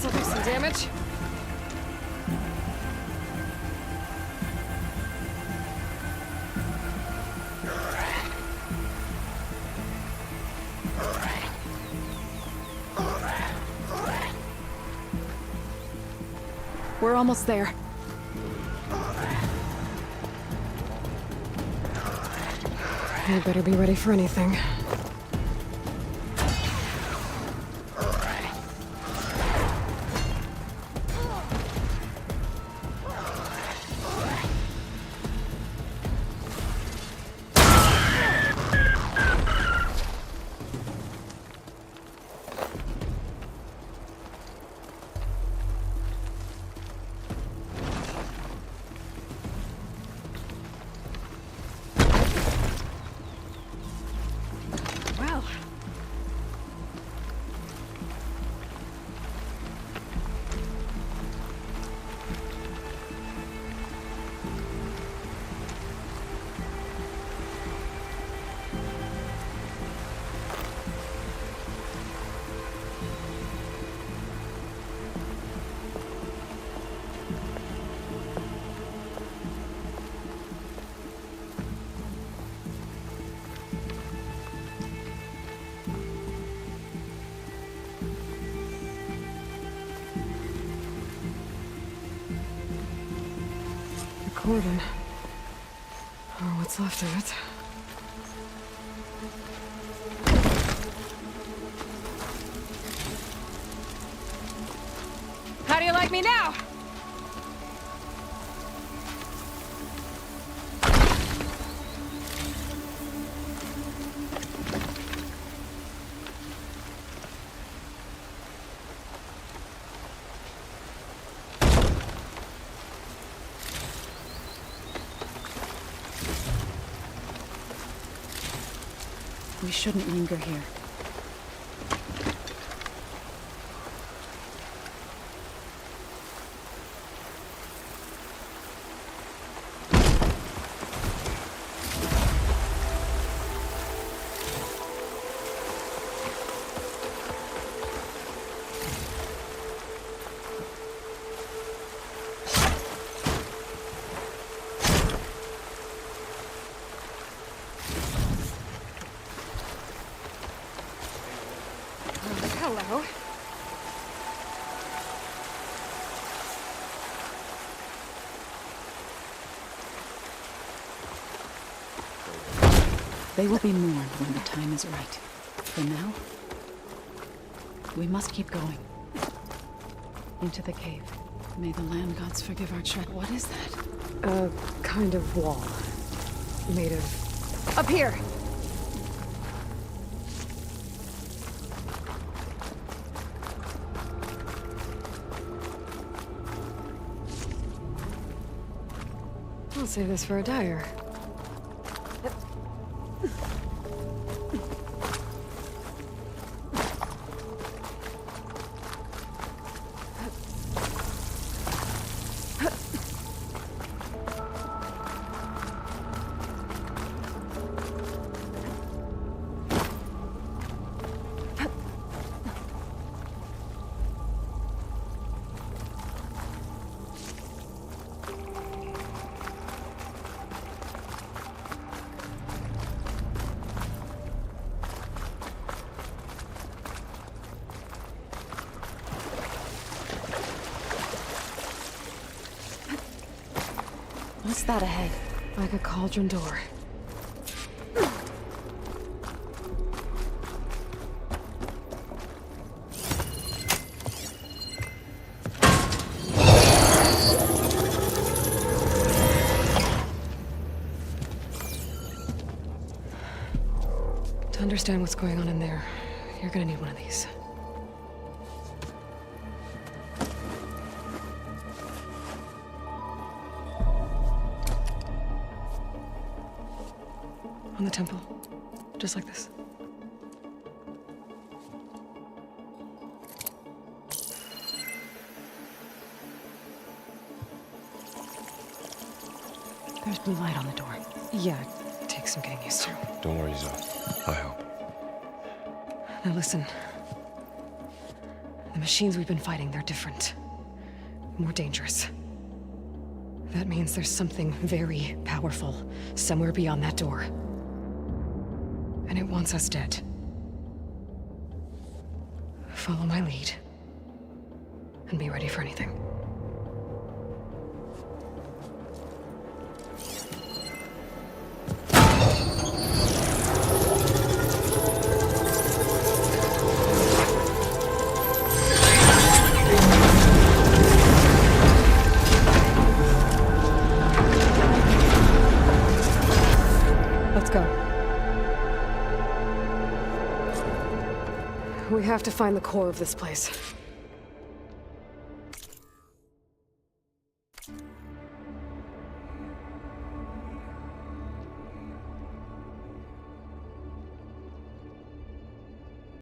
[SPEAKER 1] This'll do some damage.
[SPEAKER 18] We're almost there.
[SPEAKER 1] You better be ready for anything. Well, the cordon. Or what's left of it.
[SPEAKER 5] How do you like me now?
[SPEAKER 18] We shouldn't linger here.
[SPEAKER 1] Hello.
[SPEAKER 18] They will be mourned when the time is right. For now, we must keep going. Into the cave. May the land gods forgive our tread. What is that?
[SPEAKER 1] A kind of wall. Made of... Up here! I'll save this for a dyer.
[SPEAKER 18] What's that ahead?
[SPEAKER 1] Like a cauldron door. To understand what's going on in there, you're gonna need one of these. On the temple. Just like this.
[SPEAKER 18] There's blue light on the door.
[SPEAKER 1] Yeah, it takes some getting used to.
[SPEAKER 10] Don't worry, Zoe. I help.
[SPEAKER 1] Now listen. The The machines we've been fighting, they're different. More dangerous. That means there's something very powerful somewhere beyond that door. And it wants us dead. Follow my lead. And be ready for anything. Let's go. We have to find the core of this place.